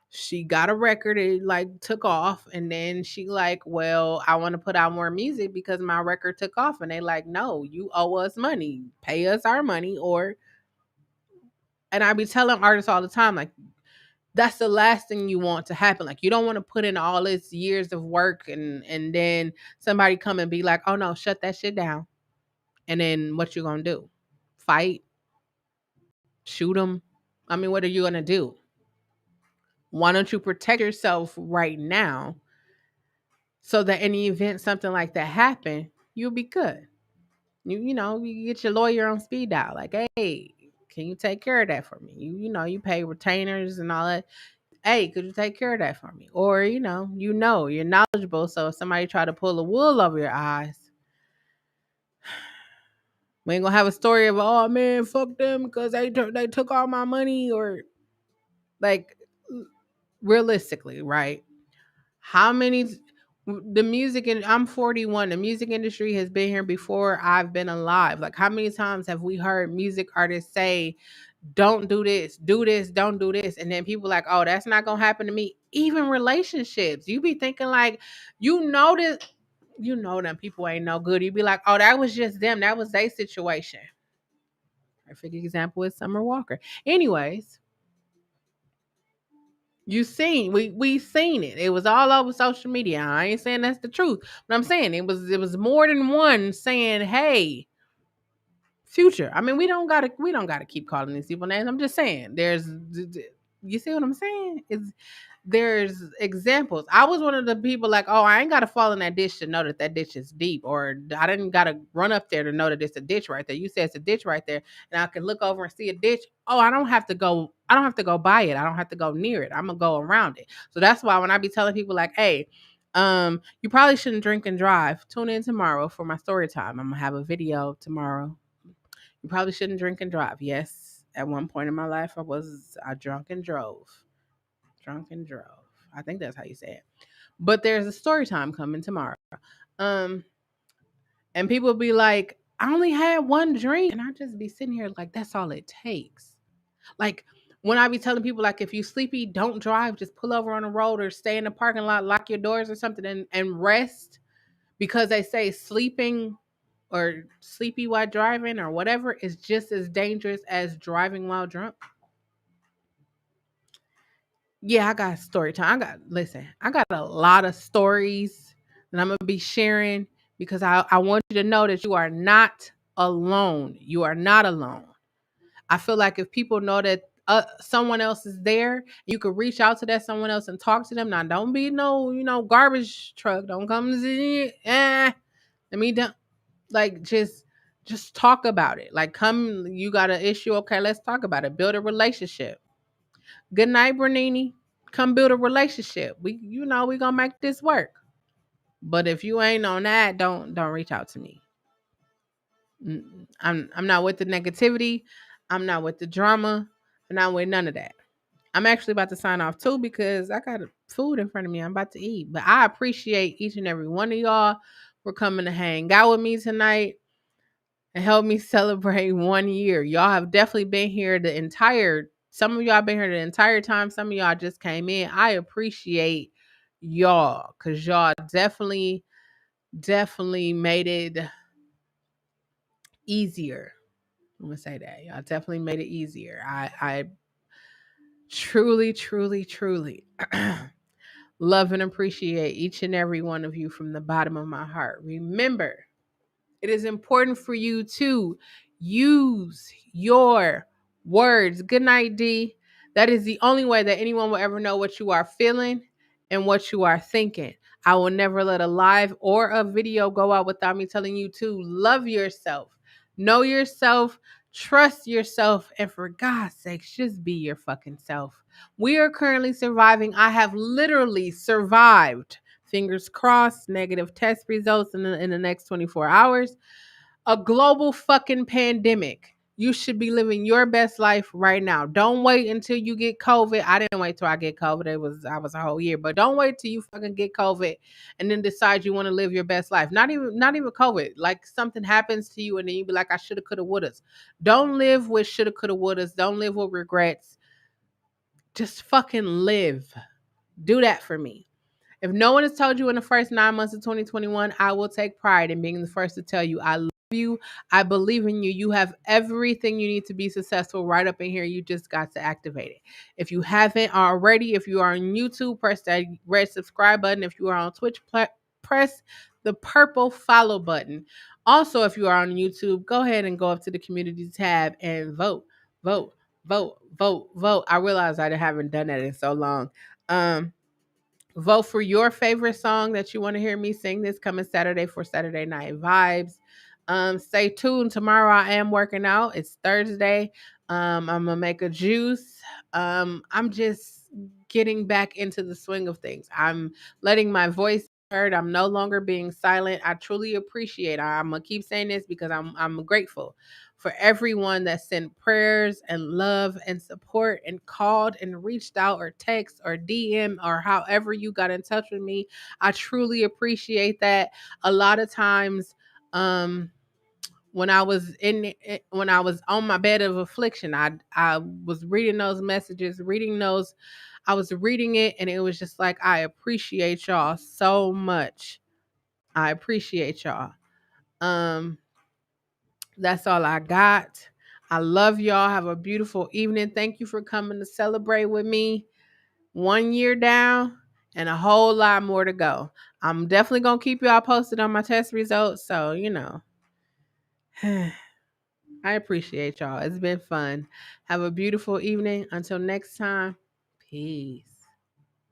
She got a record, it like took off, and then she like, well, I want to put out more music because my record took off. And they like, no, you owe us money. Pay us our money or and I be telling artists all the time, like, that's the last thing you want to happen. Like you don't want to put in all this years of work and then somebody come and be like, oh no, shut that shit down. And then what you gonna do? fight, shoot them. I mean, what are you going to do? Why don't you protect yourself right now so that in the event something like that happen, you'll be good. You get your lawyer on speed dial. Like, hey, can you take care of that for me? You pay retainers and all that. Hey, could you take care of that for me? Or you're knowledgeable. So if somebody try to pull the wool over your eyes, we ain't gonna have a story of, oh man, fuck them because they took all my money. Or like, realistically, right? How many the music and I'm 41. The music industry has been here before I've been alive. Like, how many times have we heard music artists say, don't do this, don't do this, and then people like, oh, that's not gonna happen to me. Even relationships, you be thinking like, this, them people ain't no good. You be like, oh, that was just them, that was their situation. Perfect example is Summer Walker. Anyways, we seen it. It was all over social media. I ain't saying that's the truth, but I'm saying it was more than one saying, hey, Future. I mean, we don't gotta keep calling these people names. I'm just saying, you see what I'm saying? There's examples. I was one of the people like, oh, I ain't gotta fall in that ditch to know that ditch is deep, or I didn't gotta run up there to know that it's a ditch right there. You said it's a ditch right there, and I can look over and see a ditch. Oh, I don't have to go. I don't have to go by it. I don't have to go near it. I'm gonna go around it. So that's why when I be telling people like, hey, you probably shouldn't drink and drive. Tune in tomorrow for my story time. I'm gonna have a video tomorrow. You probably shouldn't drink and drive. Yes, at one point in my life, I drunk and drove. Drunk and drove. I think that's how you say it. But there's a story time coming tomorrow. Um, and people be like, I only had one drink. And I just be sitting here like, that's all it takes. Like, when I be telling people, like, if you sleepy, don't drive, just pull over on the road or stay in the parking lot, lock your doors or something, and rest, because they say sleeping or sleepy while driving or whatever is just as dangerous as driving while drunk. Yeah, I got story time. I got a lot of stories that I'm gonna be sharing, because I want you to know that you are not alone. You are not alone. I feel like if people know that someone else is there, you could reach out to that someone else and talk to them. Now, don't be no, garbage truck. Don't come to see. Let me down. Like, just talk about it. Like, come, you got an issue. Okay, let's talk about it. Build a relationship. Good night, Bernini. Come build a relationship. We gonna make this work. But if you ain't on that, don't reach out to me. I'm not with the negativity. I'm not with the drama. I'm not with none of that. I'm actually about to sign off too, because I got food in front of me. I'm about to eat. But I appreciate each and every one of y'all for coming to hang out with me tonight and help me celebrate 1 year. Y'all have definitely been here some of y'all been here the entire time. Some of y'all just came in. I appreciate y'all, because y'all definitely, definitely made it easier. I'm gonna say that. Y'all definitely made it easier. I truly, truly, truly love and appreciate each and every one of you from the bottom of my heart. Remember, it is important for you to use your words. Good night, D. That is the only way that anyone will ever know what you are feeling and what you are thinking. I will never let a live or a video go out without me telling you to love yourself, know yourself, trust yourself, and for God's sakes, just be your fucking self. We are currently surviving. I have literally survived. Fingers crossed, negative test results in the next 24 hours. A global fucking pandemic. You should be living your best life right now. Don't wait until you get COVID. I didn't wait till I get COVID. I was a whole year, but don't wait till you fucking get COVID and then decide you want to live your best life. Not even COVID. Like, something happens to you and then you be like, I shoulda, coulda, wouldas. Don't live with shoulda, coulda, wouldas. Don't live with regrets. Just fucking live. Do that for me. If no one has told you in the first 9 months of 2021, I will take pride in being the first to tell you I love you. I believe in you. You have everything you need to be successful right up in here. You just got to activate it. If you haven't already, if you are on YouTube, press that red subscribe button. If you are on Twitch, press the purple follow button. Also, if you are on YouTube, go ahead and go up to the community tab and vote, vote, vote. I realize I haven't done that in so long. Um, Vote for your favorite song that you want to hear me sing this coming Saturday for Saturday Night Vibes. Stay tuned. Tomorrow I am working out. It's Thursday. I'm gonna make a juice. I'm just getting back into the swing of things. I'm letting my voice be heard. I'm no longer being silent. I truly appreciate. I'm gonna keep saying this because I'm grateful for everyone that sent prayers and love and support and called and reached out or text or DM or however you got in touch with me. I truly appreciate that. A lot of times, um, when I was when I was on my bed of affliction, I was reading those messages, reading those. I was reading it, and it was just like I appreciate y'all so much. I appreciate y'all. Um, that's all I got. I love y'all. Have a beautiful evening. Thank you for coming to celebrate with me. 1 year down and a whole lot more to go. I'm definitely going to keep y'all posted on my test results. So, I appreciate y'all. It's been fun. Have a beautiful evening. Until next time, peace.